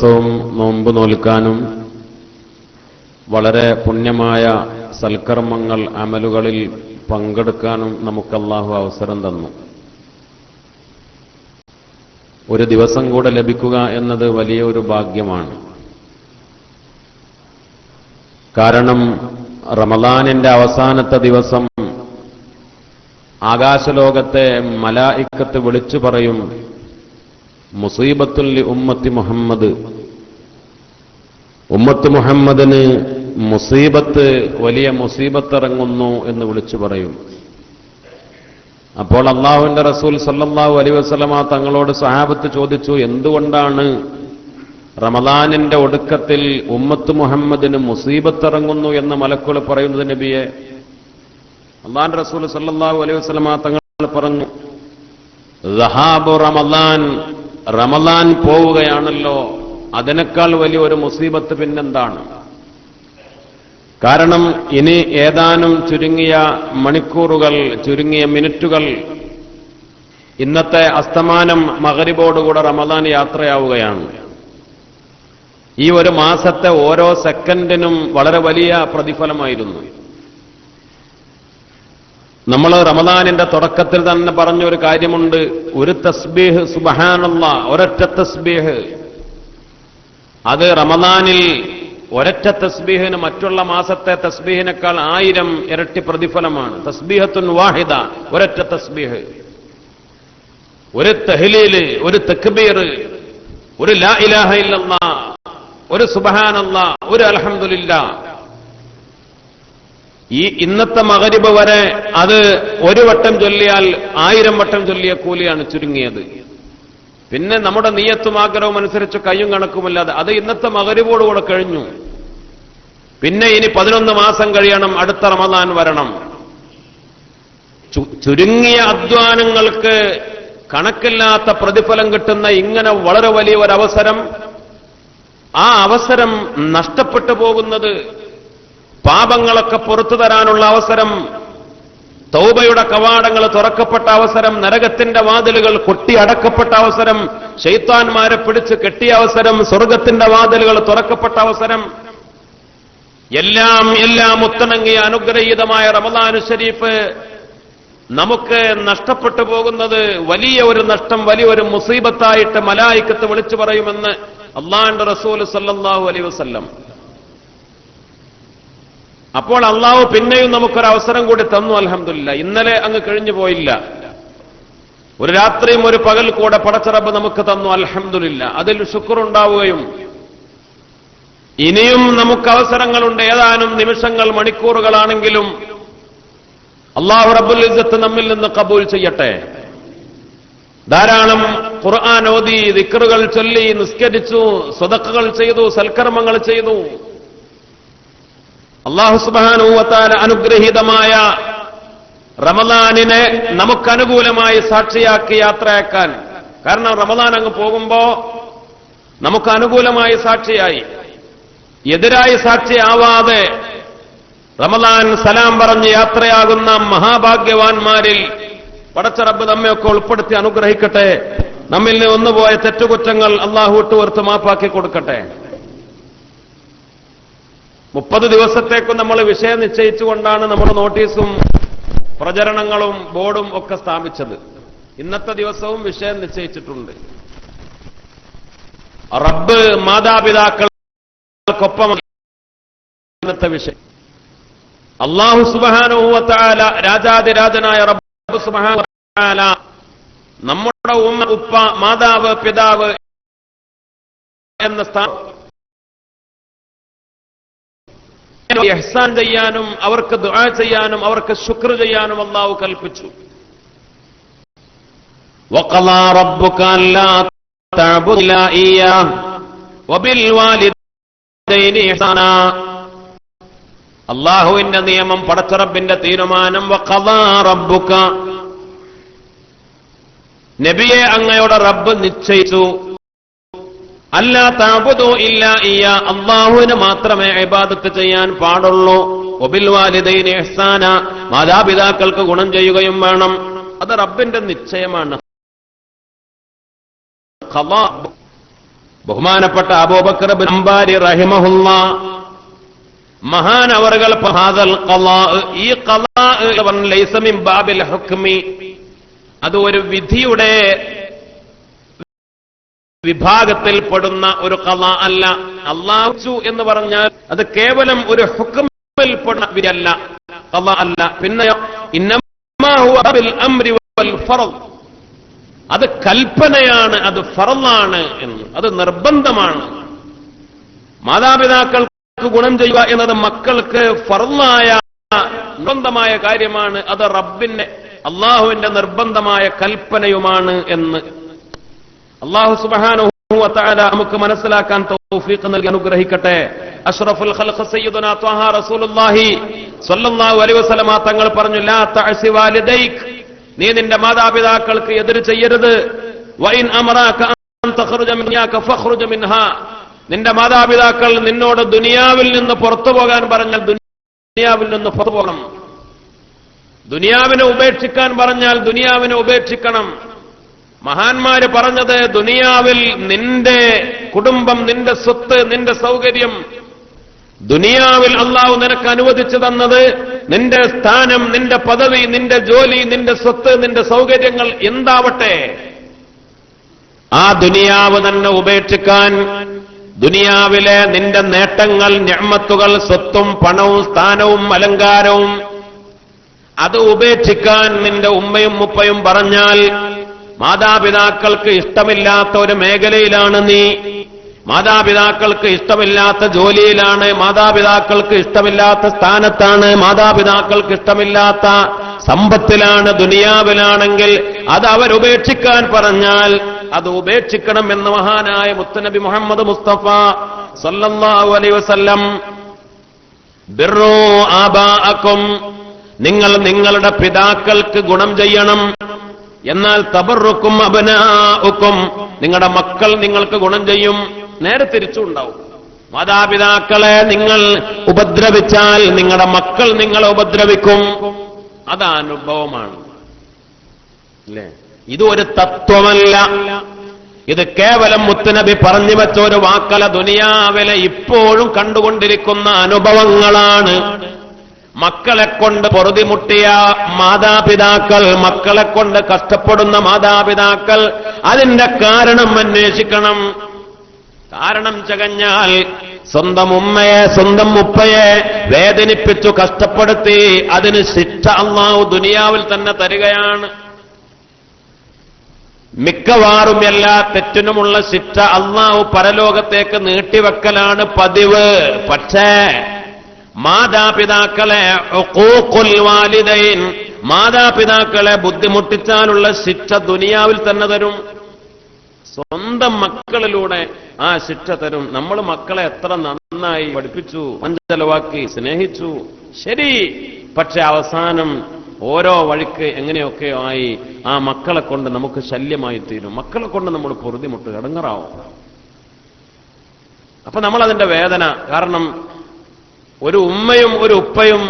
ദിവസവും നോമ്പ് നോൽക്കാനും വളരെ പുണ്യമായ സൽക്കർമ്മങ്ങൾ അമലുകളിൽ പങ്കെടുക്കാനും നമുക്ക് അല്ലാഹു അവസരം തന്നു. ഒരു ദിവസം കൂടെ ലഭിക്കുക എന്നത് വലിയ ഒരു ഭാഗ്യമാണ്. കാരണം റമളാനിന്റെ അവസാനത്തെ ദിവസം ആകാശലോകത്തെ മലായിക്കത്ത് വിളിച്ചു പറയും, മുസീബത്തുൽ ഉമ്മത്തി മുഹമ്മദ്, ഉമ്മത്ത് മുഹമ്മദിന് മുസീബത്ത്, വലിയ മുസീബത്ത് ഇറങ്ങുന്നു എന്ന് വിളിച്ചു പറയും. അപ്പോൾ അല്ലാഹുവിന്റെ റസൂൽ സല്ലല്ലാഹു അലൈഹി വസല്ലമ തങ്ങളോട് സഹാബത്ത് ചോദിച്ചു, എന്തുകൊണ്ടാണ് റമളാനിന്റെ ഒടുക്കത്തിൽ ഉമ്മത്ത് മുഹമ്മദിന് മുസീബത്ത് ഇറങ്ങുന്നു എന്ന് മലക്കുകൾ പറയുന്നത് നബിയെ? അല്ലാഹുവിന്റെ റസൂൽ സല്ലല്ലാഹു അലൈഹി വസല്ലമ തങ്ങൾ പറഞ്ഞു, ദഹാബു റമളാൻ, റമളാൻ പോവുകയാണല്ലോ, അതിനേക്കാൾ വലിയ ഒരു മുസീബത്ത് പിന്നെന്താണ്? കാരണം ഇനി ഏതാനും ചുരുങ്ങിയ മണിക്കൂറുകൾ, ചുരുങ്ങിയ മിനിറ്റുകൾ, ഇന്നത്തെ അസ്തമാനം മഗ്രിബോടുകൂടെ റമളാൻ യാത്രയാവുകയാണ്. ഈ ഒരു മാസത്തെ ഓരോ സെക്കൻഡിനും വളരെ വലിയ പ്രതിഫലമായിരുന്നു. നമ്മൾ റമളാനിന്റെ തുടക്കത്തിൽ തന്നെ പറഞ്ഞൊരു കാര്യമുണ്ട്, ഒരു തസ്ബീഹ് സുബ്ഹാനല്ലാഹ്, ഒരൊറ്റ തസ്ബീഹ്, അത് റമളാനിൽ ഒരൊറ്റ തസ്ബീഹിന് മറ്റുള്ള മാസത്തെ തസ്ബീഹിനേക്കാൾ 1000 ഇരട്ടി പ്രതിഫലമാണ്. തസ്ബീഹത്തുൻ വാഹിദ, ഒരൊറ്റ തസ്ബീഹ്, ഒരു തഹ്ലീല്, ഒരു തക്ബീർ, ഒരു ലാ ഇലാഹ ഇല്ലല്ലാഹ്, ഒരു സുബ്ഹാനല്ലാഹ്, ഒരു അൽഹംദുലില്ലാഹ്. ഈ ഇന്നത്തെ മഗ്രിബ് വരെ അത് ഒരു വട്ടം ചൊല്ലിയാൽ 1000 വട്ടം ചൊല്ലിയ കൂലിയാണ് ചുരുങ്ങിയത്. പിന്നെ നമ്മുടെ നിയ്യത്തും ആഗ്രഹവും അനുസരിച്ച് കയ്യും കണക്കുമില്ലാതെ അത് ഇന്നത്തെ മഗ്രിബോടുകൂടെ കഴിഞ്ഞു. പിന്നെ ഇനി 11 മാസം കഴിയണം, അടുത്ത റമളാൻ വരണം. ചുരുങ്ങിയ അധ്വാനങ്ങൾക്ക് കണക്കില്ലാത്ത പ്രതിഫലം കിട്ടുന്ന ഇങ്ങനെ വളരെ വലിയ ഒരവസരം, ആ അവസരം നഷ്ടപ്പെട്ടു പോകുന്നത്, പാപങ്ങളൊക്കെ പുറത്തു തരാനുള്ള അവസരം, തൗബയുടെ കവാടങ്ങൾ തുറക്കപ്പെട്ട അവസരം, നരകത്തിന്റെ വാതിലുകൾ കൊട്ടിയടക്കപ്പെട്ട അവസരം, ശൈത്താന്മാരെ പിടിച്ച് കെട്ടിയ അവസരം, സ്വർഗത്തിന്റെ വാതിലുകൾ തുറക്കപ്പെട്ട അവസരം, എല്ലാം ഒത്തിണങ്ങിയ അനുഗ്രഹീതമായ റമളാൻ ശരീഫ് നമുക്ക് നഷ്ടപ്പെട്ടു പോകുന്നത് വലിയ ഒരു നഷ്ടം, വലിയൊരു മുസീബത്തായിട്ട് മലായിക്കത്ത് വിളിച്ചു പറയുമെന്ന് അല്ലാഹുവിന്റെ റസൂൽ സല്ലല്ലാഹു അലൈഹി വസല്ലം. അപ്പോൾ അള്ളാഹു പിന്നെയും നമുക്കൊരു അവസരം കൂടി തന്നു, അൽഹംദുലില്ലാ. ഇന്നലെ അങ്ങ് കഴിഞ്ഞു പോയില്ല, ഒരു രാത്രിയും ഒരു പകൽ കൂടെ പടച്ച റബ്ബ് നമുക്ക് തന്നു, അൽഹംദുലില്ലാ. അതിൽ ശുക്റുണ്ടാവുകയും ഇനിയും നമുക്ക് അവസരങ്ങളുണ്ട്. ഏതാനും നിമിഷങ്ങൾ, മണിക്കൂറുകളാണെങ്കിലും അല്ലാഹു റബ്ബുൽ ഇസ്സത്ത് നമ്മിൽ നിന്ന് കബൂൽ ചെയ്യട്ടെ. ധാരാളം ഖുർആൻ ഓതി, ദിക്റുകൾ ചൊല്ലി, നിസ്കരിച്ചു, സ്വതക്കകൾ ചെയ്തു, സൽക്കർമ്മങ്ങൾ ചെയ്തു. അല്ലാഹു സുബ്ഹാനഹു വ തആല അനുഗ്രഹീതമായ റമളാനിനെ നമുക്കനുകൂലമായി സാക്ഷിയാക്കി യാത്രയാക്കാൻ. കാരണം റമളാൻ അങ്ങ് പോകുമ്പോ നമുക്ക് അനുകൂലമായി സാക്ഷിയായി, എതിരായി സാക്ഷിയാവാതെ റമളാൻ സലാം പറഞ്ഞ് യാത്രയാകുന്ന മഹാഭാഗ്യവാന്മാരിൽ പടച്ച റബ്ബ് നമ്മയൊക്കെ ഉൾപ്പെടുത്തി അനുഗ്രഹിക്കട്ടെ. നമ്മിൽ നിന്ന് ഒന്നുപോയ തെറ്റുകുറ്റങ്ങൾ അല്ലാഹു വിട്ടുവീർത്ത് മാപ്പാക്കി കൊടുക്കട്ടെ. 30 ദിവസത്തേക്കും നമ്മൾ വിഷയം നിശ്ചയിച്ചുകൊണ്ടാണ് നമ്മുടെ നോട്ടീസും പ്രചരണങ്ങളും ബോർഡും ഒക്കെ സ്ഥാപിച്ചത്. ഇന്നത്തെ ദിവസവും വിഷയം നിശ്ചയിച്ചിട്ടുണ്ട്. റബ്ബ് മാതാപിതാക്കൾക്കൊപ്പം ഇന്നത്തെ വിഷയം. അല്ലാഹു സുബ്ഹാനഹു വ തആല, രാജാതിരാജനായ റബ്ബ് സുബ്ഹാനഹു വ തആല നമ്മുടെ ഉമ്മ, ഉപ്പ, മാതാവ്, പിതാവ് എന്ന സ്ഥാനം ഇഹ്സാൻ ചെയ്യാനും അവർക്ക് ദുആ ചെയ്യാനും അവർക്ക് ശുക്ർ ചെയ്യാനും അല്ലാഹു കൽപ്പിച്ചു. വഖളാ റബ്ബുക അല്ലാ തഅബുദു ഇല്ലാ ഇയ്യാഹു വബിൽ വാലിദൈനി ഇഹ്സാനാ. അല്ലാഹുവിന്റെ നിയമം, പടച്ച റബ്ബിന്റെ തീരുമാനം. വഖളാ റബ്ബുക, നബിയെ അങ്ങയുടെ റബ്ബ് നിശ്ചയിച്ചു, അല്ലാ തഅബുദു ഇല്ലാ ഇയ്യാ, അല്ലാഹുവിനെ മാത്രമേ ഇബാദത്ത് ചെയ്യാൻ പാടുള്ളൂ. വബിൽ വാലിദൈനി ഇഹ്സാന, മാതാപിതാക്കൾക്ക് ഗുണം ചെയ്യുകയും വേണം. അത് റബ്ബിന്റെ നിശ്ചയമാണ്. ഖളാ ബഹുമാനപ്പെട്ട അബൂബക്കർ ഇബ്നു അംബാരി റഹിമഹുല്ലാ മഹാൻ അവറുകൾ ഹാദൽ ഖളാ, ഈ ഖളാ ലൈസ മിൻ ബാബിൽ ഹുക്മി, അത് ഒരു വിധിയുടെ വിഭാഗത്തിൽപ്പെടുന്ന ഒരു ഖളാ അല്ല. അല്ലാഹു എന്ന് പറഞ്ഞാൽ അത് കേവലം ഒരു ഹുക്മിൽപ്പെടുന്ന വിധിയല്ല, ഖളാ അല്ല. പിന്നെ ഇന്നമാ ഹുവ ബിൽ അംരി വൽ ഫർദ്, അത് കൽപ്പനയാണ്, അത് ഫർളാണ് എന്ന്, അത് നിർബന്ധമാണ്. മാതാപിതാക്കൾക്ക് ഗുണം ചെയ്യുക എന്നത് മക്കൾക്ക് ഫർളായ നിർബന്ധമായ കാര്യമാണ്. അത് റബ്ബിന്റെ അള്ളാഹുവിന്റെ നിർബന്ധമായ കൽപ്പനയുമാണ് എന്ന് അള്ളാഹു സുബ്ഹാനഹു വ തആല നമുക്ക് മനസ്സിലാക്കാൻ തൗഫീഖ് നൽകി അനുഗ്രഹിക്കട്ടെ. അഷ്റഫുൽ ഖൽഖ് സയ്യിദുനാ ത്വഹ റസൂലുള്ളാഹി സ്വല്ലല്ലാഹു അലൈഹി വസല്ലമ തങ്ങൾ പറഞ്ഞു, ലാ തഅസി വാലിദൈക്, നീ നിന്റെ മാതാപിതാക്കൾക്ക് എതിര് ചെയ്യരുത്. വഇൻ അമറാക അൻ തഖറുജ മിൻഹാ ഫഖ്റുജ മിൻഹാ, നിന്റെ മാതാപിതാക്കൾ നിന്നോട് ദുനിയാവിൽ നിന്ന് പുറത്തു പോകാൻ പറഞ്ഞാൽ ദുനിയാവിൽ നിന്ന് പുറത്തു പോകണം. ദുനിയാവിനെ ഉപേക്ഷിക്കാൻ പറഞ്ഞാൽ ദുനിയാവിനെ ഉപേക്ഷിക്കണം. മഹാന്മാര് പറഞ്ഞത്, ദുനിയാവിൽ നിന്റെ കുടുംബം, നിന്റെ സ്വത്ത്, നിന്റെ സൗകര്യം, ദുനിയാവിൽ അള്ളാഹു നിനക്ക് അനുവദിച്ചു തന്നത്, നിന്റെ സ്ഥാനം, നിന്റെ പദവി, നിന്റെ ജോലി, നിന്റെ സ്വത്ത്, നിന്റെ സൗകര്യങ്ങൾ എന്താവട്ടെ, ആ ദുനിയാവ് തന്നെ ഉപേക്ഷിക്കാൻ, ദുനിയാവിലെ നിന്റെ നേട്ടങ്ങൾ, നിഅ്മത്തുകൾ, സ്വത്തും പണവും സ്ഥാനവും അലങ്കാരവും, അത് ഉപേക്ഷിക്കാൻ നിന്റെ ഉമ്മയും ഉപ്പയും പറഞ്ഞാൽ, മാതാപിതാക്കൾക്ക് ഇഷ്ടമില്ലാത്ത ഒരു മേഖലയിലാണ് നീ, മാതാപിതാക്കൾക്ക് ഇഷ്ടമില്ലാത്ത ജോലിയിലാണ്, മാതാപിതാക്കൾക്ക് ഇഷ്ടമില്ലാത്ത സ്ഥാനത്താണ്, മാതാപിതാക്കൾക്ക് ഇഷ്ടമില്ലാത്ത സമ്പത്തിലാണ്, ദുനിയാവിലാണെങ്കിൽ അത് അവരുപേക്ഷിക്കാൻ പറഞ്ഞാൽ അത് ഉപേക്ഷിക്കണം എന്ന് മഹാനായ മുത്തുനബി മുഹമ്മദ് മുസ്തഫ സല്ലല്ലാഹു അലൈഹി വസല്ലം. ബിർറു ആബാഅക്കും, നിങ്ങൾ നിങ്ങളുടെ പിതാക്കൾക്ക് ഗുണം ചെയ്യണം. എന്നാൽ തബറുക്കും അബ്നാഉക്കും, നിങ്ങളുടെ മക്കൾ നിങ്ങൾക്ക് ഗുണം ചെയ്യും. നേരെ തിരിച്ചുണ്ടാവും. മാതാപിതാക്കളെ നിങ്ങൾ ഉപദ്രവിച്ചാൽ നിങ്ങളുടെ മക്കൾ നിങ്ങളെ ഉപദ്രവിക്കും. അത് അനുഭവമാണ്, അല്ലേ? ഇത് ഒരു തത്വമല്ല, ഇത് കേവലം മുത്തുനബി പറഞ്ഞു വെച്ച ഒരു വാക്കല, ദുനിയാവിലെ ഇപ്പോഴും കണ്ടുകൊണ്ടിരിക്കുന്ന അനുഭവങ്ങളാണ്. മക്കളെ കൊണ്ട് പൊറുതിമുട്ടിയ മാതാപിതാക്കൾ, മക്കളെ കൊണ്ട് കഷ്ടപ്പെടുന്ന മാതാപിതാക്കൾ, അതിന്റെ കാരണം അന്വേഷിക്കണം. കാരണം ചകഞ്ഞാൽ സ്വന്തം ഉമ്മയെ, സ്വന്തം ഉപ്പയെ വേദനിപ്പിച്ചു കഷ്ടപ്പെടുത്തി, അതിന് ശിക്ഷ അല്ലാഹു ദുനിയാവിൽ തന്നെ തരികയാണ്. മിക്കവാറും എല്ലാ തെറ്റിനുമുള്ള ശിക്ഷ അല്ലാഹു പരലോകത്തേക്ക് നീട്ടിവെക്കലാണ് പതിവ്. പക്ഷേ മാതാപിതാക്കളെ ഉഖൂഖുൽ വാലിദൈൻ, മാതാപിതാക്കളെ ബുദ്ധിമുട്ടിച്ചാലുള്ള ശിക്ഷ ദുനിയാവിൽ തന്നെ തരും. സ്വന്തം മക്കളിലൂടെ ആ ശിക്ഷ തരും. നമ്മൾ മക്കളെ എത്ര നന്നായി പഠിപ്പിച്ചു, ചെലവാക്കി, സ്നേഹിച്ചു, ശരി. പക്ഷെ അവസാനം ഓരോ വഴിക്ക് എങ്ങനെയൊക്കെയോ ആയി ആ മക്കളെ കൊണ്ട് നമുക്ക് ശല്യമായി തീരും. മക്കളെ കൊണ്ട് നമ്മൾ പൊറുതിമുട്ട് ഇടങ്ങറാവും. അപ്പൊ നമ്മൾ അതിന്റെ വേദന, കാരണം ഒരു ഉമ്മയും ഒരു ഉപ്പയും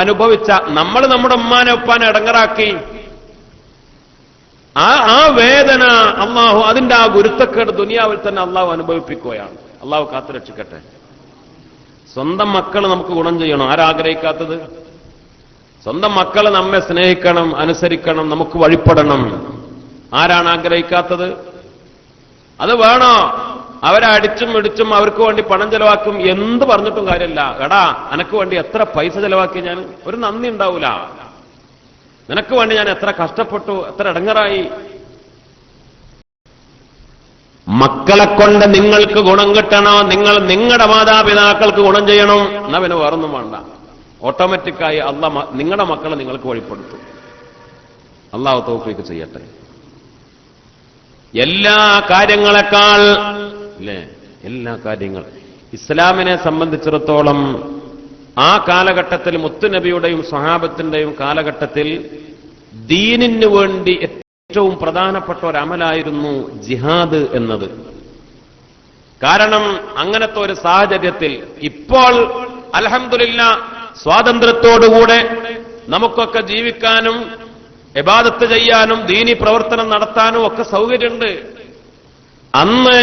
അനുഭവിച്ച, നമ്മൾ നമ്മുടെ ഉമ്മാനെ ഉപ്പാനെ ഇടങ്ങറാക്കി, ആ വേദന അള്ളാഹു, അതിന്റെ ആ ഗുരുത്തക്കേട് ദുനിയാവിൽ തന്നെ അള്ളാഹു അനുഭവിപ്പിക്കുകയാണ്. അള്ളാഹു കാത്തുരക്ഷിക്കട്ടെ. സ്വന്തം മക്കൾ നമുക്ക് ഗുണം ചെയ്യണം. ആരാഗ്രഹിക്കാത്തത്? സ്വന്തം മക്കൾ നമ്മെ സ്നേഹിക്കണം, അനുസരിക്കണം, നമുക്ക് വഴിപ്പെടണം. ആരാണ് ആഗ്രഹിക്കാത്തത്? അത് വേണോ? അവരെ അടിച്ചും ഇടിച്ചും അവർക്ക് വേണ്ടി പണം ചെലവാക്കും. എന്ത് പറഞ്ഞിട്ടും കാര്യമില്ല. എടാ, എനക്ക് വേണ്ടി എത്ര പൈസ ചെലവാക്കി, ഞാൻ ഒരു നന്ദി ഉണ്ടാവൂല. നിനക്ക് വേണ്ടി ഞാൻ എത്ര കഷ്ടപ്പെട്ടു, എത്ര ഇടങ്ങറായി. മക്കളെ കൊണ്ട് നിങ്ങൾക്ക് ഗുണം കിട്ടണോ? നിങ്ങൾ നിങ്ങളുടെ മാതാപിതാക്കൾക്ക് ഗുണം ചെയ്യണം. എന്നാ പിന്നെ വേറൊന്നും വേണ്ട. ഓട്ടോമാറ്റിക്കായി അള്ളാഹ് നിങ്ങളുടെ മക്കളെ നിങ്ങൾക്ക് വഴിപ്പെടുത്തും. അള്ളാഹു തൗഫീഖ് ചെയ്യട്ടെ. എല്ലാ കാര്യങ്ങളെക്കാൾ, അല്ലേ, എല്ലാ കാര്യങ്ങൾ ഇസ്ലാമിനെ സംബന്ധിച്ചിടത്തോളം ആ കാലഘട്ടത്തിൽ, മുത്തുനബിയുടെയും സ്വഹാബത്തിന്റെയും കാലഘട്ടത്തിൽ ദീനിന് വേണ്ടി ഏറ്റവും പ്രധാനപ്പെട്ട ഒരു അമലായിരുന്നു ജിഹാദ് എന്നത്. കാരണം അങ്ങനത്തെ ഒരു സാഹചര്യത്തിൽ ഇപ്പോൾ അൽഹംദുലില്ലാഹ് സ്വാതന്ത്ര്യത്തോടുകൂടെ നമുക്കൊക്കെ ജീവിക്കാനും ഇബാദത്ത് ചെയ്യാനും ദീനി പ്രവർത്തനം നടത്താനും ഒക്കെ സൗകര്യമുണ്ട്. അന്ന്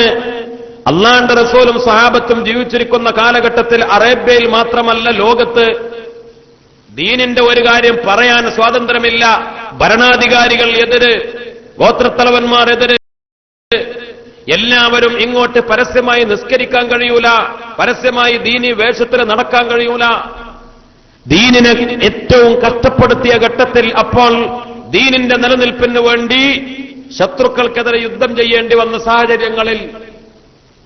അള്ളാഹുവിന്റെ റസൂലും സഹാബത്തും ജീവിച്ചിരിക്കുന്ന കാലഘട്ടത്തിൽ അറേബ്യയിൽ മാത്രമല്ല ലോകത്ത് ദീനിന്റെ ഒരു കാര്യം പറയാൻ സ്വാതന്ത്ര്യമില്ല. ഭരണാധികാരികൾ എതിര്, ഗോത്രത്തലവന്മാർ എതിര്, എല്ലാവരും ഇങ്ങോട്ട് പരസ്യമായി നിസ്കരിക്കാൻ കഴിയൂല, പരസ്യമായി ദീനി വേഷത്തിൽ നടക്കാൻ കഴിയൂല. ദീനിനെ ഏറ്റവും കഷ്ടപ്പെടുത്തിയ ഘട്ടത്തിൽ അപ്പോൾ ദീനിന്റെ നിലനിൽപ്പിന് വേണ്ടി ശത്രുക്കൾക്കെതിരെ യുദ്ധം ചെയ്യേണ്ടി വന്ന സാഹചര്യങ്ങളിൽ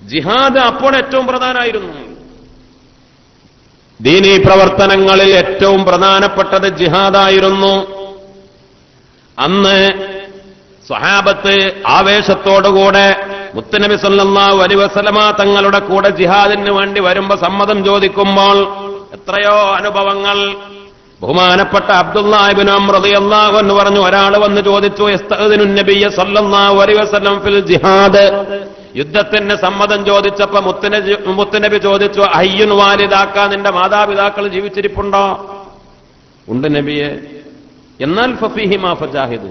ജിഹാദ് അപ്പോൾ ഏറ്റവും പ്രധാനമായിരുന്നു. ദീനീ പ്രവർത്തനങ്ങളിൽ ഏറ്റവും പ്രധാനപ്പെട്ടത് ജിഹാദായിരുന്നു. അന്ന് സ്വഹാബത്ത് ആവേശത്തോടുകൂടെ മുത്തുനബി സല്ലല്ലാഹു അലൈഹി വസല്ലമ തങ്ങളുടെ കൂടെ ജിഹാദിന് വേണ്ടി വരുമ്പോ സമ്മതം ചോദിക്കുമ്പോൾ എത്രയോ അനുഭവങ്ങൾ. ബഹുമാനപ്പെട്ട അബ്ദുല്ലാഹ് ഇബ്നു അംർ റളിയല്ലാഹു അൻഹു പറഞ്ഞു, ഒരാൾ വന്ന് ചോദിച്ചു, യസ്തഅ്ദിനു നബിയ്യ സല്ലല്ലാഹു അലൈഹി വസല്ലം ഫിൽ ജിഹാദ്, യുദ്ധത്തിന് സമ്മതം ചോദിച്ചപ്പോ മുത്തുനബി ചോദിച്ചു, അയ്യുൻ വാലിദാക്ക, നിന്റെ മാതാപിതാക്കൾ ജീവിച്ചിരിപ്പുണ്ടോ? ഉണ്ട് നബിയെ. എന്നാൽ ഫഫീഹിമാ ഫജാഹിദു,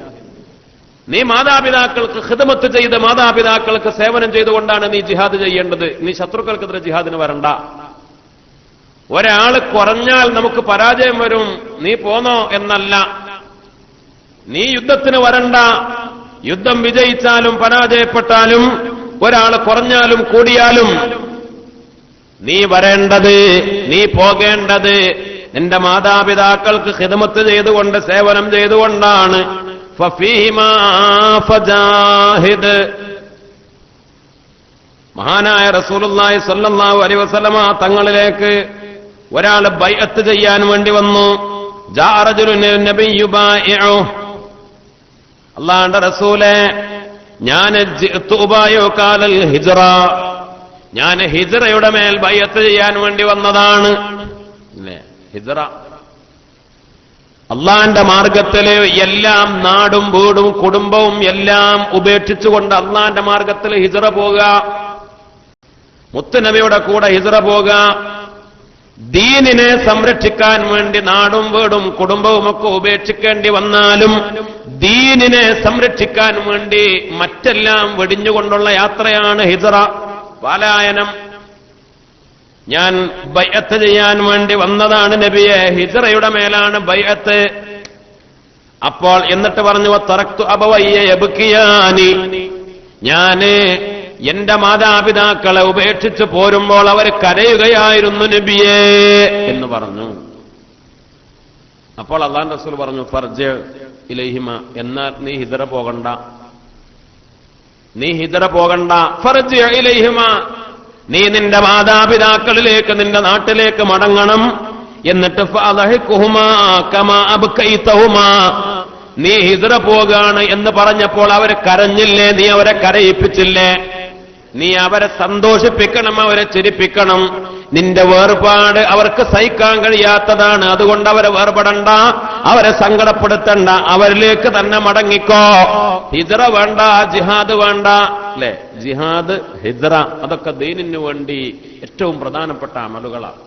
നീ മാതാപിതാക്കൾക്ക് ഖിദ്മത്ത് ചെയ്ത് മാതാപിതാക്കൾക്ക് സേവനം ചെയ്തുകൊണ്ടാണ് നീ ജിഹാദ് ചെയ്യേണ്ടത്. നീ ശത്രുക്കൾക്കെതിരെ ജിഹാദിന് വരണ്ട. ഒരാൾ കുറഞ്ഞാൽ നമുക്ക് പരാജയം വരും, നീ പോന്നോ എന്നല്ല. നീ യുദ്ധത്തിന് വരണ്ട. യുദ്ധം വിജയിച്ചാലും പരാജയപ്പെട്ടാലും ഒരാൾ കുറഞ്ഞാലും കൂടിയാലും നീ വരേണ്ടത്, നീ പോകേണ്ടത് നിന്റെ മാതാപിതാക്കൾക്ക് ഖിദ്മത്ത് ചെയ്തുകൊണ്ട് സേവനം ചെയ്തുകൊണ്ടാണ്. ഫഫീഹിമാ ഫജാഹിദ്. മഹാനായ റസൂലുള്ളാഹി സ്വല്ലല്ലാഹു അലൈഹി വസല്ലമ തങ്ങളിലേക്ക് ഒരാൾ ബൈഅത്ത് ചെയ്യാൻ വേണ്ടി വന്നു. ജാ റജുലുൻ നബിയ്യു ബായിഉ, അല്ലാഹുവിന്റെ റസൂലേ, ഞാൻ ഹിജ്റ, ഞാൻ ഹിജ്റയുടെ മേൽ ബൈഅത്ത് ചെയ്യാൻ വേണ്ടി വന്നതാണ്. ഹിജ്റ അള്ളാന്റെ മാർഗത്തില് എല്ലാം, നാടും വീടും കുടുംബവും എല്ലാം ഉപേക്ഷിച്ചുകൊണ്ട് അള്ളാന്റെ മാർഗത്തിൽ ഹിജ്റ പോകുക, മുത്തുനബിയുടെ കൂടെ ഹിജ്റ പോകുക. ദീനിനെ സംരക്ഷിക്കാൻ വേണ്ടി നാടും വീടും കുടുംബവുമൊക്കെ ഉപേക്ഷിക്കേണ്ടി വന്നാലും ദീനിനെ സംരക്ഷിക്കാൻ വേണ്ടി മറ്റെല്ലാം വെടിഞ്ഞുകൊണ്ടുള്ള യാത്രയാണ് ഹിജ്റ, പലായനം. ഞാൻ ബൈഅത്ത് ചെയ്യാൻ വേണ്ടി വന്നതാണ് നബിയെ, ഹിജ്റയുടെ മേലാണ് ബൈഅത്ത്. അപ്പോൾ എന്നിട്ട് പറഞ്ഞു, തറക്തു അബവയ്യ യബ്കിയാനി, ഞാന് എന്റെ മാതാപിതാക്കളെ ഉപേക്ഷിച്ച് പോരുമ്പോൾ അവർ കരയുകയായിരുന്നു നബിയേ എന്ന് പറഞ്ഞു. അപ്പോൾ അല്ലാഹുവിന്റെ റസൂൽ പറഞ്ഞു, ഫർജി ഇലൈഹിമ, എന്നാൽ നീ ഹിജ്റ പോകണ്ട, നീ ഹിജ്റ പോകണ്ട. ഫർജി ഇലൈഹിമ, നീ നിന്റെ മാതാപിതാക്കളിലേക്ക്, നിന്റെ നാട്ടിലേക്ക് മടങ്ങണം. എന്നിട്ട് ഫഅദ്ഹിഖുഹുമാ കമാ അബ്കൈതഹുമാ, നീ ഹിജ്റ പോകാണ് എന്ന് പറഞ്ഞപ്പോൾ അവർ കരഞ്ഞില്ലേ? നീ അവരെ കരയിപ്പിച്ചില്ലേ? നീ അവരെ സന്തോഷിപ്പിക്കണം, അവരെ ചിരിപ്പിക്കണം. നിന്റെ വേർപാട് അവർക്ക് സഹിക്കാൻ കഴിയാത്തതാണ്, അതുകൊണ്ട് അവരെ വേർപെടണ്ട, അവരെ സങ്കടപ്പെടുത്തണ്ട, അവരിലേക്ക് തന്നെ മടങ്ങിക്കോ. ഹിജ്റ വേണ്ട, ജിഹാദ് വേണ്ട, അല്ലെ? ജിഹാദ്, ഹിജ്റ, അതൊക്കെ ദീനിന് വേണ്ടി ഏറ്റവും പ്രധാനപ്പെട്ട അമലുകളാണ്.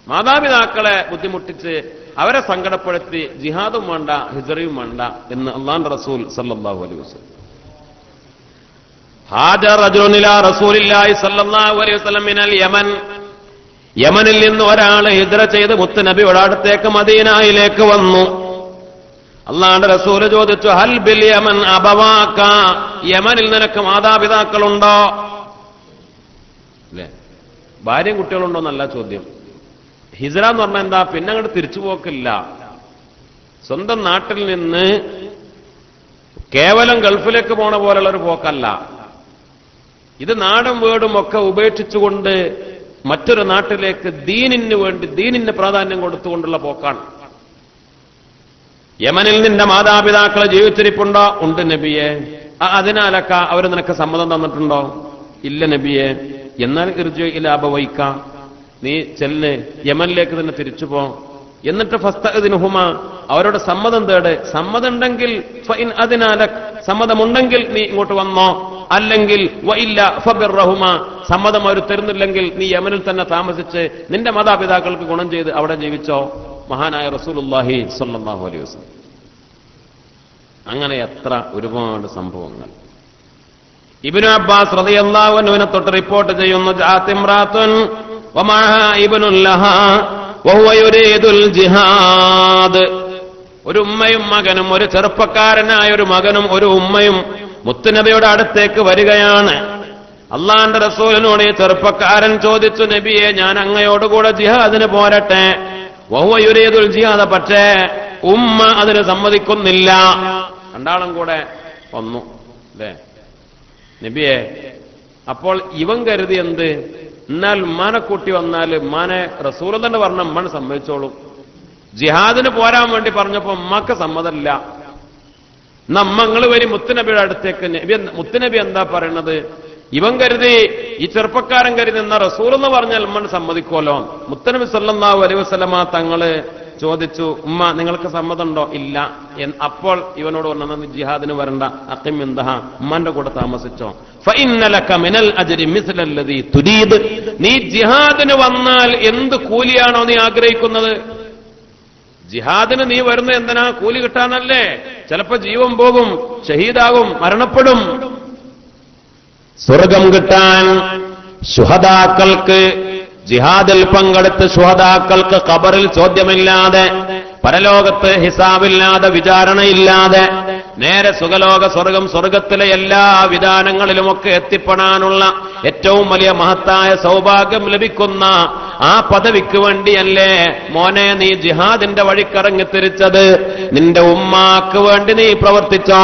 മാതാപിതാക്കളെ ബുദ്ധിമുട്ടിച്ച് അവരെ സങ്കടപ്പെടുത്തി ജിഹാദും വേണ്ട ഹിജ്റയും വേണ്ട എന്ന് അല്ലാഹുവിന്റെ റസൂൽ സല്ലല്ലാഹു അലൈഹി വസല്ലം. ഹാജർ റജുലുൻ ഇലാ റസൂലില്ലാഹി സല്ലല്ലാഹു അലൈഹി വസല്ലം മിനൽ യമൻ, യമനിൽ നിന്ന് ഒരാൾ ഹിജ്റ ചെയ്ത് മുത്തുനബിയുടെ അടുത്തേക്ക് മദീനയിലേക്ക് വന്നു. അല്ലാഹുവിന്റെ റസൂൽ ചോദിച്ചു, ഹൽ ബിൽ യമൻ അബവാക, യമനിൽ നിനക്ക് മാതാപിതാക്കളുണ്ടോ? അല്ലേ, ഭാര്യയും കുട്ടികളുണ്ടോ എന്നല്ല ചോദ്യം. ഹിജ്റ എന്ന് പറഞ്ഞാൽ എന്താ? പിന്നെ അങ്ങോട്ട് തിരിച്ചു പോക്കില്ല. സ്വന്തം നാട്ടിൽ നിന്ന് കേവലം ഗൾഫിലേക്ക് പോണ പോലുള്ള ഒരു പോക്കല്ല. ഇത് നാടും വീടും ഒക്കെ ഉപേക്ഷിച്ചുകൊണ്ട് മറ്റൊരു നാട്ടിലേക്ക് ദീനിന് വേണ്ടി, ദീനിന് പ്രാധാന്യം കൊടുത്തുകൊണ്ടുള്ള പോക്കാണ്. യമനിൽ നിന്റെ മാതാപിതാക്കളെ ജീവിച്ചിരിപ്പുണ്ടോ? ഉണ്ട് നബിയെ. അതിനാലൊക്കെ അവർ നിനക്ക് സമ്മതം തന്നിട്ടുണ്ടോ? ഇല്ല നബിയെ. എന്നാൽ ഇർജി ഇലാ അബവൈക, നീ ചെല്ല്, യമനിലേക്ക് തന്നെ തിരിച്ചു പോ. എന്നിട്ട് ഫസ്തഅ്ദിൻഹുമാ, അവരോട് സമ്മതം തേട്. സമ്മതം ഉണ്ടെങ്കിൽ ഫഇൻ അദ്നാലക്, സമ്മതമുണ്ടെങ്കിൽ നീ ഇങ്ങോട്ട് വന്നോ. അല്ലെങ്കിൽ വഇല്ല ഫബിർറഹുമാ, സമ്മതം അവർ തരുന്നില്ലെങ്കിൽ നീ യമനിൽ തന്നെ താമസിച്ച് നിന്റെ മാതാപിതാക്കൾക്ക് ഗുണം ചെയ്ത് അവിടെ ജീവിച്ചോ. മഹാനായ റസൂലുള്ളാഹി സ്വല്ലല്ലാഹു അലൈഹി വസല്ലം. അങ്ങനെ എത്ര ഒരുപാട് സംഭവങ്ങൾ. ഇബ്നു അബ്ബാസ് റളിയല്ലാഹു അൻഹുവിനെ തൊട്ട് റിപ്പോർട്ട് ചെയ്യുന്നു, ജാഅത് ഇംറാത്തുൻ വമഅഹാ ഇബ്നുൽ ലഹാ വഹുവ യുരീദുൽ ജിഹാദ്. ഒരു ഉമ്മയും മകനും, ഒരു ചെറുപ്പക്കാരനായ ഒരു മകനും ഒരു ഉമ്മയും മുത്തുനബിയുടെ അടുത്തേക്ക് വരികയാണ്. അള്ളാന്റെ റസൂലിനോട് ഈ ചെറുപ്പക്കാരൻ ചോദിച്ചു, നബിയെ, ഞാൻ അങ്ങയോടുകൂടെ ജിഹാദിന് പോരട്ടെ? വഹുവ യുരീദുൽ ജിഹാദ്, പക്ഷേ ഉമ്മ അതിന് സമ്മതിക്കുന്നില്ല. രണ്ടാളും കൂടെ വന്നു അല്ലേ നബിയെ. അപ്പോൾ ഇവൻ കരുതി എന്ത്, എന്നാൽ ഉമ്മാനെ കൂട്ടി വന്നാൽ ഉമ്മാനെ റസൂൽ തന്നെ പറഞ്ഞ ഉമ്മനെ സമ്മതിച്ചോളും. ജിഹാദിന് പോരാൻ വേണ്ടി പറഞ്ഞപ്പോ ഉമ്മക്ക് സമ്മതമില്ല. നമ്മൾ വരി മുത്തുനബിയുടെ അടുത്തേക്ക്. മുത്തുനബി എന്താ പറയണത്? ഇവൻ കരുതി, ഈ ചെറുപ്പക്കാരൻ കരുതി എന്നാ റസൂൽ എന്ന് പറഞ്ഞാൽ ഉമ്മൻ സമ്മതിക്കുമല്ലോ. മുത്തുനബി സല്ലല്ലാഹു അലൈഹി വസല്ലമ തങ്ങള് ചോദിച്ചു, ഉമ്മ നിങ്ങൾക്ക് സമ്മതമുണ്ടോ? ഇല്ല. അപ്പോൾ ഇവനോട് പറഞ്ഞു, ജിഹാദിന് വരണ്ട, അഖിം ഇൻദഹ, ഉമ്മാന്റെ കൂടെ താമസിച്ചോ. ഫഇന്ന ലക മിനൽ അജ്രി മിസ്ലല്ലദീ തുരീദ്, നീ ജിഹാദിന് വന്നാൽ എന്ത് കൂലിയാണോ നീ ആഗ്രഹിക്കുന്നത്? ജിഹാദിന് നീ വരുന്ന എന്തിനാ? കൂലി കിട്ടാനല്ലേ. ചിലപ്പോ ജീവൻ പോകും, ഷഹീദാകും, മരണപ്പെടും. സ്വർഗം കിട്ടാൻ ശുഹദാക്കൾക്ക്, ജിഹാദിൽ പങ്കെടുത്ത് ശുഹദാക്കൾക്ക് ഖബറിൽ ചോദ്യമില്ലാതെ, പരലോകത്ത് ഹിസാബില്ലാതെ, വിചാരണയില്ലാതെ നേരെ സുഖലോക സ്വർഗം, സ്വർഗത്തിലെ എല്ലാ വിധാനങ്ങളിലുമൊക്കെ എത്തിപ്പെടാനുള്ള ഏറ്റവും വലിയ മഹത്തായ സൗഭാഗ്യം ലഭിക്കുന്ന ആ പദവിക്ക് വേണ്ടിയല്ലേ മോനെ നീ ജിഹാദിന്റെ വഴിക്കിറങ്ങി തിരിച്ചത്? നിന്റെ ഉമ്മാക്ക് വേണ്ടി നീ പ്രവർത്തിച്ചോ,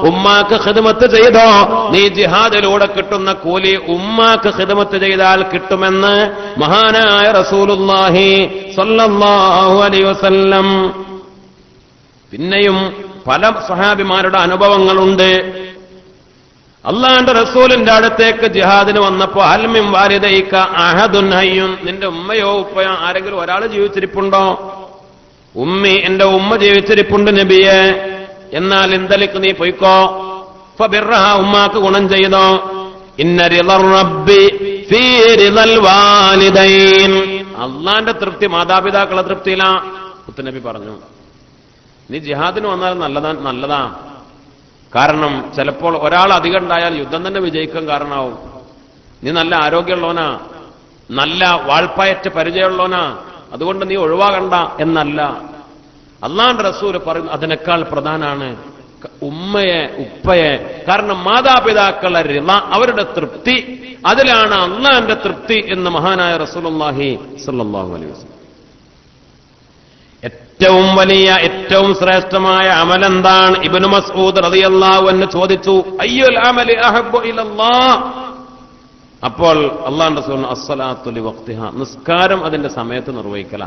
ഉമ്മാക്ക് ഖിദ്മത്ത് ചെയ്തോ? നീ ജിഹാദിലൂടെ കിട്ടുന്ന കൂലി ഉമ്മാക്ക് ഖിദ്മത്ത് ചെയ്താൽ കിട്ടുമെന്ന് മഹാനായ റസൂലുള്ളാഹി സ്വല്ലല്ലാഹു അലൈഹി വസല്ലം. പിന്നെയും പല സ്വഹാബിമാരുടെ അനുഭവങ്ങളുണ്ട്. അള്ളാന്റെ റസൂലിന്റെ അടുത്തേക്ക് ജിഹാദിന് വന്നപ്പോ, ഹൽമിൻ വാലിദൈക അഹദുൻ ഹയ്യുൻ, നിന്റെ ഉമ്മയോ ഉപ്പയോ ആരെങ്കിലും ഒരാൾ ജീവിച്ചിരിപ്പുണ്ടോ? ഉമ്മി, എന്റെ ഉമ്മ ജീവിച്ചിരിപ്പുണ്ട് നബിയെ. എന്നാൽ ഇന്തലിക്ക് നീ പൊയ്ക്കോ. ഫബിർറഹ, ഉമ്മാക്ക് ഗുണം ചെയ്തോ. ഇന്ന റിളർ റബ്ബി ഫീ റിളൽ വാലിദൈൻ, അള്ളാന്റെ തൃപ്തി മാതാപിതാക്കളുടെ തൃപ്തിയിലാ. മുത്തുനബി പറഞ്ഞു, നീ ജിഹാദിന് വന്നാൽ നല്ലതാ. കാരണം ചിലപ്പോൾ ഒരാൾ അധികം ഉണ്ടായാൽ യുദ്ധം തന്നെ വിജയിക്കാൻ കാരണമാവും. നീ നല്ല ആരോഗ്യമുള്ളവനാ, നല്ല വാൾപ്പയറ്റ് പരിചയമുള്ളവനാ, അതുകൊണ്ട് നീ ഒഴിവാകണ്ട എന്നല്ല. അള്ളാന്റെ റസൂൽ പറയും, അതിനേക്കാൾ പ്രധാനമാണ് ഉമ്മയെ, ഉപ്പയെ. കാരണം മാതാപിതാക്കളുടെ റിള, അവരുടെ തൃപ്തി, അതിലാണ് അള്ളാന്റെ തൃപ്തി എന്ന് മഹാനായ റസൂലുള്ളാഹി സ്വല്ലല്ലാഹു അലൈഹി വസല്ലം. ഏറ്റവും വലിയ, ഏറ്റവും ശ്രേഷ്ഠമായ അമലെന്താണ്? ഇബ്നു മസ്ഊദ് റളിയല്ലാഹു അൻഹു ചോദിച്ചു, അയ്യുൽ അമലി അഹബ്ബു ഇലല്ലാഹ്. അപ്പോൾ അല്ലാഹുവിന്റെ റസൂൽ, അസ്സലാത്തു ലിവഖ്തിഹാ, നിസ്കാരം അതിന്റെ സമയത്ത് നിർവഹിക്കല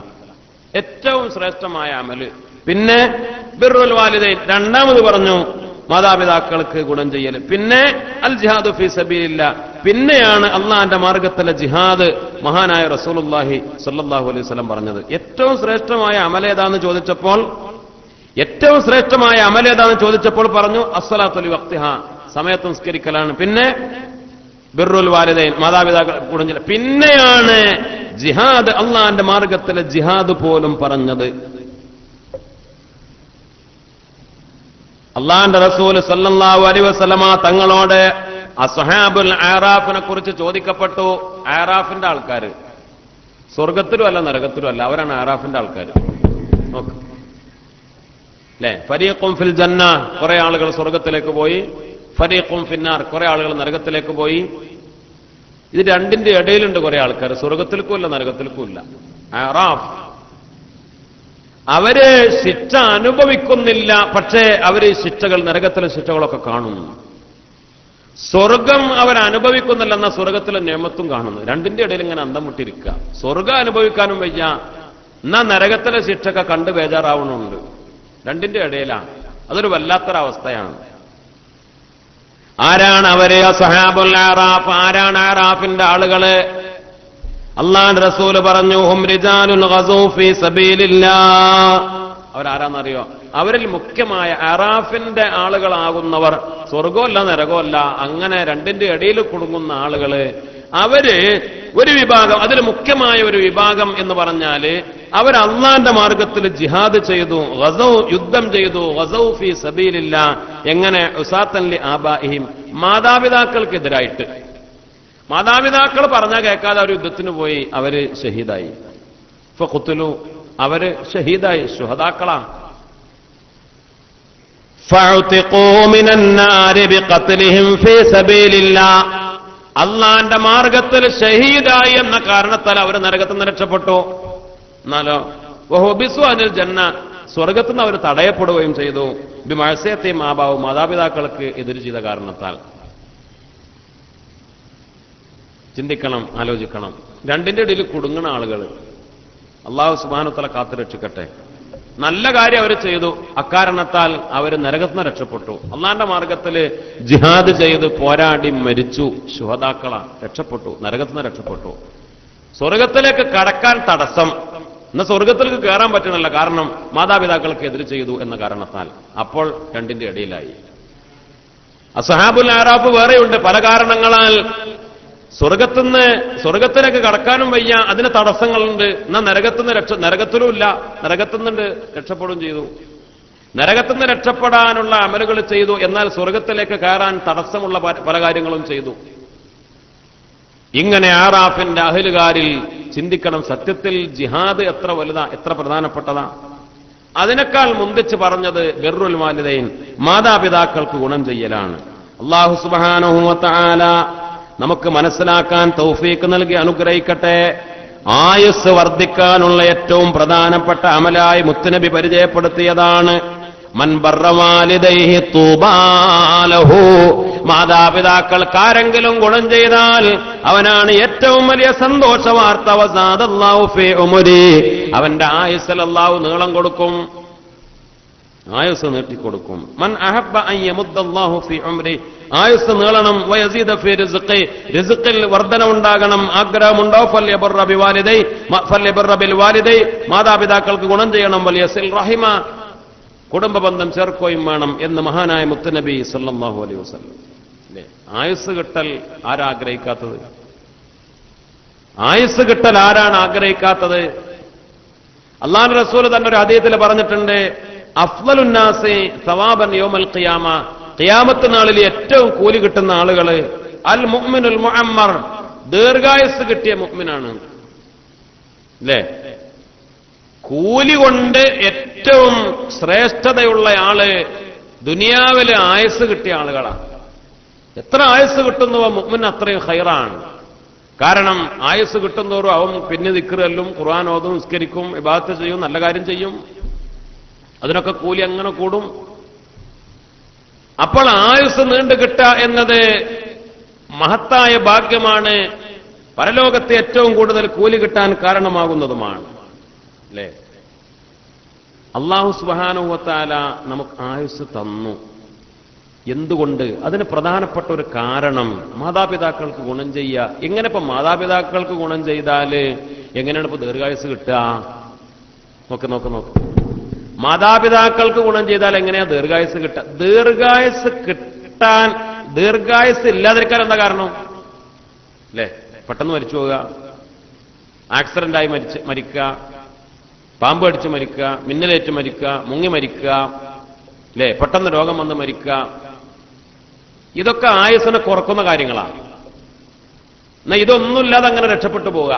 ഏറ്റവും ശ്രേഷ്ഠമായ അമല്. പിന്നെ ബിർറുൽ വാലിദൈൻ, രണ്ടാമത് പറഞ്ഞു മാതാപിതാക്കൾക്ക് ഗുണം ചെയ്യൽ. പിന്നെ അൽ ജിഹാദു ഫീ സബീലില്ലാ, പിന്നെയാണ് അള്ളാന്റെ മാർഗത്തിലെ ജിഹാദ് മഹാനായ റസൂലുള്ളാഹി സ്വല്ലല്ലാഹു അലൈഹി വസല്ലം പറഞ്ഞത്. ഏറ്റവും ശ്രേഷ്ഠമായ അമലേതാന്ന് ചോദിച്ചപ്പോൾ, ഏറ്റവും ശ്രേഷ്ഠമായ അമലേതാന്ന് ചോദിച്ചപ്പോൾ പറഞ്ഞു അസ്സലാത്തു ലിവഖ്തിഹാ, സമയത്ത് നിസ്കരിക്കലാണ്. പിന്നെ ബിർറുൽ വാലിദൈൻ, മാതാപിതാക്കൾ ഗുണം ചെയ്യൽ. പിന്നെയാണ് ജിഹാദ്, അള്ളാന്റെ മാർഗത്തിലെ ജിഹാദ് പോലും പറഞ്ഞത്. അള്ളാന്റെ റസൂൽ സല്ലല്ലാഹു അലൈഹി വസല്ലമ തങ്ങളോട് അസ്ഹാബുൽ ആറാഫിനെ കുറിച്ച് ചോദിക്കപ്പെട്ടു. ആറാഫിന്റെ ആൾക്കാർ സ്വർഗത്തിലും അല്ല നരകത്തിലും അല്ല, അവരാണ് ആറാഫിന്റെ ആൾക്കാർ. നോക്ക് അല്ലേ, ഫരീഖും ഫിൽ ജന്ന, കുറെ ആളുകൾ സ്വർഗത്തിലേക്ക് പോയി, ഫരീഖും ഫിന്നാർ, കുറെ ആളുകൾ നരകത്തിലേക്ക് പോയി. ഇത് രണ്ടിന്റെ ഇടയിലുണ്ട് കുറെ ആൾക്കാർ, സ്വർഗത്തിലേക്കും ഇല്ല നരകത്തിലേക്കും ഇല്ല. ആറാഫ് അവര് ശിക്ഷ അനുഭവിക്കുന്നില്ല, പക്ഷേ അവര് ശിക്ഷകൾ, നരകത്തിലെ ശിക്ഷകളൊക്കെ കാണുന്നു. സ്വർഗം അവരനുഭവിക്കുന്നില്ലെന്ന സ്വർഗത്തിലെ നിയമത്തും കാണുന്നു. രണ്ടിന്റെ ഇടയിൽ ഇങ്ങനെ അന്തം മുട്ടിരിക്കുക. സ്വർഗം അനുഭവിക്കാനും വയ്യ, എന്നാ നരകത്തിലെ ശിക്ഷയൊക്കെ കണ്ട് ബേജാറാവണമുണ്ട്. രണ്ടിന്റെ ഇടയിലാണ്. അതൊരു വല്ലാത്തൊരവസ്ഥയാണ്. ആരാണ് അവര്? അസ്ഹാബുൽ ആറാഫ്. ആരാണ് ആറാഫിന്റെ ആളുകള്? അല്ലാഹുവിന്റെ റസൂൽ പറഞ്ഞു, ഹും റിജാലുൻ ഗസൂ ഫീ സബീലില്ലാഹ്. അവരാരാന്നറിയോ? അവരിൽ മുഖ്യമായ അറാഫിന്റെ ആളുകളാകുന്നവർ, സ്വർഗമല്ല നരകമല്ല, അങ്ങനെ രണ്ടിന്റെ ഇടയിൽ കുടുങ്ങുന്ന ആളുകള്, അവര് ഒരു വിഭാഗം, അതിൽ മുഖ്യമായ ഒരു വിഭാഗം എന്ന് പറഞ്ഞാല് അവർ അള്ളാന്റെ മാർഗത്തിൽ ജിഹാദ് ചെയ്തു, യുദ്ധം ചെയ്തു. ഗസൗ ഫീ സബീലില്ലാഹ്. എങ്ങനെ? ഉസാത്തൻ ലി ആബാഇഹിം, മാതാപിതാക്കൾക്കെതിരായിട്ട്. മാതാപിതാക്കൾ പറഞ്ഞാൽ കേൾക്കാതെ അവർ യുദ്ധത്തിന് പോയി, അവര് ഷഹീദായി. ഫഖുത്ലു, അവര് ഷഹീദായി, ശുഹദാക്കളാണ്. ഫഉതിഖൂ മിനന്നാരി ബിഖത്ലിഹിം ഫീ സബീലില്ലാഹ്, അള്ളാന്റെ മാർഗത്തിൽ ഷഹീദായി എന്ന കാരണത്താൽ അവർ നരകത്തിൽ നിന്ന് രക്ഷപ്പെട്ടു. എന്നാലോ വഹുബിസു അനിൽ ജന്ന, സ്വർഗത്തിൽ നിന്ന് അവർ തടയപ്പെടുകയും ചെയ്തു. ബിമഅസിയത്തി മാബാവു, മാതാപിതാക്കൾക്ക് എതിര് ചെയ്ത കാരണത്താൽ. ചിന്തിക്കണം, ആലോചിക്കണം. രണ്ടിന്റെ ഇടയിൽ കുടുങ്ങുന്ന ആളുകൾ അല്ലാഹു സുബ്ഹാനഹു വ തആല കാത്തുരക്ഷിക്കട്ടെ. നല്ല കാര്യം അവർ ചെയ്തു, അക്കാരണത്താൽ അവർ നരകത്തിൽ നിന്ന് രക്ഷപ്പെട്ടു. അള്ളാന്റെ മാർഗത്തിൽ ജിഹാദ് ചെയ്ത് പോരാടി മരിച്ചു, ശുഹദാക്കള, രക്ഷപ്പെട്ടു, നരകത്തിൽ നിന്ന് രക്ഷപ്പെട്ടു. സ്വർഗത്തിലേക്ക് കടക്കാൻ തടസ്സം, എന്നാൽ സ്വർഗത്തിലേക്ക് കയറാൻ പറ്റണല്ല, കാരണം മാതാപിതാക്കൾക്ക് എതിര് ചെയ്തു എന്ന കാരണത്താൽ. അപ്പോൾ രണ്ടിന്റെ ഇടയിലായി. അസ്ഹാബുൽ ആറാഫ് വേറെയുണ്ട്. പല കാരണങ്ങളാൽ സ്വർഗത്തിലേക്ക് കടക്കാനും വയ്യ, അതിന് തടസ്സങ്ങളുണ്ട്. എന്നാൽ നരകത്തിലും ഇല്ല, നരകത്തിൽ നിന്ന് രക്ഷപ്പെടുകയും ചെയ്തു. നരകത്തിൽ നിന്ന് രക്ഷപ്പെടാനുള്ള അമലുകൾ ചെയ്തു, എന്നാൽ സ്വർഗത്തിലേക്ക് കയറാൻ തടസ്സമുള്ള പല കാര്യങ്ങളും ചെയ്തു. ഇങ്ങനെ ആറാഫിന്റെ അഹലുകാരിൽ ചിന്തിക്കണം. സത്യത്തിൽ ജിഹാദ് എത്ര വലുതാ, എത്ര പ്രധാനപ്പെട്ടതാ. അതിനേക്കാൾ മുന്തിച്ച് പറഞ്ഞത് ബിർറുൽ വാലിദൈൻ, മാതാപിതാക്കൾക്ക് ഗുണം ചെയ്യലാണ്. അല്ലാഹു സുബ്ഹാനഹു വ തആല നമുക്ക് മനസ്സിലാക്കാൻ തൗഫീഖ് നൽകി അനുഗ്രഹിക്കട്ടെ. ആയുസ് വർദ്ധിക്കാനുള്ള ഏറ്റവും പ്രധാനപ്പെട്ട അമലായി മുത്തുനബി പരിചയപ്പെടുത്തിയതാണ് മൻ ബർറ വാലിദൈഹി തൂബാ ലഹു, മാതാപിതാക്കൾക്കാരെങ്കിലും ഗുണം ചെയ്താൽ അവനാണ് ഏറ്റവും വലിയ സന്തോഷ വാർത്ത. വസാദല്ലാഹു ഫീ ഉമരി, അവന്റെ ആയുസ്സിൽ അല്ലാഹു നീളം കൊടുക്കും, ആയുസ് നീട്ടിക്കൊടുക്കും. മൻ അഹബ്ബ അൻ യമുദ്ദല്ലാഹു ഫീ ഉംരി, ആയുസ് നീളണം. വയസീദ ഫീ റിസ്ഖി, റിസ്ഖിൽ വർധന ഉണ്ടാകണം, ആഗ്രഹമുണ്ടോ. ഫല്യബർറ ബിൽ വാലിദൈ, മാതാപിതാക്കൾക്ക് ഗുണം ചെയ്യണം. വൽയസിൽ റഹിമ, കുടുംബ ബന്ധം ചേർക്കുകയും വേണം എന്ന് മഹാനായ മുത്തുനബി സല്ലല്ലാഹു അലൈഹി വസല്ലം. ആയുസ് കിട്ടൽ ആരാഗ്രഹിക്കാത്തത്? ആയുസ് കിട്ടൽ ആരാണ് ആഗ്രഹിക്കാത്തത്? അല്ലാഹുവിന്റെ റസൂൽ തന്നെ ഒരു ഹദീസിൽ പറഞ്ഞിട്ടുണ്ട്, അഫ്ളലുന്നാസി സവാബൻ യൗമൽ ഖിയാമ, ഖിയാമത്ത് നാളിൽ ഏറ്റവും കൂലി കിട്ടുന്ന ആളുകള് അൽ മുഅ്മിനുൽ മുഅമ്മർ, ദീർഘായുസ് കിട്ടിയ മുഅ്മിനാണ്. അല്ലേ? കൂലി കൊണ്ട് ഏറ്റവും ശ്രേഷ്ഠതയുള്ള ആള് ദുനിയാവിലെ ആയുസ് കിട്ടിയ ആളുകളാണ്. എത്ര ആയുസ് കിട്ടുന്നുവോ മുഅ്മിൻ അത്രയും ഖൈറാണ്. കാരണം ആയുസ് കിട്ടുന്നവരും അവൻ പിന്നെ ദിക്റല്ലും ഖുർആൻ ഓതും, നിസ്കരിക്കും, ഇബാദത്ത് ചെയ്യും, നല്ല കാര്യം ചെയ്യും, അതിനൊക്കെ കൂലി അങ്ങനെ കൂടും. അപ്പോൾ ആയുസ് നീണ്ടു കിട്ടുക എന്നത് മഹത്തായ ഭാഗ്യമാണ്, പരലോകത്തെ ഏറ്റവും കൂടുതൽ കൂലി കിട്ടാൻ കാരണമാകുന്നതുമാണ്. അല്ലേ? അല്ലാഹു സുബ്ഹാനഹു വ തആല നമുക്ക് ആയുസ് തന്നു. എന്തുകൊണ്ട്? അതിന് പ്രധാനപ്പെട്ട ഒരു കാരണം മാതാപിതാക്കൾക്ക് ഗുണം ചെയ്യുക. എങ്ങനെ ഇപ്പൊ മാതാപിതാക്കൾക്ക് ഗുണം ചെയ്താല് എങ്ങനെയാണ് ഇപ്പൊ ദീർഘായുസ് കിട്ടുക? നോക്ക്. മാതാപിതാക്കൾക്ക് ഗുണം ചെയ്താൽ എങ്ങനെയാ ദീർഘായുസ് കിട്ടുക? ദീർഘായുസ് ഇല്ലാതിരിക്കാൻ എന്താ കാരണം? അല്ലേ? പെട്ടെന്ന് മരിച്ചു പോവുക, ആക്സിഡന്റായി മരിക്കുക, പാമ്പ് കടിച്ച് മരിക്കുക, മിന്നലേറ്റ് മരിക്കുക, മുങ്ങി മരിക്കുക, അല്ലേ? പെട്ടെന്ന് രോഗം വന്ന് മരിക്കുക. ഇതൊക്കെ ആയുസ്സിനെ കുറക്കുന്ന കാര്യങ്ങളാണ്. എന്നാ ഇതൊന്നുമില്ലാതെ അങ്ങനെ രക്ഷപ്പെട്ടു പോവുക,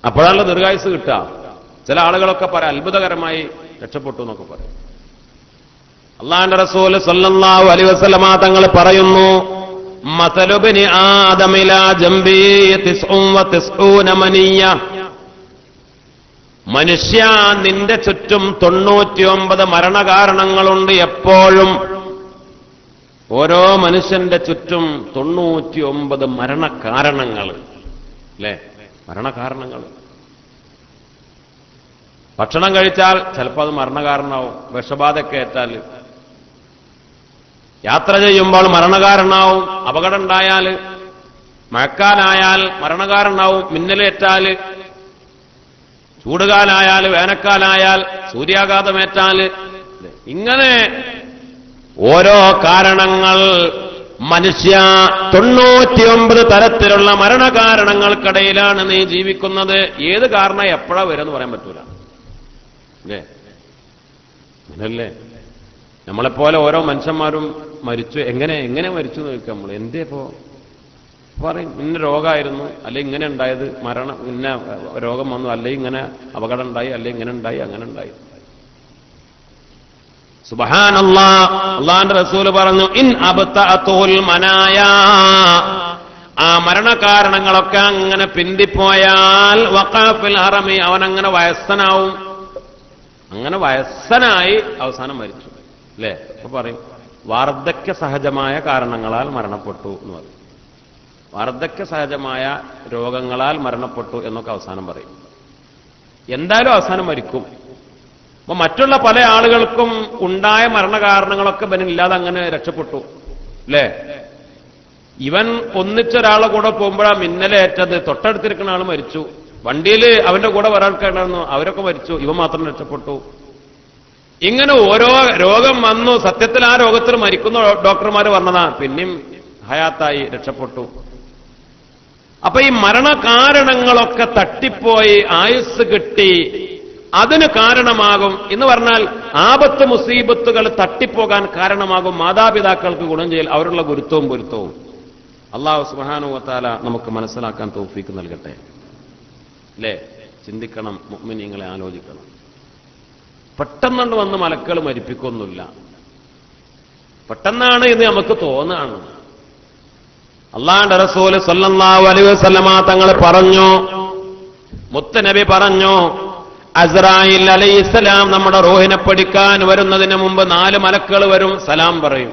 അപ്പോഴാണല്ലോ ദീർഘായുസ് കിട്ടുക. ചില ആളുകളൊക്കെ പറയാം അത്ഭുതകരമായി രക്ഷപ്പെട്ടു എന്നൊക്കെ പറയും. അല്ലാഹുവിന്റെ റസൂൽ സല്ലല്ലാഹു അലൈഹി വസല്ലമ തങ്ങൾ പറയുന്നു, മസലുബ്നി ആദമ ഇലാ ജംബി 99 മനിയ്യ, മനുഷ്യ നിന്റെ ചുറ്റും 99 മരണകാരണങ്ങളുണ്ട്. എപ്പോഴും ഓരോ മനുഷ്യന്റെ ചുറ്റും 99 മരണകാരണങ്ങൾ. അല്ലേ? മരണകാരണങ്ങൾ. ഭക്ഷണം കഴിച്ചാൽ ചിലപ്പോൾ അത് മരണകാരണമാവും, വിഷബാധയൊക്കെ ഏറ്റാൽ. യാത്ര ചെയ്യുമ്പോൾ മരണകാരണമാവും, അപകടം ഉണ്ടായാൽ, മഴക്കാലായാൽ മരണകാരണമാവും, മിന്നലേറ്റാൽ, ചൂടുകാലായാൽ, വേനൽക്കാലായാൽ, സൂര്യാഘാതമേറ്റാൽ, ഇങ്ങനെ ഓരോ കാരണങ്ങൾ. മനുഷ്യ 99 തരത്തിലുള്ള മരണകാരണങ്ങൾക്കിടയിലാണ് നീ ജീവിക്കുന്നത്. ഏത് കാരണം എപ്പോഴാ വരുമെന്ന് പറയാൻ പറ്റൂല. അല്ലേ? അങ്ങനല്ലേ? നമ്മളെപ്പോലെ ഓരോ മനുഷ്യന്മാരും മരിച്ചു. എങ്ങനെ മരിച്ചു എന്ന് ചോദിക്കാം നമ്മൾ. എന്തേ പറയും ഇന്ന രോഗമായിരുന്നു, അല്ലെങ്കിൽ ഇങ്ങനെ ഉണ്ടായത്, മരണം ഇന്ന രോഗം വന്നു, അല്ലെങ്കിൽ ഇങ്ങനെ അപകടം ഉണ്ടായി, അല്ലെങ്കിൽ ഇങ്ങനെ ഉണ്ടായി, അങ്ങനെ ഉണ്ടായി. സുബ്ഹാനല്ലാഹ്, അല്ലാഹുവിന്റെ റസൂൽ പറഞ്ഞു, ഇൻ അബ്തഅതുൽ മനായാ, ആ മരണകാരണങ്ങളൊക്കെ അങ്ങനെ പിന്തിപ്പോയാൽ വഖാഫിൽ ഹറമി, അവനങ്ങനെ വയസ്സനാവും. അങ്ങനെ വയസ്സനായി അവസാനം മരിച്ചു അല്ലേ? അപ്പൊ പറയും വാർദ്ധക്യ സഹജമായ കാരണങ്ങളാൽ മരണപ്പെട്ടു എന്ന് പറയും. വാർദ്ധക്യ സഹജമായ രോഗങ്ങളാൽ മരണപ്പെട്ടു എന്നൊക്കെ അവസാനം പറയും. എന്തായാലും അവസാനം മരിക്കും. അപ്പൊ മറ്റുള്ള പല ആളുകൾക്കും ഉണ്ടായ മരണകാരണങ്ങളൊക്കെ ഇവനില്ലാതെ അങ്ങനെ രക്ഷപ്പെട്ടു അല്ലേ? ഇവൻ ഒന്നിച്ചൊരാളെ കൂടെ പോകുമ്പോഴാണ് മിന്നലേറ്റത്, തൊട്ടടുത്തിരിക്കുന്ന ആൾ മരിച്ചു. വണ്ടിയിൽ അവന്റെ കൂടെ ഒരാൾക്കുണ്ടായിരുന്നു, അവരൊക്കെ മരിച്ചു, ഇവൻ മാത്രം രക്ഷപ്പെട്ടു. ഇങ്ങനെ ഓരോ രോഗം വന്നു. സത്യത്തിൽ ആ രോഗത്തിൽ മരിക്കുന്ന ഡോക്ടർമാർ പറഞ്ഞതാ, പിന്നെയും ഹയാത്തായി രക്ഷപ്പെട്ടു. അപ്പൊ ഈ മരണകാരണങ്ങളൊക്കെ തട്ടിപ്പോയി ആയുസ് കിട്ടി, അതിന് കാരണമാകും എന്ന് പറഞ്ഞാൽ ആപത്ത് മുസീബത്തുകൾ തട്ടിപ്പോകാൻ കാരണമാകും മാതാപിതാക്കൾക്ക് ഗുണം ചെയ്യൽ, അവരുള്ള ഗുരുത്വവും പൊരുത്തവും. അല്ലാഹു സുബ്ഹാനഹു വ തആല നമുക്ക് മനസ്സിലാക്കാൻ തൗഫീക്ക് നൽകട്ടെ. അല്ലേ? ചിന്തിക്കണം, മുഅ്മിനീങ്ങളെ ആലോചിക്കണം. പെട്ടെന്നുകൊണ്ട് വന്ന് മലക്കുകൾ മരിപ്പിക്കൊന്നുമില്ല. പെട്ടെന്നാണ് എന്ന് നമുക്ക് തോന്നുകയാണ്. അല്ലാഹുവിന്റെ റസൂൽ സല്ലല്ലാഹു അലൈഹി വസല്ലമ തങ്ങൾ പറഞ്ഞു, മുത്തനബി പറഞ്ഞു, അസ്രായീൽ അലൈഹിസ്സലാം നമ്മുടെ റൂഹിനെ പിടിക്കാൻ വരുന്നതിന് മുമ്പ് 4 മലക്കുകൾ വരും, സലാം പറയും.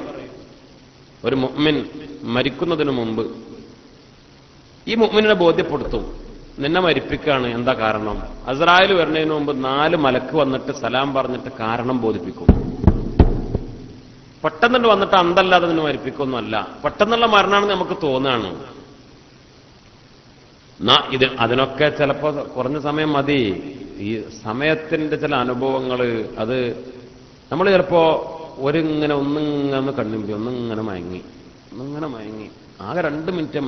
ഒരു മുഅ്മിൻ മരിക്കുന്നതിന് മുമ്പ് ഈ മുഅ്മിനെ ബോധ്യപ്പെടുത്തും, നിന്നെ മരിപ്പിക്കാണ്, എന്താ കാരണം? അസ്രായേൽ വരുന്നതിന് മുമ്പ് 4 മലക്ക് വന്നിട്ട് സലാം പറഞ്ഞിട്ട് കാരണം ബോധിപ്പിക്കും. പെട്ടെന്നിട്ട് വന്നിട്ട് അന്തല്ലാതെ നിന്നെ മരിപ്പിക്കൊന്നുമല്ല, പെട്ടെന്നുള്ള മരണമാണെന്ന് നമുക്ക് തോന്നുകയാണ്. അതിനൊക്കെ ചിലപ്പോ കുറഞ്ഞ സമയം മതി. ഈ സമയത്തിന്റെ ചില അനുഭവങ്ങൾ, അത് നമ്മൾ ചിലപ്പോ ഒന്നിങ്ങനെ കണ്ണിമ്പി ഒന്നിങ്ങനെ മയങ്ങി ആകെ 2 മിനിറ്റേ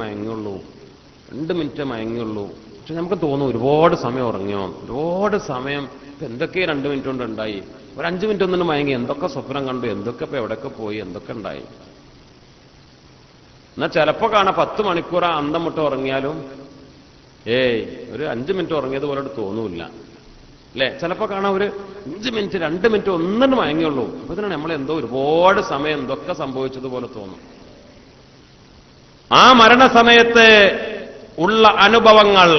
മയങ്ങിയുള്ളൂ. പക്ഷെ നമുക്ക് തോന്നും ഒരുപാട് സമയം ഉറങ്ങിയോ, ഒരുപാട് സമയം എന്തൊക്കെ 2 മിനിറ്റ് കൊണ്ട് ഉണ്ടായി. ഒരു 5 മിനിറ്റ് ഒന്നിനും മയങ്ങി, എന്തൊക്കെ സ്വപ്നം കണ്ടു, എന്തൊക്കെ ഇപ്പൊ എവിടെയൊക്കെ പോയി, എന്തൊക്കെ ഉണ്ടായി. എന്നാൽ ചിലപ്പോ കാണാം 10 മണിക്കൂർ അന്തം വിട്ട് ഉറങ്ങിയാലും ഒരു 5 മിനിറ്റ് ഉറങ്ങിയത് പോലെ തോന്നൂല്ല അല്ലെ? ചിലപ്പോ കാണാം ഒരു 5 മിനിറ്റ് 2 മിനിറ്റ് ഒന്നിനും മയങ്ങിയുള്ളൂ. അപ്പൊ ഇതിനാണ് നമ്മളെന്തോ ഒരുപാട് സമയം എന്തൊക്കെ സംഭവിച്ചതുപോലെ തോന്നും. ആ മരണസമയത്ത് ഉള്ള അനുഭവങ്ങൾ,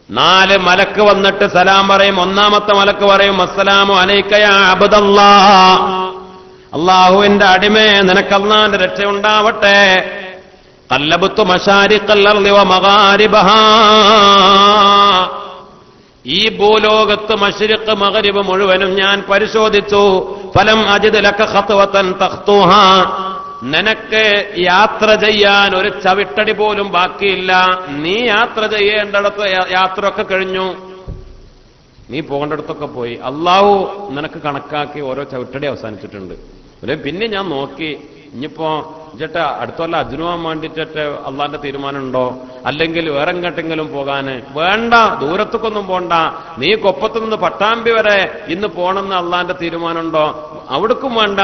4 മലക്ക് വന്നിട്ട് സലാം പറയും. ഒന്നാമത്തെ മലക്ക് പറയും, അസ്സലാമു അലൈക യാ അബ്ദല്ലാഹ്, അല്ലാഹുവിന്റെ അടിമേ, നിനക്ക് അല്ലാഹുവിന്റെ രക്ഷ ഉണ്ടാവട്ടെ. ഖല്ലബതു മശാരിഖൽ അർളി വ മഗാരിബഹാ, ഈ ഭൂലോകത്ത് മശ്രിഖ് മഗ്രിബ് മുഴുവനും ഞാൻ പരിശോധിച്ചു. ഫലം അജിദ് ലക ഖത്വതൻ തഖ്തുഹാ, നിനക്ക് യാത്ര ചെയ്യാൻ ഒരു ചവിട്ടടി പോലും ബാക്കിയില്ല. നീ യാത്ര ചെയ്യേണ്ടിടത്ത് യാത്രയൊക്കെ കഴിഞ്ഞു, നീ പോകേണ്ടിടത്തൊക്കെ പോയി. അള്ളാഹു നിനക്ക് കണക്കാക്കി ഓരോ ചവിട്ടടി അവസാനിച്ചിട്ടുണ്ട്. പിന്നെ ഞാൻ നോക്കി, ഇനിയിപ്പോ ചേട്ടാ അടുത്തല്ല അജ്നു പോകാൻ വേണ്ടിയിട്ട് അള്ളാന്റെ തീരുമാനമുണ്ടോ, അല്ലെങ്കിൽ വേറെ എങ്ങോട്ടെങ്കിലും പോകാന്? വേണ്ട, ദൂരത്തേക്കൊന്നും പോണ്ട. നീ കൊപ്പത്തു നിന്ന് പട്ടാമ്പി വരെ ഇന്ന് പോണെന്ന് അള്ളാന്റെ തീരുമാനമുണ്ടോ? അവിടേക്കും വേണ്ട.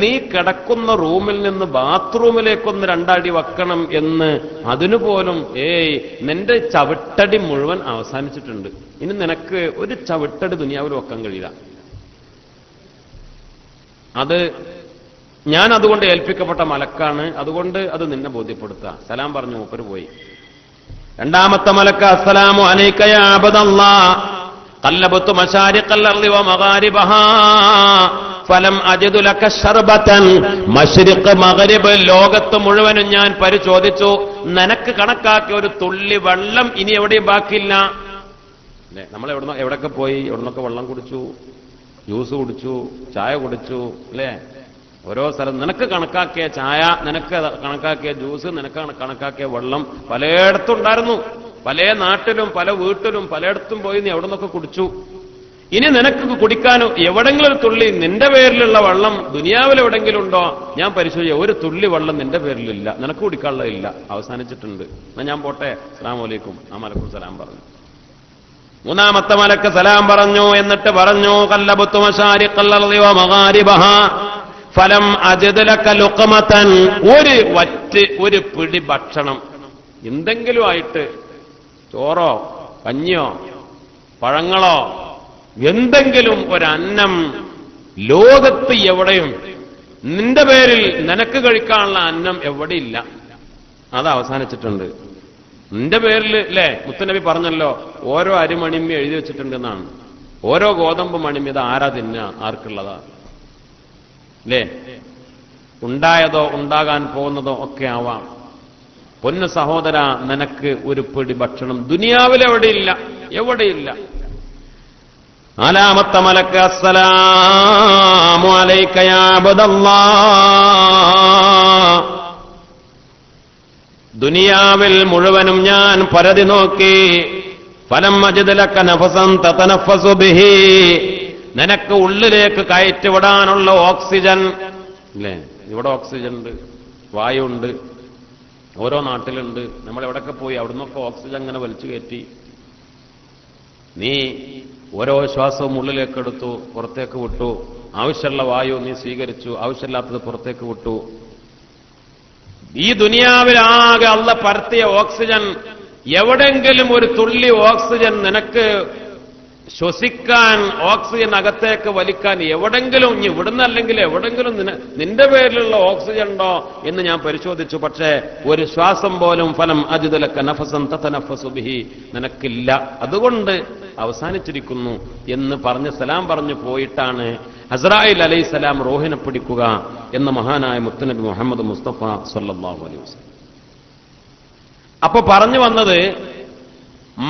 നീ കിടക്കുന്ന റൂമിൽ നിന്ന് ബാത്റൂമിലേക്കൊന്ന് 2 അടി വെക്കണം എന്ന് അതിനുപോലും നിന്റെ ചവിട്ടടി മുഴുവൻ അവസാനിച്ചിട്ടുണ്ട്. ഇനി നിനക്ക് ഒരു ചവിട്ടടി ദുനിയാവിൽ വെക്കാൻ കഴിയില്ല. അത് ഞാൻ അതുകൊണ്ട് ഏൽപ്പിക്കപ്പെട്ട മലക്കാണ്, അതുകൊണ്ട് അത് നിന്നെ ബോധ്യപ്പെടുത്തുക. സലാം പറഞ്ഞു മൂപ്പര് പോയി. 2ാമത്തെ മലക്ക്, അസ്സലാമു അലൈക യാ അബ്ദല്ലാഹ്, ഖല്ലബതു മശാരിഖൽ അർളി വ മഗാരിബഹാ, ഫലം അജിദു ലക ശർബതൻ, മശ്രിഖ് മഗ്രിബ് ലോകത്ത് മുഴുവനും ഞാൻ പരിശോധിച്ചു, നിനക്ക് കണക്കാക്കിയ ഒരു തുള്ളി വെള്ളം ഇനി എവിടെയും ബാക്കിയില്ല. അല്ലെ? നമ്മൾ എവിടൊക്കെ പോയി, എവിടുന്നൊക്കെ വെള്ളം കുടിച്ചു, ജ്യൂസ് കുടിച്ചു, ചായ കുടിച്ചു അല്ലേ? ഓരോ സ്ഥലം നിനക്ക് കണക്കാക്കിയ ചായ, നിനക്ക് കണക്കാക്കിയ ജ്യൂസ്, നിനക്ക് കണക്കാക്കിയ വെള്ളം പലയിടത്തും ഉണ്ടായിരുന്നു. പല നാട്ടിലും പല വീട്ടിലും പലയിടത്തും പോയി നീ എവിടെ നിന്നൊക്കെ കുടിച്ചു. ഇനി നിനക്ക് കുടിക്കാനോ എവിടെങ്കിലും ഒരു തുള്ളി നിന്റെ പേരിലുള്ള വെള്ളം ദുനിയാവിൽ എവിടെങ്കിലും ഉണ്ടോ? ഞാൻ പരിശോധിച്ച ഒരു തുള്ളി വെള്ളം നിന്റെ പേരിലില്ല, നിനക്ക് കുടിക്കാനുള്ളതില്ല, അവസാനിച്ചിട്ടുണ്ട്. എന്നാ ഞാൻ പോട്ടെ, അസ്സലാമു അലൈക്കും. ആ മലക്കും സലാം പറഞ്ഞു. 3ാമത്തെ മലക്ക് സലാം പറഞ്ഞു. എന്നിട്ട് പറഞ്ഞു, ഖല്ലബതു മശാരിഖൽ അർളി വ മഗാരിബഹാ, ഫലം അജിദ് ലക ലുഖമതൻ, ഒരു പിടി ഭക്ഷണം എന്തെങ്കിലും ആയിട്ട്, ചോറോ കഞ്ഞിയോ പഴങ്ങളോ എന്തെങ്കിലും ഒരന്നം ലോകത്ത് എവിടെയും നിന്റെ പേരിൽ നിനക്ക് കഴിക്കാനുള്ള അന്നം എവിടെയില്ല. അത് അവസാനിച്ചിട്ടുണ്ട്. നിന്റെ പേരിൽ അല്ലേ മുത്തുനബി പറഞ്ഞല്ലോ, ഓരോ അരിമണിമി എഴുതി വെച്ചിട്ടുണ്ട് എന്നാണ്. ഓരോ ഗോതമ്പ് മണിമി ഇത് ആരാ തിന്നുക, ആർക്കുള്ളതാ അല്ലേ? ഉണ്ടായതോ ഉണ്ടാകാൻ പോകുന്നതോ ഒക്കെ ആവാം. പൊന്നു സഹോദര, നിനക്ക് ഒരു പിടി ഭക്ഷണം ദുനിയാവിൽ എവിടെയില്ല. നാലാമത്തെ മലക്ക് അസ്സലാമു അലൈക യാ അബ്ദല്ലാഹ്. ദുനിയാവിൽ മുഴുവനും ഞാൻ പരതി നോക്കി. ഫലം അജിദ് ലക നഫസൻ തതനഫസു ബിഹി, നിനക്ക് ഉള്ളിലേക്ക് കയറ്റിവിടാനുള്ള ഓക്സിജൻ അല്ലേ? ഇവിടെ ഓക്സിജൻ ഉണ്ട്, വായുണ്ട്, ഓരോ നാട്ടിലുണ്ട്. നമ്മൾ എവിടെയൊക്കെ പോയി അവിടുന്നൊക്കെ ഓക്സിജൻ അങ്ങനെ വലിച്ചു കയറ്റി. നീ ഓരോ ശ്വാസവും ഉള്ളിലേക്ക് എടുത്തു, പുറത്തേക്ക് വിട്ടു. ആവശ്യമുള്ള വായു നീ സ്വീകരിച്ചു, ആവശ്യമില്ലാത്തത് പുറത്തേക്ക് വിട്ടു. ഈ ദുനിയാവിലാകെ അള്ള പരത്തിയ ഓക്സിജൻ, എവിടെങ്കിലും ഒരു തുള്ളി ഓക്സിജൻ നിനക്ക് ശ്വസിക്കാൻ, ഓക്സിജൻ അകത്തേക്ക് വലിക്കാൻ എവിടെങ്കിലും, ഇനി ഇവിടുന്നല്ലെങ്കിൽ എവിടെങ്കിലും നിന്റെ പേരിലുള്ള ഓക്സിജൻ ഉണ്ടോ എന്ന് ഞാൻ പരിശോധിച്ചു. പക്ഷേ ഒരു ശ്വാസം പോലും ഫലം അജിദ് ലക നഫസൻ തതനഫസു ബിഹി നിനക്കില്ല. അതുകൊണ്ട് അവസാനിച്ചിരിക്കുന്നു എന്ന് പറഞ്ഞ് സലാം പറഞ്ഞു പോയിട്ടാണ് അസ്രായിൽ അലൈഹിസ്സലാം റൂഹിനെ പിടിക്കുക എന്ന് മഹാനായ മുത്തുനബി മുഹമ്മദ് മുസ്തഫ സല്ലല്ലാഹു അലൈഹി വസല്ലം. അപ്പൊ പറഞ്ഞു വന്നത്,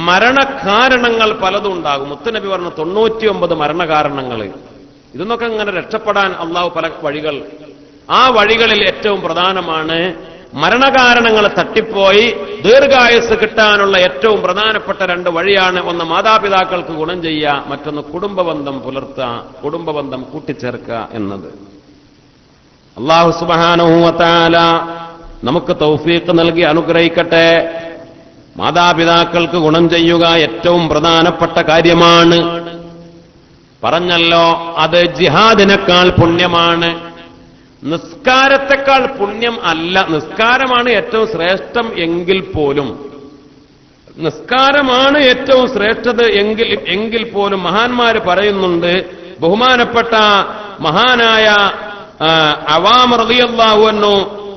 മരണകാരണങ്ങൾ പലതും ഉണ്ടാകും. മുത്തുനബി പറഞ്ഞ 99 മരണകാരണങ്ങൾ. ഇതൊന്നൊക്കെ ഇങ്ങനെ രക്ഷപ്പെടാൻ അള്ളാഹു പല വഴികൾ. ആ വഴികളിൽ ഏറ്റവും പ്രധാനമാണ് മരണകാരണങ്ങൾ തട്ടിപ്പോയി ദീർഘായുസ് കിട്ടാനുള്ള ഏറ്റവും പ്രധാനപ്പെട്ട 2 വഴിയാണ്. ഒന്ന് മാതാപിതാക്കൾക്ക് ഗുണം ചെയ്യുക, മറ്റൊന്ന് കുടുംബബന്ധം പുലർത്തുക, കുടുംബബന്ധം കൂട്ടിച്ചേർക്കുക എന്നത്. അല്ലാഹു സുബ്ഹാനഹു വ തആല നമുക്ക് തൗഫീഖ് നൽകി അനുഗ്രഹിക്കട്ടെ. മാതാപിതാക്കൾക്ക് ഗുണം ചെയ്യുക ഏറ്റവും പ്രധാനപ്പെട്ട കാര്യമാണ്. പറഞ്ഞല്ലോ, അത് ജിഹാദിനേക്കാൾ പുണ്യമാണ്, നിസ്കാരത്തെക്കാൾ പുണ്യം അല്ല. നിസ്കാരമാണ് ഏറ്റവും ശ്രേഷ്ഠം എങ്കിൽ പോലും, നിസ്കാരമാണ് ഏറ്റവും ശ്രേഷ്ഠത് എങ്കിൽ പോലും മഹാന്മാര് പറയുന്നുണ്ട്. ബഹുമാനപ്പെട്ട മഹാനായ അവാം റളിയല്ലാഹു അൻഹു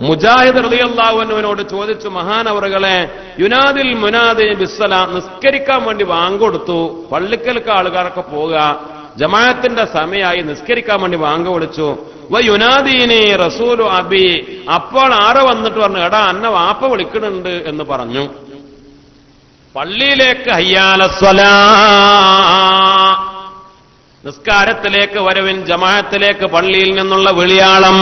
മുജാഹിദ് റളിയല്ലാഹു അൻഹുവിനോട് ചോദിച്ചു, മഹാനവറുകളെ, യുനാദിൽ മുനാദി ബിസ്സലാം, നിസ്കരിക്കാൻ വേണ്ടി വാങ്കൊടുത്തു, പള്ളിക്കൽക്ക് ആളുകാരൊക്കെ പോവുക, ജമാഅത്തിന്റെ സമയമായി, നിസ്കരിക്കാൻ വേണ്ടി വാങ്ക വിളിച്ചു. യുനാദീനി റസൂലു അബി, അപ്പോൾ ആരോ വന്നിട്ട് പറഞ്ഞു, എടാ അന്ന വാപ്പ വിളിക്കുന്നുണ്ട് എന്ന് പറഞ്ഞു. പള്ളിയിലേക്ക് ഹയ്യാലസ്വലാ, നിസ്കാരത്തിലേക്ക് വരവിൻ, ജമാഅത്തിലേക്ക് പള്ളിയിൽ നിന്നുള്ള വിളിയാളം.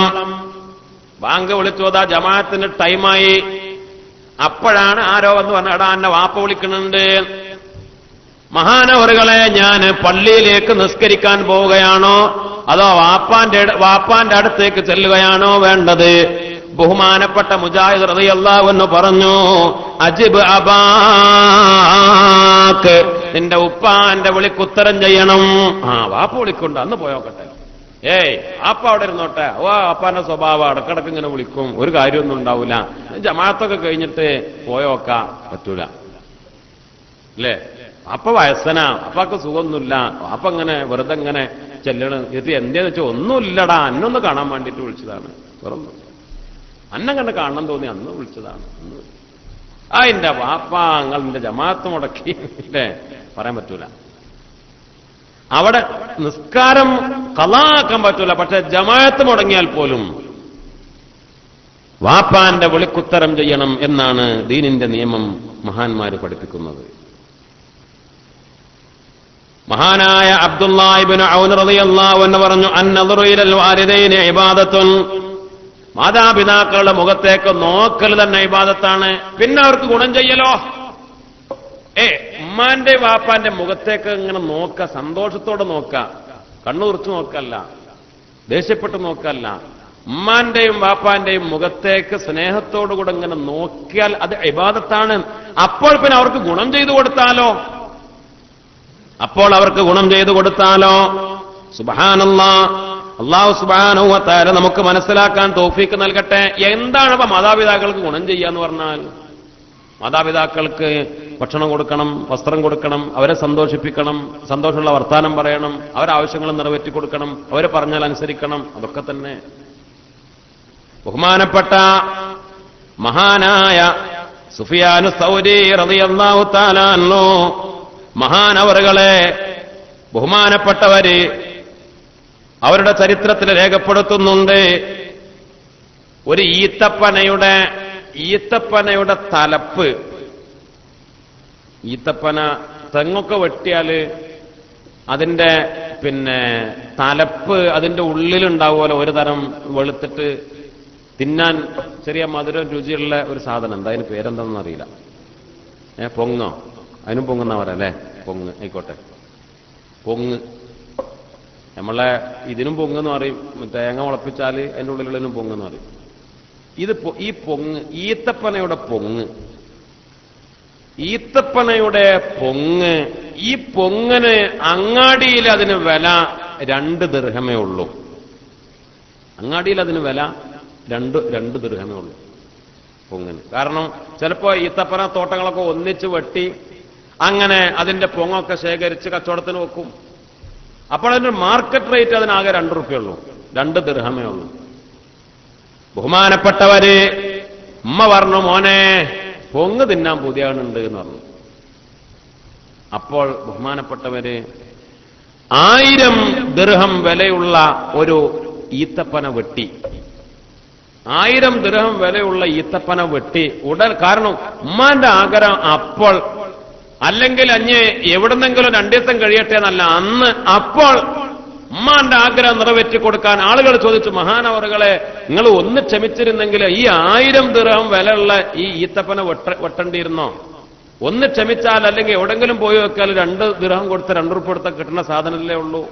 ബാങ്ക് വിളിച്ചു, അതാ ജമാഅത്തിന് ടൈമായി. അപ്പോഴാണ് ആരോ വന്ന് പറഞ്ഞു, എടാ അന്ന വാപ്പ വിളിക്കുന്നുണ്ട്. മഹാനവറുകളെ, ഞാൻ പള്ളിയിലേക്ക് നിസ്കരിക്കാൻ പോവുകയാണോ അതോ വാപ്പാന്റെ അടുത്തേക്ക് ചെല്ലുകയാണോ വേണ്ടത്? ബഹുമാനപ്പെട്ട മുജാഹിദ് റളിയല്ലാഹു അൻഹു പറഞ്ഞു, അജിബ് അബാക്ക്, നിന്റെ ഉപ്പാന്റെ വിളിക്കുത്തരം ചെയ്യണം. വാപ്പ വിളിക്കുണ്ട്, അന്ന് പോയോക്കട്ടെ. വാപ്പ അവിടെ ഇരുന്നോട്ടെ. വാപ്പാന്റെ സ്വഭാവം ഇടക്കിടക്ക് ഇങ്ങനെ വിളിക്കും, ഒരു കാര്യമൊന്നും ഉണ്ടാവില്ല. ജമാഅത്തൊക്കെ കഴിഞ്ഞിട്ട് പോയോക്കാം, പറ്റൂല അല്ലേ? അപ്പ വയസ്സനാ, അപ്പൊക്കെ സുഖമൊന്നുമില്ല, അപ്പൊ ഇങ്ങനെ വെറുതെ ഇങ്ങനെ ചെല്ലണം. ഇത് എന്തേന്ന് വെച്ചാൽ ഒന്നുമില്ലടാ, അന്നൊന്ന് കാണാൻ വേണ്ടിയിട്ട് വിളിച്ചതാണ്, വേറൊന്നും. അന്നം കണ്ട് കാണണം തോന്നി അന്ന് വിളിച്ചതാണ്. എന്റെ വാപ്പ നിന്റെ ജമാഅത്ത് മുടക്കി അല്ലേ, പറയാൻ പറ്റൂല. അവിടെ നിസ്കാരം ഖളാക്കാൻ പറ്റൂല, പക്ഷെ ജമാഅത്ത് മുടങ്ങിയാൽ പോലും വാപ്പാന്റെ വിളിക്കുത്തരം ചെയ്യണം എന്നാണ് ദീനിന്റെ നിയമം മഹാന്മാര് പഠിപ്പിക്കുന്നത്. മഹാനായ അബ്ദുല്ലാഹ് ഇബ്നു ഔൻ റളിയല്ലാഹു അൻഹു പറഞ്ഞു, അന്നദറു ഇലൽ വാലിദൈനി ഇബാദത്തുൻ, മാതാപിതാക്കളുടെ മുഖത്തേക്ക് നോക്കൽ തന്നെ ഇബാദത്താണ്. പിന്നെ അവർക്ക് ഗുണം ചെയ്യലോ. ഉമ്മാന്റെ വാപ്പാന്റെ മുഖത്തേക്ക് ഇങ്ങനെ നോക്ക, സന്തോഷത്തോടെ നോക്ക, കണ്ണുറിച്ചു നോക്കല്ല, ദേഷ്യപ്പെട്ട് നോക്കല്ല. ഉമ്മാന്റെയും വാപ്പാന്റെയും മുഖത്തേക്ക് സ്നേഹത്തോടുകൂടെ ഇങ്ങനെ നോക്കിയാൽ അത് ഇബാദത്താണ്. അപ്പോൾ പിന്നെ അവർക്ക് ഗുണം ചെയ്തു കൊടുത്താലോ, സുബ്ഹാനല്ലാഹ്. അല്ലാഹു സുബ്ഹാനഹു വ തആല നമുക്ക് മനസ്സിലാക്കാൻ തൗഫീക്ക് നൽകട്ടെ. എന്താണ് അപ്പൊ മാതാപിതാക്കൾക്ക് ഗുണം ചെയ്യാന്ന് പറഞ്ഞാൽ? മാതാപിതാക്കൾക്ക് ഭക്ഷണം കൊടുക്കണം, വസ്ത്രം കൊടുക്കണം, അവരെ സന്തോഷിപ്പിക്കണം, സന്തോഷമുള്ള വർത്താനം പറയണം, അവരെ ആവശ്യങ്ങൾ നിറവേറ്റി കൊടുക്കണം, അവരെ പറഞ്ഞാൽ അനുസരിക്കണം. അതൊക്കെ തന്നെ ബഹുമാനപ്പെട്ട മഹാനായ സുഫിയാനു സൗരി റളിയല്ലാഹു തആല അൻഹു മഹാനവറുകളെ ബഹുമാനപ്പെട്ടവര് അവരുടെ ചരിത്രത്തിൽ രേഖപ്പെടുത്തുന്നുണ്ട്. ഒരു ഈത്തപ്പനയുടെ തലപ്പ്, ഈത്തപ്പന തെങ്ങൊക്കെ വെട്ടിയാല് അതിന്റെ തലപ്പ് അതിന്റെ ഉള്ളിലുണ്ടാവുമല്ലോ ഒരു തരം വെളുത്തിട്ട് തിന്നാൻ ചെറിയ മധുരം രുചിയുള്ള ഒരു സാധനം. എന്താ അതിന് പേരെന്താണെന്ന് അറിയില്ല. പൊങ്ങോ? അതിനും പൊങ്ങുന്ന പറയല്ലേ? പൊങ്ങ് ആയിക്കോട്ടെ. പൊങ്ങ് നമ്മളെ ഇതിനും പൊങ്ങെന്ന് പറയും. തേങ്ങ മുളപ്പിച്ചാൽ അതിൻ്റെ ഉള്ളിലുള്ളതിനും പൊങ്ങെന്ന് പറയും. ഈ പൊങ്ങ് ഈത്തപ്പനയുടെ പൊങ്ങ്, ഈ പൊങ്ങിന് അങ്ങാടിയിൽ അതിന് വില 2 ദിർഹമേ ഉള്ളൂ. അങ്ങാടിയിൽ അതിന് വില 2 ദിർഹമേ ഉള്ളൂ പൊങ്ങിന്. കാരണം ചിലപ്പോ ഈത്തപ്പന തോട്ടങ്ങളൊക്കെ ഒന്നിച്ച് വെട്ടി അങ്ങനെ അതിന്റെ പൊങ്ങൊക്കെ ശേഖരിച്ച് കച്ചവടത്തിന് വെക്കും. അപ്പോൾ അതിന്റെ മാർക്കറ്റ് റേറ്റ് അതിനാകെ 2 റുപ്യ ഉള്ളൂ, 2 ദിർഹമേ ഉള്ളൂ. ബഹുമാനപ്പെട്ടവര് ഉമ്മ പറഞ്ഞു, മോനെ പൊങ്ങ് തിന്നാൻ പുതിയാണുണ്ട് എന്ന് പറഞ്ഞു. അപ്പോൾ ബഹുമാനപ്പെട്ടവര് 1000 ദിർഹം വിലയുള്ള ഒരു ഈത്തപ്പന വെട്ടി, 1000 ദിർഹം വിലയുള്ള ഈത്തപ്പന വെട്ടി കാരണം ഉമ്മാന്റെ ആഗ്രഹം അപ്പോൾ, അല്ലെങ്കിൽ എവിടുന്നെങ്കിലും 2 ദിവസം കഴിയട്ടെ എന്നല്ല, അപ്പോൾ ഉമ്മാന്റെ ആഗ്രഹം നിറവേറ്റി കൊടുക്കാൻ ആളുകൾ ചോദിച്ചു, മഹാനവറുകളെ നിങ്ങൾ ഒന്ന് ക്ഷമിച്ചിരുന്നെങ്കിൽ ഈ 1000 ദിർഹം വിലയുള്ള ഈ ഈത്തപ്പന വെട്ടേണ്ടിയിരുന്നോ? ഒന്ന് ക്ഷമിച്ചാൽ, അല്ലെങ്കിൽ എവിടെങ്കിലും പോയി വെച്ചാൽ 2 ദിർഹം കൊടുത്ത് 2 റുപ്യ കൊടുത്ത കിട്ടുന്ന സാധനമല്ലേ ഉള്ളൂ.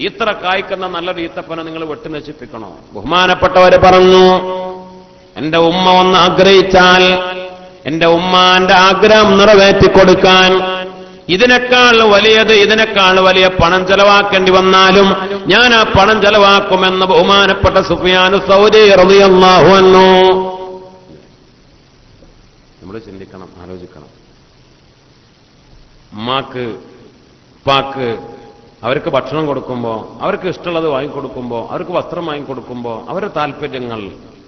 ഇത്ര കായ്ക്കുന്ന നല്ലൊരു ഈത്തപ്പന നിങ്ങൾ വെട്ടി നശിപ്പിക്കണോ? ബഹുമാനപ്പെട്ടവര് പറഞ്ഞു, എന്റെ ഉമ്മ ഒന്ന് ആഗ്രഹിച്ചാൽ, എന്റെ ഉമ്മാന്റെ ആഗ്രഹം നിറവേറ്റി കൊടുക്കാൻ ഇതിനേക്കാൾ വലിയ പണം ചെലവാക്കേണ്ടി വന്നാലും ഞാൻ ആ പണം ചെലവാക്കുമെന്ന് ബഹുമാനപ്പെട്ട സുഫിയാനു സൗരി റളിയല്ലാഹു അൻഹു. നമ്മൾ ചിന്തിക്കണം, ആലോചിക്കണം. ഉമ്മാക്ക് ഉപ്പാക്ക് അവർക്ക് ഭക്ഷണം കൊടുക്കുമ്പോൾ, അവർക്ക് ഇഷ്ടമുള്ളത് വാങ്ങിക്കൊടുക്കുമ്പോൾ, അവർക്ക് വസ്ത്രം വാങ്ങിക്കൊടുക്കുമ്പോൾ, അവരുടെ താല്പര്യങ്ങൾ,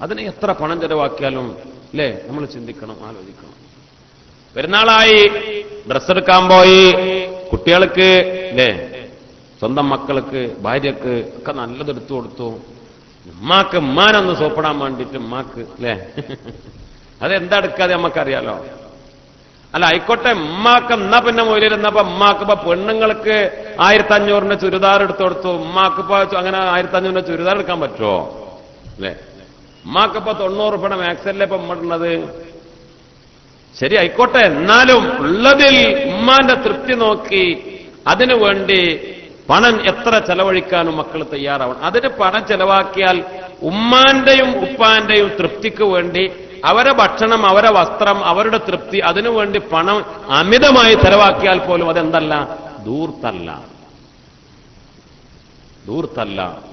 അതിന് എത്ര പണം ചെലവാക്കിയാലും അല്ലേ നമ്മൾ ചിന്തിക്കണം, ആലോചിക്കണം. പെരുന്നാളായി ഡ്രസ്സ് എടുക്കാൻ പോയി, കുട്ടികൾക്ക് അല്ലേ, സ്വന്തം മക്കൾക്ക്, ഭാര്യക്ക് ഒക്കെ നല്ലത് എടുത്തു കൊടുത്തു. ഉമ്മാനൊന്ന് സോപ്പിടാൻ വേണ്ടിയിട്ട് ഉമ്മാക്ക് അല്ലേ, അതെന്താ എടുക്കാതെ നമുക്കറിയാലോ. അല്ല ആയിക്കോട്ടെ, ഉമ്മാക്ക് എന്നാ പിന്നെ മൊയിലിരുന്നപ്പോ ഉമ്മാക്കിപ്പോ പെണ്ണുങ്ങൾക്ക് 1500 ചുരിദാർ എടുത്തു കൊടുത്തു. ഉമ്മാക്കിപ്പോ അങ്ങനെ 1500 ചുരിദാർ എടുക്കാൻ പറ്റുമോ? അല്ലേ, ഉമ്മാക്കിപ്പോ 90 രൂപയുടെ മാക്സല്ലേ ഇപ്പൊ ഉമ്മടുന്നത്. ശരി ആയിക്കോട്ടെ, എന്നാലും ഉള്ളതിൽ ഉമ്മാന്റെ തൃപ്തി നോക്കി അതിനു വേണ്ടി പണം എത്ര ചെലവഴിക്കാനും മക്കൾ തയ്യാറാവണം. അതിന് പണം ചെലവാക്കിയാൽ ഉമ്മാന്റെയും ഉപ്പാന്റെയും തൃപ്തിക്ക് വേണ്ടി അവരെ ഭക്ഷണം, അവരെ വസ്ത്രം, അവരുടെ തൃപ്തി, അതിനുവേണ്ടി പണം അമിതമായി ചെലവാക്കിയാൽ പോലും അതെന്തല്ല, ധൂർത്തല്ല.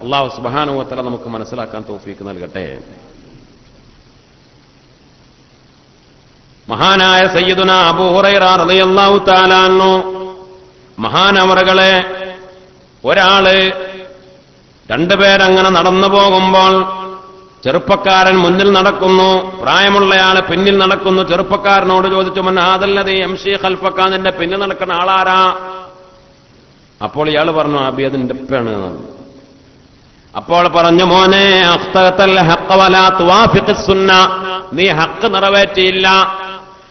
അല്ലാഹു സുബ്ഹാനഹു വ തആല നമുക്ക് മനസ്സിലാക്കാൻ തൗഫീക്ക് നൽകട്ടെ. മഹാനായ സയ്യിദുന അബൂ ഹുറൈറ റളിയല്ലാഹു തആല അൻഹു മഹാനവറുകളെ, ഒരാള് 2 പേരങ്ങനെ നടന്നു പോകുമ്പോൾ ചെറുപ്പക്കാരൻ മുന്നിൽ നടക്കുന്നു, പ്രായമുള്ളയാള് പിന്നിൽ നടക്കുന്നു. ചെറുപ്പക്കാരനോട് ചോദിച്ചു, മൻ ഹാദല്ലദീ യംശീ ഖൽഫക, നിന്റെ പിന്നിൽ നടക്കുന്ന ആളാരാ? അപ്പോൾ ഇയാൾ പറഞ്ഞു, അബി അതിന്റെ ഉപ്പയാണ്. അപ്പോൾ പറഞ്ഞു, മോനെ അഖ്തഅൽ ഹഖ് വലാ തുവാഫിഖുസ് സുന്ന, നീ ഹഖ് നിറവേറ്റിയില്ല,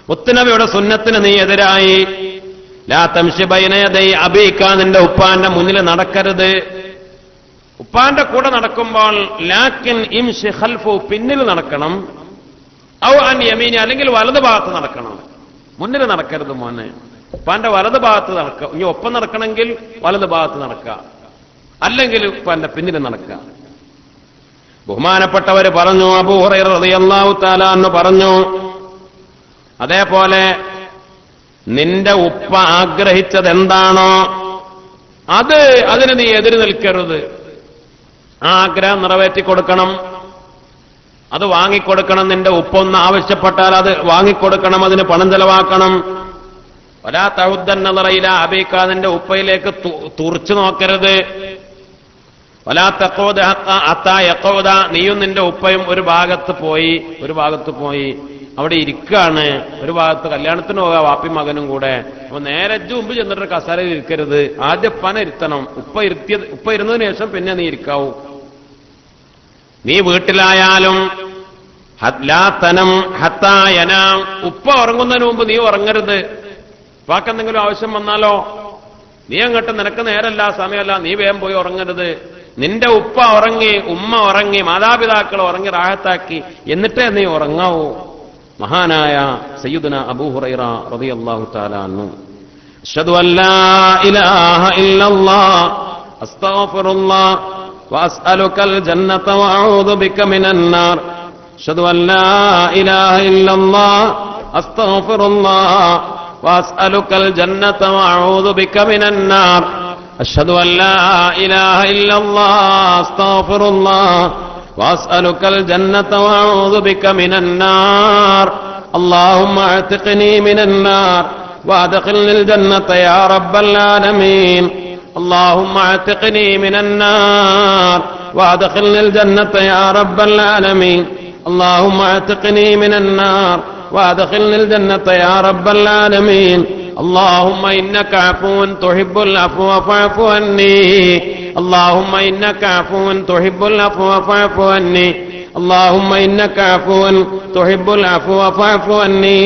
മുത്തുനബിയുടെ സുന്നത്തിന് നീ എതിരായി. ലാ തംശി ബൈന യദൈ അബീക, നിന്റെ ഉപ്പാന്റെ മുന്നിൽ നടക്കരുത്. ഉപ്പാന്റെ കൂടെ നടക്കുമ്പോൾ ലാക്കിൻ ഇംശി ഖൽഫു, പിന്നിൽ നടക്കണം. ഔ അൻ യമീനി, അല്ലെങ്കിൽ വലതു ഭാഗത്ത് നടക്കണം. മുന്നിൽ നടക്കരുത് മോനെ, ഉപ്പാന്റെ വലതു ഭാഗത്ത് നടക്കുക. ഇനി ഒപ്പം നടക്കണമെങ്കിൽ വലതു ഭാഗത്ത് നടക്കുക, അല്ലെങ്കിൽ ഉപ്പാന്റെ പിന്നിൽ നടക്കുക. ബഹുമാനപ്പെട്ടവര് പറഞ്ഞു, അബൂ ഹുറൈറ റളിയല്ലാഹു തആല അൻഹു പറഞ്ഞു, അതേപോലെ നിന്റെ ഉപ്പ ആഗ്രഹിച്ചത് എന്താണോ അതിന് നീ എതിര് നിൽക്കരുത്. ആ ആഗ്രഹം നിറവേറ്റി കൊടുക്കണം, അത് വാങ്ങിക്കൊടുക്കണം. നിന്റെ ഉപ്പൊന്ന് ആവശ്യപ്പെട്ടാൽ അത് വാങ്ങിക്കൊടുക്കണം, അതിന് പണം ചെലവാക്കണം. വലാ തഉദ്ദന്ന നളറയില അബീക, നിന്റെ ഉപ്പയിലേക്ക് തുറച്ചു നോക്കരുത്. വലാ തഖൂദ ഹത്താ യഖൂദ, നീയും നിന്റെ ഉപ്പയും ഒരു ഭാഗത്ത് പോയി അവിടെ ഇരിക്കാണ്. ഒരു ഭാഗത്ത് കല്യാണത്തിന് പോകാം വാപ്പി മകനും കൂടെ. അപ്പൊ നേരെ മുമ്പ് ചെന്നിട്ട് കസാരയിൽ ഇരിക്കരുത്, ആദ്യം പന ഇരുത്തണം. ഉപ്പ ഇരുന്നതിന് ശേഷം പിന്നെ നീ ഇരിക്കാവൂ. നീ വീട്ടിലായാലും ലാ തനം ഹത്താ യനാം, ഉപ്പ ഉറങ്ങുന്നതിന് മുമ്പ് നീ ഉറങ്ങരുത്. വാക്കെന്തെങ്കിലും ആവശ്യം വന്നാലോ നീ അങ്ങോട്ട്, നിനക്ക് നേരല്ല സമയമല്ല, നീ വേഗം പോയി ഉറങ്ങരുത്. നിന്റെ ഉപ്പ ഉറങ്ങി, ഉമ്മ ഉറങ്ങി, മാതാപിതാക്കൾ ഉറങ്ങി റാഹത്താക്കി എന്നിട്ടേ നീ ഉറങ്ങാവൂ. മഹാനായ സയ്യിദുനാ അബൂ ഹുറൈറ റളിയല്ലാഹു തആല അൻഹു അശ്ഹദു അല്ലാ ഇലാഹ ഇല്ലല്ലാഹ് അസ്തഗ്ഫിറുല്ലാഹ് വഅസ്അലുകൽ ജന്നത വഅഊദു ബിക മിനൻ നാർ. അശ്ഹദു അല്ലാ ഇലാഹ ഇല്ലല്ലാഹ് അസ്തഗ്ഫിറുല്ലാഹ് വഅസ്അലുകൽ ജന്നത വഅഊദു ബിക മിനൻ നാർ. അശ്ഹദു അല്ലാ ഇലാഹ ഇല്ലല്ലാഹ് അസ്തഗ്ഫിറുല്ലാഹ് وأسألك الجنة وأعوذ بك من النار. اللهم اعتقني من النار وأدخلني الجنة يا رب العالمين. اللهم اعتقني من النار وأدخلني الجنة يا رب العالمين. اللهم اعتقني من النار وأدخلني الجنة يا رب العالمين. اللهم إنك عفو تحب العفو فاعف عني. اللهم إنك عفو تحب العفو فاعف عني. اللهم إنك عفو تحب العفو فاعف عني.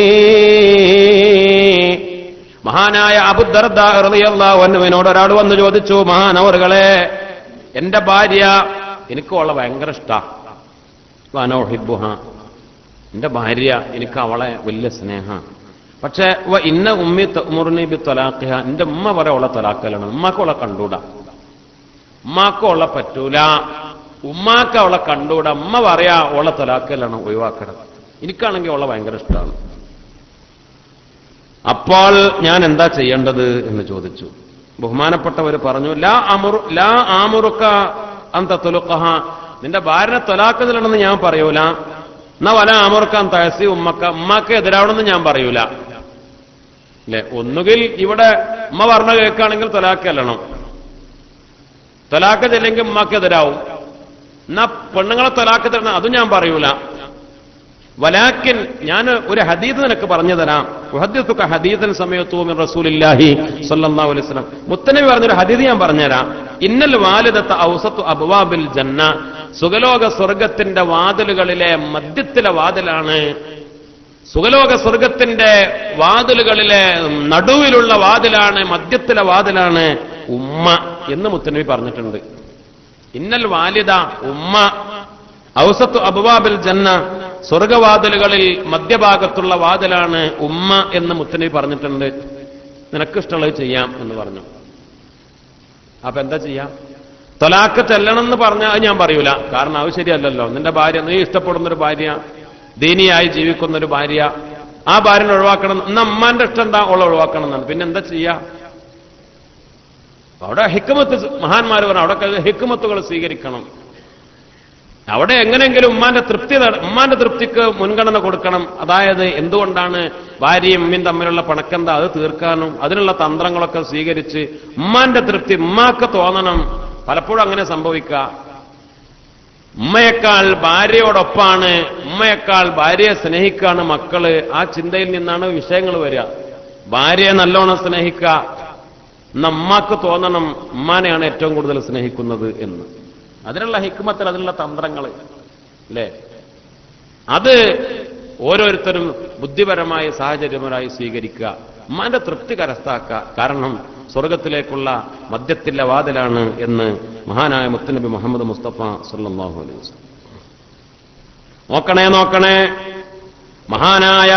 മഹാനായ അബൂദർദാ റളിയല്ലാഹു അൻഹുവിനോട് ഒരാൾ വന്ന് ചോദിച്ചു, മഹാനവറുകളെ, എന്റെ ഭാര്യ എനിക്ക് അവളെ ഭയങ്കര ഇഷ്ടാ. വഅന ഉഹിബ്ബുഹ, എന്റെ ഭാര്യ എനിക്ക് അവളെ വലിയ സ്നേഹ. പക്ഷേ ഇന്ന ഉമ്മി തഅ്മുറുനി ബിത്വലാഖിഹ, എന്റെ ഉമ്മ പറയാ അവളെ തലാക്കലാണ്. ഉമ്മാക്ക് അവളെ കണ്ടൂടാ, ഉമ്മാക്ക് അവളെ പറ്റൂല, ഉമ്മാക്ക് അവളെ കണ്ടൂടാ. ഉമ്മ പറയാ അവളെ തലാക്കലാണ്, ഒഴിവാക്കണം. എനിക്കാണെങ്കിൽ അവളെ ഭയങ്കര ഇഷ്ടമാണ്. അപ്പോൾ ഞാൻ എന്താ ചെയ്യേണ്ടത് എന്ന് ചോദിച്ചു. ബഹുമാനപ്പെട്ടവർ പറഞ്ഞു, ലാ ആമുറുക അൻ തത്ലുഖഹ, നിന്റെ ഭാര്യനെ തലാക്കലാണെന്ന് ഞാൻ പറയൂല. എന്നാ വല ആമുറുക അൻ തഅസി ഉമ്മക്ക, ഉമ്മാക്ക് എതിരാവണമെന്ന് ഞാൻ പറയൂല. അല്ലെ, ഒന്നുകിൽ ഇവിടെ ഉമ്മ പറഞ്ഞ കേൾക്കുകയാണെങ്കിൽ തലാക്കല്ലണം, തലാക്ക് ചെല്ലെങ്കിൽ ഉമ്മാക്കെതിരാവും. എന്നാ പെണ്ണുങ്ങളെ തലാക്ക് തരണം, അതും ഞാൻ പറയൂല. വലാക്കിൻ, ഞാൻ ഒരു ഹദീസ് നിനക്ക് പറഞ്ഞു തരാം. ഉഹദ്ദിസുക ഹദീസൻ സമയത്തു മിൻ റസൂലില്ലാഹി സ്വല്ലല്ലാഹു അലൈഹി വസല്ലം, മുത്തനബി പറഞ്ഞൊരു ഹദീസ് ഞാൻ പറഞ്ഞുതരാം. ഇന്നൽ വാലിദത ഔസത്തു അബ്വാബിൽ ജന്ന, സുഖലോക സ്വർഗത്തിന്റെ വാതിലുകളിലെ മധ്യത്തിലെ വാതിലാണ്, സുഖലോക സ്വർഗത്തിന്റെ വാതിലുകളിലെ നടുവിലുള്ള വാതിലാണ്, മധ്യത്തിലെ വാതിലാണ് ഉമ്മ എന്ന് മുത്തനബി പറഞ്ഞിട്ടുണ്ട്. ഇന്നൽ വാലിദ, ഉമ്മ, ഔസത്തു അബ്വാബിൽ ജന്ന, സ്വർഗവാതിലുകളിൽ മധ്യഭാഗത്തുള്ള വാതിലാണ് ഉമ്മ എന്ന് മുത്തനബി പറഞ്ഞിട്ടുണ്ട്. നിനക്കിഷ്ടമുള്ളത് ചെയ്യാം എന്ന് പറഞ്ഞു. അപ്പൊ എന്താ ചെയ്യാം? തലാക്ക് ചെല്ലണമെന്ന് പറഞ്ഞാൽ ഞാൻ പറയൂല, കാരണം അത് ശരിയല്ലല്ലോ. നിന്റെ ഭാര്യ, നീ ഇഷ്ടപ്പെടുന്നൊരു ഭാര്യ, ദീനിയായി ജീവിക്കുന്നൊരു ഭാര്യ, ആ ഭാര്യനെ ഒഴിവാക്കണം. എന്നാ അമ്മാന്റെ ഇഷ്ടം എന്താ? അവളെ ഒഴിവാക്കണം എന്നാണ്. പിന്നെ എന്താ ചെയ്യാ? അവിടെ ഹിക്മത്ത്, മഹാന്മാർ പറഞ്ഞു, അവിടെ ഹിക്മത്തുകൾ സ്വീകരിക്കണം. അവിടെ എങ്ങനെയെങ്കിലും ഉമ്മാന്റെ തൃപ്തിക്ക് മുൻഗണന കൊടുക്കണം. അതായത് എന്തുകൊണ്ടാണ് ഭാര്യയും ഉമ്മയും തമ്മിലുള്ള പണക്കെന്താ അത് തീർക്കാനും അതിനുള്ള തന്ത്രങ്ങളൊക്കെ സ്വീകരിച്ച് ഉമ്മാന്റെ തൃപ്തി ഉമ്മാക്ക് തോന്നണം. പലപ്പോഴും അങ്ങനെ സംഭവിക്കുക, ഉമ്മയേക്കാൾ ഭാര്യയോടൊപ്പാണ്, ഉമ്മയേക്കാൾ ഭാര്യയെ സ്നേഹിക്കാണ് മക്കള്. ആ ചിന്തയിൽ നിന്നാണ് വിഷയങ്ങൾ വരിക. ഭാര്യയെ നല്ലോണം സ്നേഹിക്കുക, എന്ന ഉമ്മാക്ക് തോന്നണം ഉമ്മാനെയാണ് ഏറ്റവും കൂടുതൽ സ്നേഹിക്കുന്നത് എന്ന്. അതിനുള്ള ഹിക്മത്തിൽ, അതിനുള്ള തന്ത്രങ്ങൾ അല്ലേ, അത് ഓരോരുത്തരും ബുദ്ധിപരമായ സാഹചര്യപരമായി സ്വീകരിക്കുക, ഉമ്മാന്റെ തൃപ്തി കരസ്ഥാക്കുക. കാരണം സ്വർഗത്തിലേക്കുള്ള മധ്യത്തിലെ വാതിലാണ് എന്ന് മഹാനായ മുത്തുനബി മുഹമ്മദ് മുസ്തഫ സല്ലല്ലാഹു അലൈഹി വസല്ലം. നോക്കണേ, മഹാനായ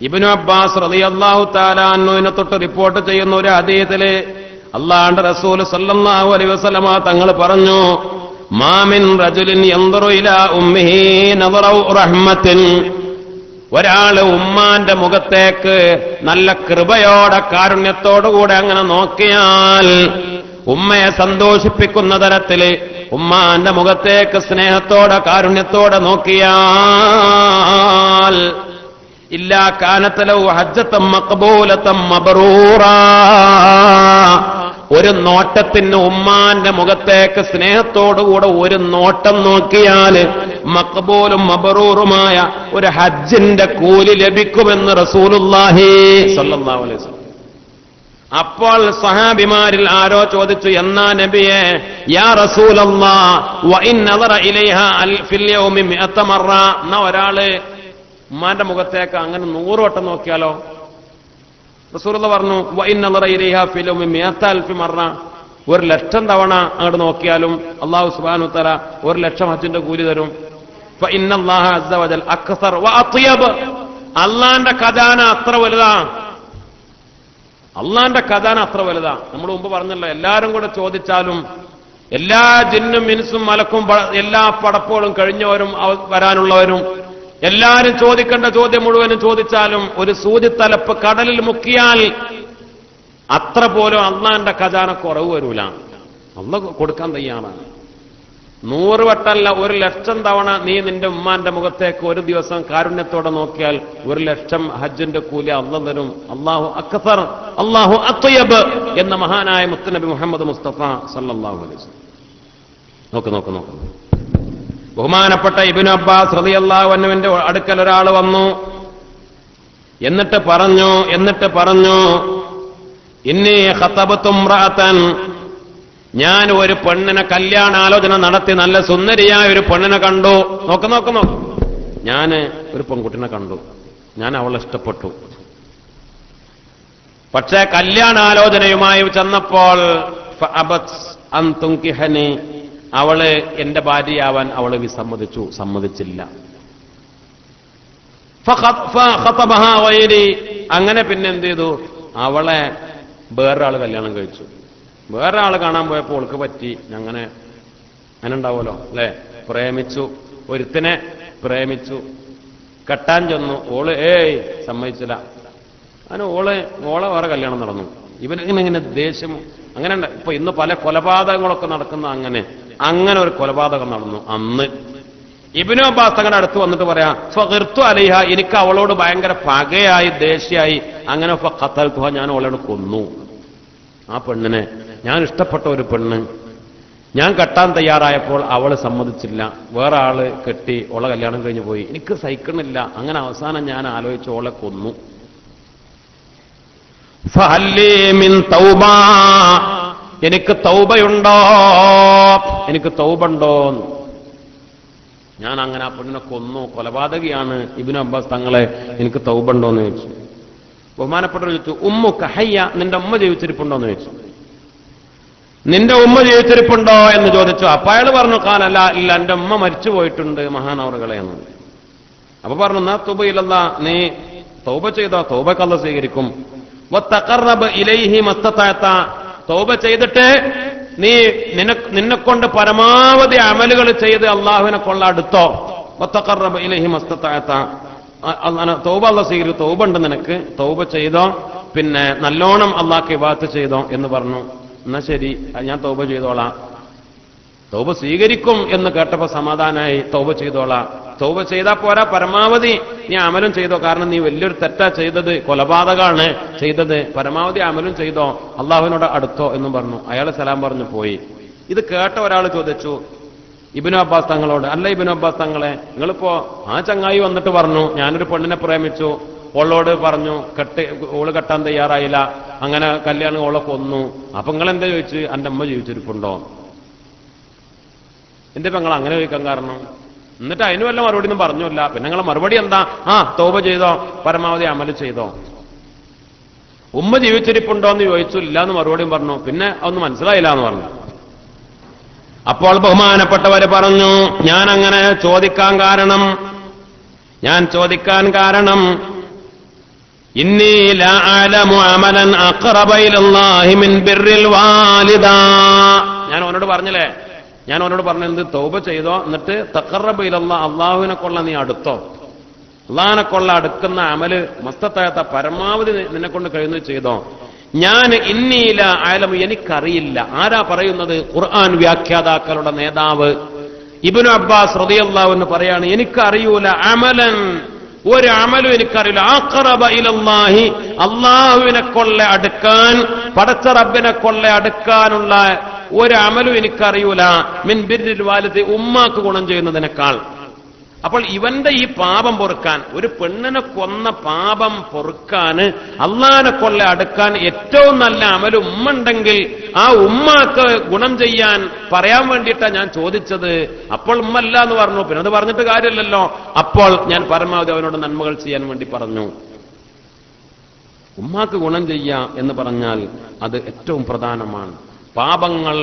ഇബ്നു അബ്ബാസ് റളിയല്ലാഹു തആല അൻഹുവിനെ തൊട്ട് റിപ്പോർട്ട് ചെയ്യുന്ന ഒരു ഹദീസില് അല്ലാഹുവിന്റെ റസൂൽ സല്ലല്ലാഹു അലൈഹി വസല്ലമ തങ്ങൾ പറഞ്ഞു, മാമിൻ റജുലിൻ യൻദുറു ഇലാ ഉമ്മിഹി നദറു റഹ്മത്തിൻ, ഒരാള് ഉമ്മാന്റെ മുഖത്തേക്ക് നല്ല കൃപയോടെ കാരുണ്യത്തോടുകൂടെ അങ്ങനെ നോക്കിയാൽ, ഉമ്മയെ സന്തോഷിപ്പിക്കുന്ന തരത്തില് ഉമ്മാന്റെ മുഖത്തേക്ക് സ്നേഹത്തോടെ കാരുണ്യത്തോടെ നോക്കിയാൽ ഇല്ലാ കാനത ലഹു ഹജ്ജത്തൻ മഖ്ബൂലത്തൻ മബ്റൂറാ, ഒരു നോട്ടത്തിന് ഉമ്മാന്റെ മുഖത്തേക്ക് സ്നേഹത്തോടുകൂടെ ഒരു നോട്ടം നോക്കിയാൽ മഖ്ബൂലും മബ്റൂറുമായ ഒരു ഹജ്ജിന്റെ കൂലി ലഭിക്കുമെന്ന് റസൂലുള്ളാഹി സ്വല്ലല്ലാഹു അലൈഹി വസല്ലം. അപ്പോൾ സഹാബിമാരിൽ ആരോ ചോദിച്ചു, എന്നാ നബിയെ യാ റസൂലല്ലാഹ് വ ഇൻ നദറ ഇലൈഹാ ഫിൽ യൗമി 100 മറ, എന്നാ ഒരാള് ഉമ്മാന്റെ മുഖത്തേക്ക് അങ്ങനെ 100 വട്ടം നോക്കിയാലോ? റസൂലുള്ളാഹി പറഞ്ഞു വ ഇൻ നദറ ഇലൈഹാ ഫിൽ യൗമി 100,000 മറ, 1,00,000 തവണ അങ്ങോട്ട് നോക്കിയാലും അല്ലാഹു സുബ്ഹാനഹു വ തആല 1,00,000 ഹജ്ജിന്റെ കൂലി തരും. ഫ ഇന്നല്ലാഹ അസ്സ വജൽ അക്സർ വ അത്യബ്, അല്ലാഹുവിന്റെ ഖജാന അത്ര വലുതാ, അള്ളാന്റെ ഖജാന അത്ര വലുതാ. നമ്മൾ മുമ്പ് പറഞ്ഞല്ലോ, എല്ലാവരും കൂടെ ചോദിച്ചാലും, എല്ലാ ജിന്നും മിൻസും മലക്കും എല്ലാ പടപ്പുകളും കഴിഞ്ഞവരും വരാനുള്ളവരും എല്ലാവരും ചോദിക്കേണ്ട ചോദ്യം മുഴുവനും ചോദിച്ചാലും ഒരു സൂചിത്തലപ്പ് കടലിൽ മുക്കിയാൽ അത്ര പോലും അള്ളാന്റെ ഖജാന കുറവ് വരൂല. അള്ളാഹ് കൊടുക്കാൻ തയ്യാറാണ്. 100 വട്ടമല്ല, 1,00,000 തവണ നീ നിന്റെ ഉമ്മാന്റെ മുഖത്തേക്ക് ഒരു ദിവസം കാരുണ്യത്തോടെ നോക്കിയാൽ 1,00,000 ഹജ്ജിന്റെ കൂലി അള്ളാഹ് തരും. അല്ലാഹു അക്ബർ അല്ലാഹു അത്യബ് എന്ന മഹാനായ മുത്തുനബി മുഹമ്മദ് മുസ്തഫ സല്ലല്ലാഹു അലൈഹി വസല്ലം. നോക്ക് ബഹുമാനപ്പെട്ട ഇബ്നു അബ്ബാസ് റളിയല്ലാഹു അൻഹുവിന്റെ അടുക്കൽ ഒരാൾ വന്നു. എന്നിട്ട് പറഞ്ഞു ഇന്നി ഖതബതു ഇംറഅതൻ, ഞാൻ ഒരു പെണ്ണിനെ കല്യാണാലോചന നടത്തി, നല്ല സുന്ദരിയായ ഒരു പെണ്ണിനെ കണ്ടു. നോക്ക് ഞാൻ ഒരു പെൺകുട്ടിനെ കണ്ടു, ഞാൻ അവളെ ഇഷ്ടപ്പെട്ടു. പക്ഷേ കല്യാണാലോചനയുമായി ചെന്നപ്പോൾ ഫഅബത് അൻ തുൻകിഹനി, അവള് എന്റെ ഭാര്യയാവാൻ അവള് സമ്മതിച്ചില്ല. ഫഖതബഹാ ഗൈരി, അങ്ങനെ പിന്നെ എന്ത് ചെയ്തു, അവളെ വേറൊരാള് കല്യാണം കഴിച്ചു. വേറെ ആള് കാണാൻ പോയപ്പോൾ ഓൾക്ക് പറ്റി. അങ്ങനെ ഉണ്ടാവുമല്ലോ അല്ലെ, പ്രേമിച്ചു, ഒരുത്തിനെ പ്രേമിച്ചു, കെട്ടാൻ ചെന്നു, ഓള് സമ്മതിച്ചില്ല. അങ്ങനെ ഓളെ വേറെ കല്യാണം നടന്നു. ഇവനിങ്ങനെ ദേഷ്യം അങ്ങനെ ഇപ്പൊ ഇന്ന് പല കൊലപാതകങ്ങളൊക്കെ നടക്കുന്ന അങ്ങനെ ഒരു കൊലപാതകം നടന്നു. അന്ന് ഇബ്നു അബ്ബാസ് തങ്ങളുടെ അടുത്ത് വന്നിട്ട് പറയാ ഫഖിർതു അലൈഹ, എനിക്ക് അവളോട് ഭയങ്കര പകയായി, ദേഷ്യായി. അങ്ങനെ ഫഖതൽതുഹ, ഞാൻ അവളോട് കൊന്നു. ആ പെണ്ണിനെ, ഞാൻ ഇഷ്ടപ്പെട്ട ഒരു പെണ്ണ്, ഞാൻ കെട്ടാൻ തയ്യാറായപ്പോൾ അവള് സമ്മതിച്ചില്ല, വേറെ ആള് കെട്ടി, ഓളെ കല്യാണം കഴിഞ്ഞു പോയി. എനിക്ക് സഹിക്കണില്ല. അങ്ങനെ അവസാനം ഞാൻ ആലോചിച്ച് ഓളെ കൊന്നു. ഫഹല്ലി മിൻ തൗബ, എനിക്ക് തൗബയുണ്ടോ, എനിക്ക് തൗബുണ്ടോ? ഞാൻ അങ്ങനെ ആ പെണ്ണിനെ കൊന്നു, കൊലപാതകിയാണ് ഇബ്നു അബ്ബാസ് തങ്ങളെ, എനിക്ക് തൗബുണ്ടോന്ന് ചോദിച്ചു. ബഹുമാനപ്പെട്ടവർ ചോദിച്ചു ഉമ്മുക ഹയ്യ, നിന്റെ ഉമ്മ ജീവിച്ചിരിപ്പുണ്ടോന്ന് ചോദിച്ചു. നിന്റെ ഉമ്മ ജീവിച്ചിരിപ്പുണ്ടോ എന്ന് ചോദിച്ചു. അപ്പൊ അയാൾ പറഞ്ഞു കാലല്ല, ഇല്ല, എന്റെ ഉമ്മ മരിച്ചു പോയിട്ടുണ്ട് മഹാനവറുകളെ എന്ന്. അപ്പൊ പറഞ്ഞു എന്നാ തൗബ ഇലല്ലാ, നീ തൗബ ചെയ്തോ, തൗബക്ക് അല്ലാഹ് സ്വീകരിക്കും. വതഖറബ് ഇലൈഹി മസ്തതഅത, തൗബ ചെയ്തിട്ട് നീ നിന്നെക്കൊണ്ട് പരമാവധി അമലുകൾ ചെയ്ത് അള്ളാഹുവിനെ കൊള്ള അടുത്തോ. വതഖറബ് ഇലൈഹി മസ്തതഅത, തൗബ അല്ലാഹ് സ്വീകരിക്കും, തൗബ ഉണ്ട് നിനക്ക്, തൗബ ചെയ്തോ, പിന്നെ നല്ലോണം അള്ളാഹ്ക്ക് ഇബാദത്ത് ചെയ്തോ എന്ന് പറഞ്ഞു. എന്നാ ശരി, ഞാൻ തൗബ ചെയ്തോളാം. തൗബ സ്വീകരിക്കും എന്ന് കേട്ടപ്പോ സമാധാനമായി, തൗബ ചെയ്തോളാം. തൗബ ചെയ്താ പോരാ, പരമാവധി നീ അമലും ചെയ്തോ, കാരണം നീ വലിയൊരു തെറ്റാ ചെയ്തത്, കൊലപാതകമാണ് ചെയ്തത്, പരമാവധി അമലും ചെയ്തോ, അള്ളാഹുവിനോട് അടുത്തോ എന്നും പറഞ്ഞു. അയാൾ സലാം പറഞ്ഞു പോയി. ഇത് കേട്ട ഒരാൾ ചോദിച്ചു ഇബ്നു അബ്ബാസ് തങ്ങളോട്, അല്ല ഇബ്നു അബ്ബാസ് തങ്ങളെ, നിങ്ങളിപ്പോ ആ ചങ്ങായി വന്നിട്ട് പറഞ്ഞു ഞാനൊരു പെണ്ണിനെ പ്രേമിച്ചു, ഓളോട് പറഞ്ഞു ഓള് കെട്ടാൻ തയ്യാറായില്ല, അങ്ങനെ കല്യാണം ഓളെ കൊന്നു, അപ്പൊ നിങ്ങൾ എന്താ ചോദിച്ചു, എന്റെ അമ്മ ജീവിച്ചിരിപ്പുണ്ടോ? എന്റെ പെങ്ങൾ അങ്ങനെ ചോദിക്കാൻ കാരണം? എന്നിട്ട് അതിന് വല്ല മറുപടി ഒന്നും പറഞ്ഞില്ല. പിന്നെ നിങ്ങളെ മറുപടി എന്താ? തൗബ ചെയ്തോ, പരമാവധി അമല് ചെയ്തോ. ഉമ്മ ജീവിച്ചിരിപ്പുണ്ടോ എന്ന് ചോദിച്ചു, ഇല്ല എന്ന് മറുപടിയും പറഞ്ഞു. പിന്നെ അതൊന്നും മനസ്സിലായില്ല എന്ന് പറഞ്ഞു. അപ്പോൾ ബഹുമാനപ്പെട്ടവര് പറഞ്ഞു, ഞാൻ അങ്ങനെ ചോദിക്കാൻ കാരണം ഇന്നി ലാ അഅലമു അമലൻ അഖറബ ഇലല്ലാഹി മിൻ ബിർറിൽ വാലിദ. ഞാൻ അവനോട് പറഞ്ഞില്ലേ, ഞാൻ അവനോട് പറഞ്ഞു എന്ത്, തൗബ ചെയ്തോ, എന്നിട്ട് തഖറബ ഇലല്ലാഹ്, അള്ളാഹുവിനെ കൊള്ള നീ അടുത്തോ, അള്ളാഹിനെ കൊള്ള അടുക്കുന്ന അമല് മസ്തത്തായത്ത പരമാവധി നിന്നെ കൊണ്ട് കഴിയുന്നത് ചെയ്തോ. ഞാൻ ഇന്നീല ആലം, എനിക്കറിയില്ല. ആരാ പറയുന്നത്? ഖുർആൻ വ്യാഖ്യാതാക്കളുടെ നേതാവ് ഇബ്നു അബ്ബാസ് റളിയല്ലാഹു അൻഹു പറയാണ്, എനിക്കറിയൂല അമലൻ, ഒരു അമലും എനിക്കറിയില്ല, അഖറബ ഇലല്ലാഹി, അള്ളാഹുവിനെ കൊള്ള അടുക്കാൻ, പടച്ച റബ്ബിനെ കൊള്ള അടുക്കാനുള്ള ഒരു അമലും എനിക്കറിയൂല, മിൻ ബിർരിൽ വാലിദി, ഉമ്മാക്ക് ഗുണം ചെയ്യുന്നതിനേക്കാൾ. അപ്പോൾ ഇവന്റെ ഈ പാപം പൊറുക്കാൻ, ഒരു പെണ്ണിനെ കൊന്ന പാപം പൊറുക്കാൻ, അള്ളാഹിനെ കൊള്ള അടുക്കാൻ ഏറ്റവും നല്ല അമല് ഉമ്മ ഉണ്ടെങ്കിൽ ആ ഉമ്മാക്ക് ഗുണം ചെയ്യാൻ പറയാൻ വേണ്ടിയിട്ടാണ് ഞാൻ ചോദിച്ചത്. അപ്പോൾ ഉമ്മ അല്ല എന്ന് പറഞ്ഞു. പിന്നെ അത് പറഞ്ഞിട്ട് കാര്യമില്ലല്ലോ. അപ്പോൾ ഞാൻ പരമാവധി അവനോട് നന്മകൾ ചെയ്യാൻ വേണ്ടി പറഞ്ഞു. ഉമ്മാക്ക് ഗുണം ചെയ്യുക എന്ന് പറഞ്ഞാൽ അത് ഏറ്റവും പ്രധാനമാണ്. പാപങ്ങൾ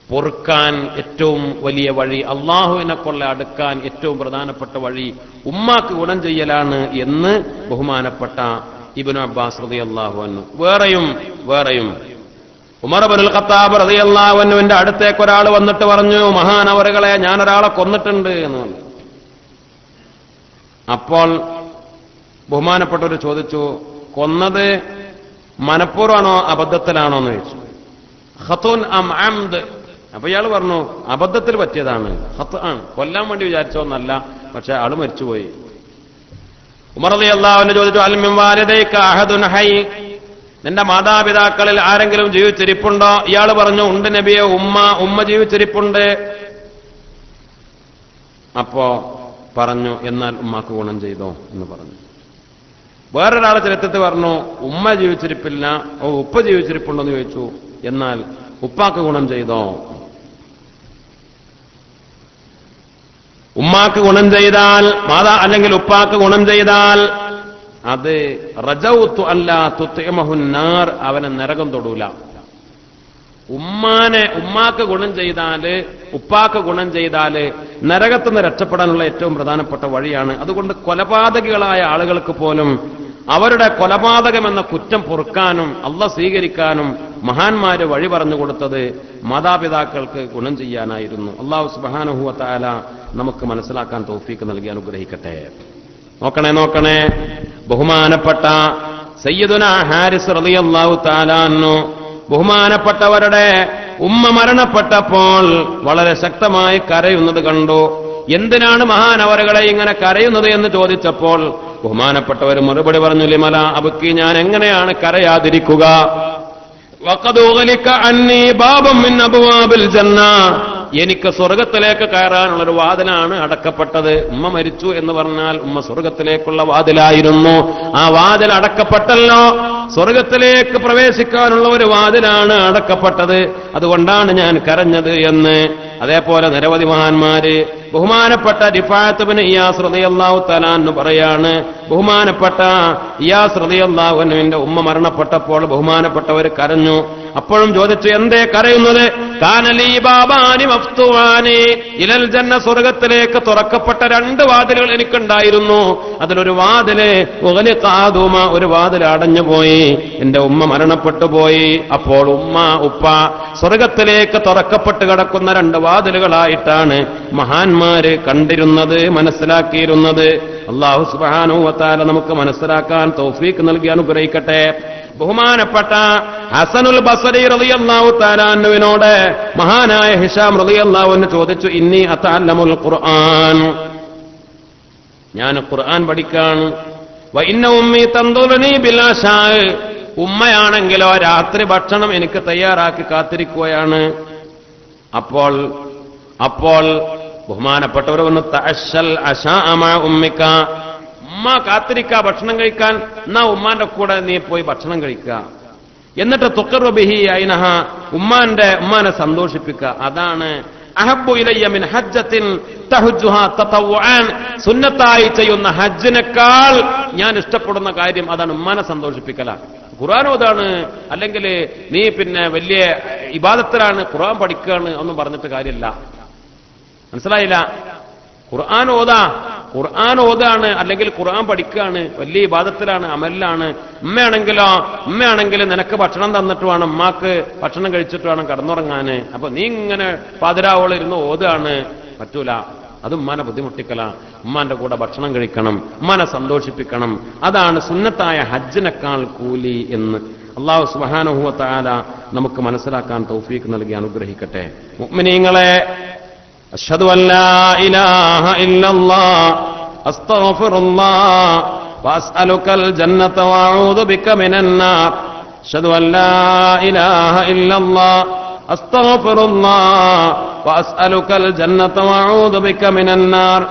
പൊറുക്കാൻ ഏറ്റവും വലിയ വഴി, അള്ളാഹുവിനെ കൊള്ള അടുക്കാൻ ഏറ്റവും പ്രധാനപ്പെട്ട വഴി ഉമ്മാക്ക് ഗുണം ചെയ്യലാണ് എന്ന് ബഹുമാനപ്പെട്ട ഇബ്നു അബ്ബാസ് റളിയല്ലാഹു അൻഹു. വേറെയും ഉമർ ഇബ്നുൽ ഖത്താബ് റളിയല്ലാഹു അൻഹുവിന്റെ അടുത്തേക്ക് ഒരാൾ വന്നിട്ട് പറഞ്ഞു, മഹാനവറുകളെ, ഞാനൊരാളെ കൊന്നിട്ടുണ്ട് എന്ന് പറഞ്ഞു. അപ്പോൾ ബഹുമാനപ്പെട്ടവർ ചോദിച്ചു, കൊന്നത് മനഃപൂർവ്വമാണോ അബദ്ധത്തിലാണോ എന്ന് ചോദിച്ചു. ഖത്തുൻ അം അംദ്. അപ്പൊ ഇയാൾ പറഞ്ഞു, അബദ്ധത്തിൽ പറ്റിയതാണ്, ഖത്ത് ആണ്, കൊല്ലാൻ വേണ്ടി വിചാരിച്ചോന്നല്ല, പക്ഷെ ആള് മരിച്ചുപോയി. ഉമർ റളിയല്ലാഹു അൻഹു ചോദിച്ചു, അൽ മിൻ വാലിദൈക അഹദുൻ ഹൈ, നിന്റെ മാതാപിതാക്കളിൽ ആരെങ്കിലും ജീവിച്ചിരിപ്പുണ്ടോ? ഇയാൾ പറഞ്ഞു, ഉണ്ട് നബിയെ, ഉമ്മ ജീവിച്ചിരിപ്പുണ്ട്. അപ്പോ പറഞ്ഞു, എന്നാൽ ഉമ്മാക്ക് ഗുണം ചെയ്തോ എന്ന് പറഞ്ഞു. വേറൊരാളെ ചരിത്രത്തിൽ പറഞ്ഞു, ഉമ്മ ജീവിച്ചിരിപ്പില്ല, ഉപ്പ ജീവിച്ചിരിപ്പുണ്ടോ എന്ന് ചോദിച്ചു, എന്നാൽ ഉപ്പാക്ക് ഗുണം ചെയ്തോ? ഉമ്മാക്ക് ഗുണം ചെയ്താൽ, അല്ലെങ്കിൽ ഉപ്പാക്ക് ഗുണം ചെയ്താൽ അത് റജൗതു അല്ലാ തുത്ഇമഹുൻ നാർ, അവനെ നരകം തൊടൂല. ഉമ്മാക്ക് ഗുണം ചെയ്താല്, ഉപ്പാക്ക് ഗുണം ചെയ്താല് നരകത്തിൽ നിന്ന് രക്ഷപ്പെടാനുള്ള ഏറ്റവും പ്രധാനപ്പെട്ട വഴിയാണ്. അതുകൊണ്ട് കൊലപാതകികളായ ആളുകൾക്ക് പോലും അവരുടെ കൊലപാതകം എന്ന കുറ്റം പൊറുക്കാനും അള്ളാഹ് സ്വീകരിക്കാനും മഹാന്മാര് വഴി പറഞ്ഞു കൊടുത്തത് മാതാപിതാക്കൾക്ക് ഗുണം ചെയ്യാനായിരുന്നു. അല്ലാഹു സുബ്ഹാനഹു വ തആല നമുക്ക് മനസ്സിലാക്കാൻ തൗഫീഖ് നൽകി അനുഗ്രഹിക്കട്ടെ. നോക്കണേ, ബഹുമാനപ്പെട്ട സയ്യിദുനാ ഹാരിസ് റളിയല്ലാഹു തആല അൻഹു, ബഹുമാനപ്പെട്ടവരുടെ ഉമ്മ മരണപ്പെട്ടപ്പോൾ വളരെ ശക്തമായി കരയുന്നത് കണ്ടു. എന്തിനാണ് മഹാനവറുകളെ ഇങ്ങനെ കരയുന്നത് എന്ന് ചോദിച്ചപ്പോൾ ബഹുമാനപ്പെട്ടവർ മറുപടി പറഞ്ഞു, ലിമല അബ്കി, ഞാൻ എങ്ങനെയാണ് കരയാതിരിക്കുക? വഖദ് ഉഗ്ലിക അന്നി ബാബും മിൻ അബ്വാബിൽ ജന്ന, എനിക്ക് സ്വർഗത്തിലേക്ക് കയറാനുള്ളൊരു വാതിലാണ് അടക്കപ്പെട്ടത്. ഉമ്മ മരിച്ചു എന്ന് പറഞ്ഞാൽ ഉമ്മ സ്വർഗത്തിലേക്കുള്ള വാതിലായിരുന്നു. ആ വാതിൽ അടക്കപ്പെട്ടല്ലോ, സ്വർഗത്തിലേക്ക് പ്രവേശിക്കാനുള്ള ഒരു വാതിലാണ് അടക്കപ്പെട്ടത്. അതുകൊണ്ടാണ് ഞാൻ കരഞ്ഞത് എന്ന്. അതേപോലെ നിരവധി മഹാന്മാര്, ബഹുമാനപ്പെട്ട റിഫാഅത്ത് ഇബ്നു ഇയാസ് റളിയല്ലാഹു തആല അൻഹു പറയാണ്, ബഹുമാനപ്പെട്ട ഇയാസ് റളിയല്ലാഹു അൻഹുവിന്റെ ഉമ്മ മരണപ്പെട്ടപ്പോൾ ബഹുമാനപ്പെട്ടവർ കരഞ്ഞു. അപ്പോഴും ചോദിച്ചു, എന്തേ കരയുന്നത്? കാനലി ബാബാനി മഫ്തുവാനി ഇലൽ ജന്ന, സ്വർഗത്തിലേക്ക് തുറക്കപ്പെട്ട 2 വാതിലുകൾ എനിക്കുണ്ടായിരുന്നു. അതിലൊരു വാതില് ഉഗ്ലിഖാദുമ, ഒരു വാതിൽ അടഞ്ഞുപോയി, എന്റെ ഉമ്മ മരണപ്പെട്ടു പോയി. അപ്പോൾ ഉപ്പ സ്വർഗത്തിലേക്ക് തുറക്കപ്പെട്ട് കിടക്കുന്ന 2 വാതിലുകളായിട്ടാണ് മഹാന്മാര് കണ്ടിരുന്നത്, മനസ്സിലാക്കിയിരുന്നത്. അല്ലാഹു സുബ്ഹാനഹു വ തആല നമുക്ക് മനസ്സിലാക്കാൻ തൗഫീഖ് നൽകി അനുഗ്രഹിക്കട്ടെ. ബഹുമാനപ്പെട്ട ഹസനുൽ ബസ്രി റളിയല്ലാഹു തആല അൻഹുവിനോട് മഹാനായ ഹിശാം റളിയല്ലാഹു അൻഹു ചോദിച്ചു, ഇന്നി അതഅല്ലമുൽ ഖുർആൻ, ഞാൻ ഖുർആൻ പഠിക്കാണ്. വ ഇന്ന ഉമ്മി തൻദുറുനി ബിലാ ഷാ, ഉമ്മയാണെങ്കിലോ രാത്രി ഭക്ഷണം എനിക്ക് തയ്യാറാക്കി കാത്തിരിക്കുകയാണ്. അപ്പോൾ ബഹുമാനപ്പെട്ടവർ വന്ന്, തഅശൽ അശാ മാ ഉമ്മിക, ഉമ്മ കാത്തിരിക്ക ഭക്ഷണം കഴിക്കാൻ, എന്നാ ഉമ്മാന്റെ കൂടെ നീ പോയി ഭക്ഷണം കഴിക്കുക. എന്നിട്ട് തുഖറു ബിഹി ഐനഹ, ഉമ്മാനെ സന്തോഷിപ്പിക്കുക. അതാണ് അഹബ്ബു ഇലയ്യ മിൻ ഹജ്ജത്തിൻ തഹജ്ജുഹാ തതവ്വുഅൻ, സുന്നത്തായി ചെയ്യുന്ന ഹജ്ജിനേക്കാൾ ഞാൻ ഇഷ്ടപ്പെടുന്ന കാര്യം അതാണ്, ഉമ്മാനെ സന്തോഷിപ്പിക്കലാണ്. ഖുർആൻ ഓതാണ്, അല്ലെങ്കിൽ നീ പിന്നെ വലിയ ഇബാദത്തിലാണ്, ഖുർആൻ പഠിക്കുകയാണ് ഒന്നും പറഞ്ഞിട്ട് കാര്യമില്ല. മനസ്സിലായില്ല? ഖുർആൻ ഓതാണ്, അല്ലെങ്കിൽ ഖുർആൻ പഠിക്കുകയാണ്, വലിയ ഇബാദത്തിലാണ്, അമലിലാണ്. ഉമ്മയാണെങ്കിൽ നിനക്ക് ഭക്ഷണം തന്നിട്ട് വേണം, ഉമ്മാക്ക് ഭക്ഷണം കഴിച്ചിട്ട് വേണം കടന്നുറങ്ങാന്. അപ്പൊ നീ ഇങ്ങനെ പാതിരാവോളം ഇരുന്ന് ഓതാണ്, പറ്റൂല. അത് ഉമ്മാനെ ബുദ്ധിമുട്ടിക്കല. ഉമ്മാന്റെ കൂടെ ഭക്ഷണം കഴിക്കണം, ഉമ്മാനെ സന്തോഷിപ്പിക്കണം. അതാണ് സുന്നത്തായ ഹജ്ജിനേക്കാൾ കൂലി എന്ന് അല്ലാഹു സുബ്ഹാനഹു വ തആല നമുക്ക് മനസ്സിലാക്കാൻ തൗഫീഖ് നൽകി അനുഗ്രഹിക്കട്ടെ. മുഅ്മിനീങ്ങളെ, അശ്ഹദു അല്ലാ ഇലാഹ ഇല്ലല്ലാഹ് അസ്തഗ്ഫിറുല്ലാഹ് വഅസ്അലുകൽ ജന്നത വഅഊദു ബിക മിനന്നാർ. അശ്ഹദു അല്ലാ ഇലാഹ ഇല്ലല്ലാഹ് അസ്തഗ്ഫിറുല്ലാഹ് വഅസ്അലുകൽ ജന്നത വഅഊദു ബിക മിനന്നാർ.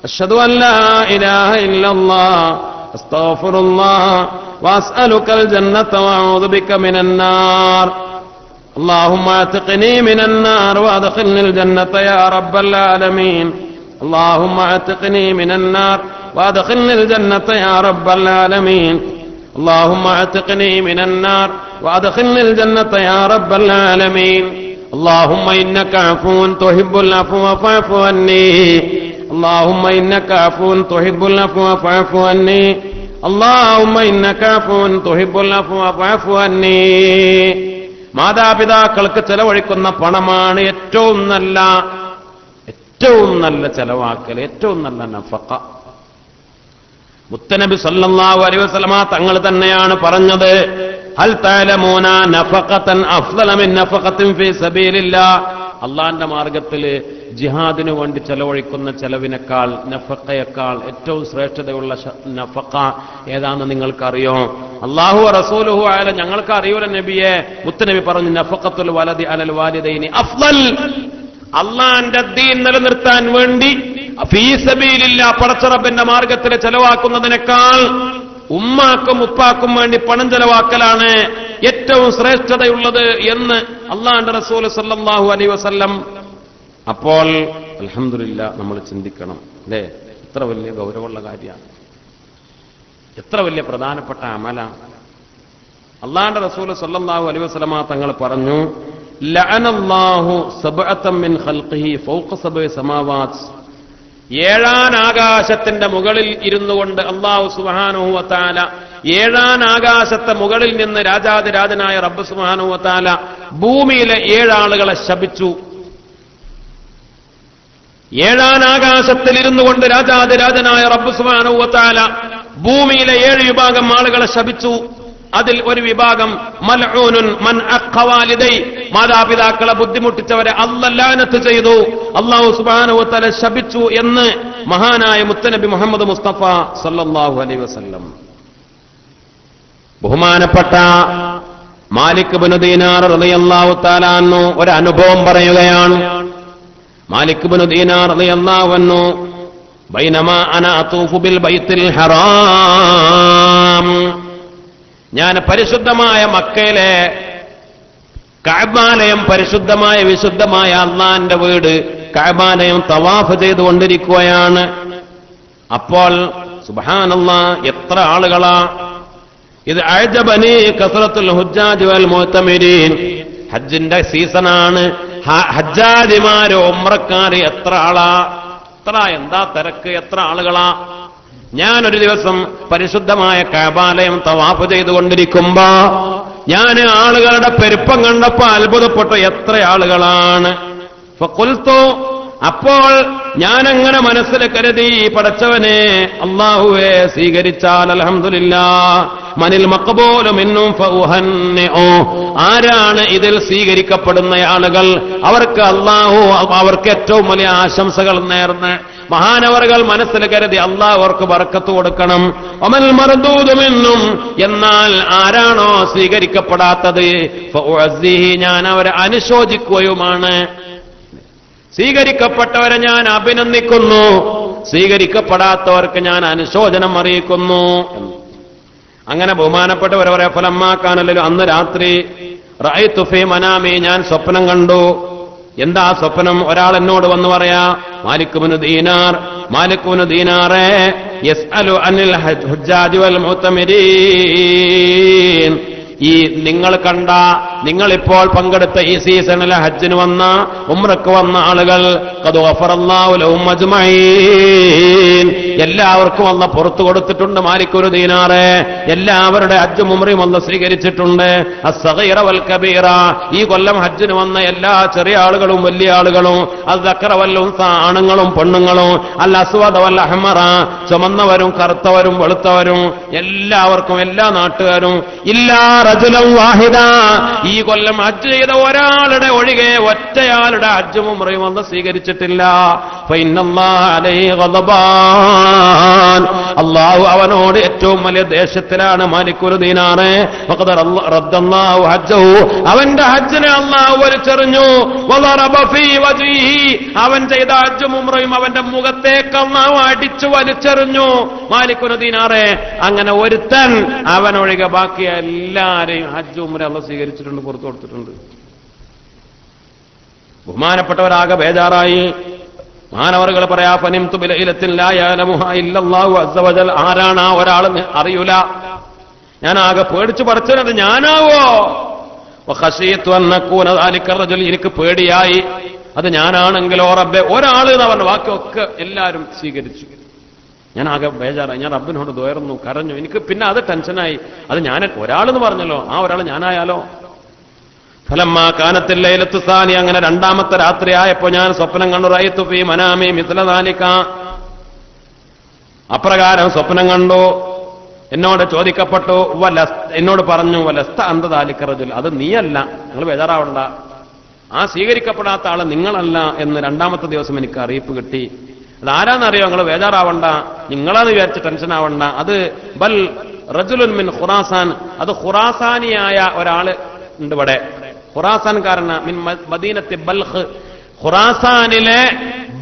അശ്ഹദു അല്ലാ ഇലാഹ ഇല്ലല്ലാഹ് അസ്തഗ്ഫിറുല്ലാഹ് വഅസ്അലുകൽ ജന്നത വഅഊദു ബിക മിനന്നാർ. اللهم اعتقني من النار وادخلني الجنة يا رب العالمين. اللهم اعتقني من النار وادخلني الجنة يا رب العالمين. اللهم اعتقني من النار وادخلني الجنة يا رب العالمين. اللهم إنك عفو تحب العفو فاعف عني. اللهم إنك عفو تحب العفو فاعف عني. اللهم إنك عفو تحب العفو فاعف عني. മാതാപിതാക്കൾക്ക് ചെലവഴിക്കുന്ന പണമാണ് ഏറ്റവും നല്ല ചെലവാക്കൽ, ഏറ്റവും നല്ല നഫഖ. മുത്തനബി സല്ലല്ലാഹു അലൈഹി വസല്ലമ തങ്ങൾ തന്നെയാണ് പറഞ്ഞത്, ഹൽ തഅലമൂന നഫഖതൻ അഫ്ളല മിൻ നഫഖത്തിൻ ഫീ സബീലില്ലാഹ്. അള്ളാന്റെ മാർഗത്തിൽ ജിഹാദിനു വേണ്ടി ചെലവഴിക്കുന്ന ചെലവിനേക്കാൾ, നഫഖയേക്കാൾ ഏറ്റവും ശ്രേഷ്ഠതയുള്ള നഫഖ ഏതാണെന്ന് നിങ്ങൾക്കറിയോ? അല്ലാഹു റസൂലുഹു അല ഞങ്ങൾക്ക് അറിയൂല നബിയെ. മുത്തനബി പറഞ്ഞു, നഫഖത്തുൽ വലദി അലൽ വാലിദൈനി അഫ്ളൽ. അള്ളാന്റെ ദീൻ നിലനിർത്താൻ വേണ്ടി ഫീ സബീലില്ലാഹ് പടച്ചറബിന്റെ മാർഗത്തിൽ ചെലവാക്കുന്നതിനേക്കാൾ ഉമ്മാക്കും ഉപ്പാക്കും വേണ്ടി പണം ചെലവാക്കലാണ് ഏറ്റവും ശ്രേഷ്ഠതയുള്ളത് എന്ന് അള്ളാന്റെ റസൂൽ സല്ലല്ലാഹു അലൈഹി വസല്ലം. അപ്പോൾ അൽഹംദുലില്ലാഹ് നമ്മൾ ചിന്തിക്കണം, അല്ലേ? എത്ര വലിയ ഗൗരവമുള്ള കാര്യമാണ്, എത്ര വലിയ പ്രധാനപ്പെട്ട അമലാണ്. അള്ളാന്റെ റസൂൽ സല്ലല്ലാഹു അലൈഹി വസല്ലമ തങ്ങൾ പറഞ്ഞു, ലഅനല്ലാഹു സബ്അതൻ മിൻ ഖൽഖിഹി ഫൗഖ സബ്ഇ സമാവാത്ത്. ഏഴാനാകാശത്തിന്റെ മുകളിൽ ഇരുന്നു കൊണ്ട് അല്ലാഹു സുബ്ഹാനഹു വ തആല ഏഴാനാകാശത്തെ മുകളിൽ നിന്ന് രാജാതിരാജനായ റബ്ബ് സുബ്ഹാനഹു വ തആല ഭൂമിയിലെ ഏഴാളുകളെ ശപിച്ചു. ഏഴാനാകാശത്തിൽ ഇരുന്നു കൊണ്ട് രാജാതിരാജനായ റബ്ബ് സുബ്ഹാനഹു വ തആല ഭൂമിയിലെ 7 വിഭാഗം ആളുകളെ ശപിച്ചു. അതിൽ ഒരു വിഭാഗം മൽഊനുൻ മൻ അഖ്വാലിദൈ, മാതാപിതാക്കളെ ബുദ്ധിമുട്ടിച്ചവരെ അല്ലാഹു ലഅനത്ത് ചെയ്തു, അല്ലാഹു സുബ്ഹാനഹു വ തആല ശപിച്ചു എന്ന് മഹാനായ മുത്തനബി മുഹമ്മദ് മുസ്തഫ സല്ലല്ലാഹു അലൈഹി വസല്ലം. ബഹുമാനപ്പെട്ട മാലിക് ഇബ്നു ദീനാർ റളിയല്ലാഹു തആല അൻഹു ഒരു അനുഭവം പറയുകയാണ്. മാലിക് ഇബ്നു ദീനാർ റളിയല്ലാഹു അൻഹു ബൈനമാ അന അതൂഫു ബിൽ ബൈത്തിൽ ഹറാം, ഞാൻ പരിശുദ്ധമായ മക്കയിലെ കഅബാലയം, പരിശുദ്ധമായ വിശുദ്ധമായ അല്ലാഹുവിന്റെ വീട് കഅബാലയം തവാഫ് ചെയ്തുകൊണ്ടിരിക്കുകയാണ്. അപ്പോൾ സുബ്ഹാനല്ലാഹ്, എത്ര ആളുകളാ! ഇത് അഅജബനി കസറത്തുൽ ഹുജ്ജാജ് വൽ മുഅ്തമിരീൻ. ഹജ്ജിന്റെ സീസണാണ്. ഹജ്ജാജിമാര് ഉംറക്കാര് എത്ര ആളാ! എന്താ തിരക്ക്, എത്ര ആളുകളാ! ഞാനൊരു ദിവസം പരിശുദ്ധമായ കഅബാലയം തവാഫ് ചെയ്തുകൊണ്ടിരിക്കുമ്പോ ഞാൻ ആളുകളുടെ പെരുപ്പം കണ്ടപ്പോ അത്ഭുതപ്പെട്ടു, എത്ര ആളുകളാണ്! ഫഖുൽതു, അപ്പോൾ ഞാനങ്ങനെ മനസ്സിൽ കരുതി, പടച്ചവനെ, അല്ലാഹുവേ, സ്വീകരിച്ചാൽ അൽഹംദുലില്ലാഹ്, മനിൽ മഖബൂലു മിന്നും ഫഉഹന്നിഉ, ആരാണ് ഇതിൽ സ്വീകരിക്കപ്പെടുന്ന ആളുകൾ, അവർക്ക് അല്ലാഹു അവർക്ക് ഏറ്റവും വലിയ ആശംസകൾ നേർന്ന് മഹാനവറുകൾ മനസ്സിൽ കരുതി, അല്ലാഹു അവർക്ക് ബർക്കത്ത് കൊടുക്കണം. വമൽ മർദൂദു മിന്നും, എന്നാൽ ആരാണോ സ്വീകരിക്കപ്പെടാത്തത് ഫഉഅസ്സിഹി, ഞാൻ അവരെ അനുശോചിക്കുകയുമാണ്. സ്വീകരിക്കപ്പെട്ടവരെ ഞാൻ അഭിനന്ദിക്കുന്നു, സ്വീകരിക്കപ്പെടാത്തവർക്ക് ഞാൻ അനുശോചനം അറിയിക്കുന്നു. അങ്ങനെ ബഹുമാനപ്പെട്ടവരെ ഫലമാക്കാനല്ലോ അന്ന് രാത്രി റഅയ്തു ഫീ മനാമി, ഞാൻ സ്വപ്നം കണ്ടു. എന്താ സ്വപ്നം? ഒരാൾ എന്നോട് വന്ന് പറയാ, മാലിക് ഇബ്നു ദീനാറേ, യസ്അലു അനിൽ ഹുജ്ജാജി വൽ മുഅ്തമിരീൻ, ഈ നിങ്ങൾ കണ്ട, നിങ്ങളിപ്പോൾ പങ്കെടുത്ത ഈ സീസണിലെ ഹജ്ജിന് വന്ന, ഉംറക്ക് വന്ന ആളുകൾ ഖദ് ഗഫറല്ലാഹു ലഹും അജ്മഈൻ, എല്ലാവർക്കും അല്ലാഹ് പുറത്തു കൊടുത്തിട്ടുണ്ട് മാലിക്കുൽ ദീനാറെ. എല്ലാവരുടെ ഹജ്ജും ഉംറയും അല്ലാഹ് സ്വീകരിച്ചിട്ടുണ്ട്. അസ്സഗീറ വൽ കബീറ, ഈ കൊല്ലം ഹജ്ജിന് വന്ന എല്ലാ ചെറിയ ആളുകളും വലിയ ആളുകളും, അസ്സഖറ വൽ ഉൻസ, ആണുങ്ങളും പെണ്ണുങ്ങളും, അൽ അസ്വദ വൽ അഹ്മറ, ചുമന്നവരും കറുത്തവരും വെളുത്തവരും, എല്ലാവർക്കും, എല്ലാ നാട്ടുകാരും, ഇല്ലാ റജുലൻ വാഹിദ, ഈ കൊല്ലം ഹജ്ജ് ചെയ്ത ഒരാളുടെ ഒഴികെ ഒറ്റയാളുടെ ഹജ്ജും ഉംറയും അല്ലാഹ് സ്വീകരിച്ചിട്ടില്ല. ഫഇന്നല്ലാഹ അലൈഹി ഗളബാൻ, അല്ലാഹു അവനോട് ഏറ്റവും വലിയ ദേഷ്യത്തിലാണ് മാലിക്കുൽ ദീനാറെ. വഖദ് റദ്ദല്ലാഹു ഹജ്ജഹു, അവന്റെ ഹജ്ജിനെ അല്ലാഹു വലിച്ചെറിഞ്ഞു. വളറബ ഫീ വജ്ഹിഹി, അവൻ ചെയ്ത ഹജ്ജും ഉംറയും അവന്റെ മുഖത്തേക്ക് അല്ലാഹു അടിച്ചു വലിച്ചെറിഞ്ഞു. മാലിക്കുൽ ദീനാറെ, അങ്ങനെ ഒരുത്തൻ അവനൊഴികെ ബാക്കി എല്ലാരെയും ഹജ്ജ് ഉംറ അല്ലാഹു സ്വീകരിച്ചിട്ടുണ്ട്, പുറത്തു കൊടുത്തിട്ടുണ്ട്. ബഹുമാനപ്പെട്ടവരാകെ ബേജാറായി. മാനവറുകൾ പറയാ, ഫനിംതു ബിലൈലത്തിൻ ലാ യഅലമുഹാ ഇല്ലല്ലാഹു അസ്സ വജൽ, ആരാണ് ആ ഒരാൾ അറിയൂല. ഞാൻ ആകെ പേടിച്ചു പടച്ചത് ഞാനാവോ? വഖശീതു അൻ നകൂന ദാലിക റജുൽ, എനിക്ക് പേടിയായി അത് ഞാനാണെങ്കിലോ റബ്ബേ. ഒരാൾ എന്ന് പറഞ്ഞ ബാക്കിയൊക്കെ എല്ലാവരും സ്വീകരിച്ചു. ഞാൻ ആകെ ബേജാറായി. ഞാൻ റബ്ബിനോട് ദുആയിരുന്നു, കരഞ്ഞു. എനിക്ക് പിന്നെ അത് ടെൻഷനായി. അത് ഞാൻ ഒരാളെന്ന് പറഞ്ഞല്ലോ, ആ ഒരാൾ ഞാനായാലോ? ഫലമ്മാ കാനത്തിൽ ലൈലത്തു സാനി, അങ്ങനെ രണ്ടാമത്തെ രാത്രി ആയപ്പോ ഞാൻ സ്വപ്നം കണ്ടു. റഅയ്തു ഫീ മനാമി മിസ്ല ദാലിക, അപ്രകാരം സ്വപ്നം കണ്ടു. എന്നോട് ചോദിക്കപ്പെട്ടു, എന്നോട് പറഞ്ഞു, വലസ്ത അന്ത ദാലിക റജുൽ, അത് നീയല്ല, നിങ്ങൾ ബേജാറാവണ്ട, ആ സ്വീകരിക്കപ്പെടാത്ത ആള് നിങ്ങളല്ല എന്ന് രണ്ടാമത്തെ ദിവസം എനിക്ക് അറിയിപ്പ് കിട്ടി. അതാരാന്നറിയോ? നിങ്ങൾ ബേജാറാവണ്ട, നിങ്ങളാന്ന് വിചാരിച്ച് ടെൻഷൻ ആവണ്ട. അത് ബൽ റജുലുൻ മിൻ ഖുറാസാൻ, അത് ഖുറാസാനിയായ ഒരാള് ഉണ്ട് ഇവിടെ. ഖുറാസാൻകാരന മിൻ മദീനത്തി ബൽഖ്, ഖുറാസാനിലെ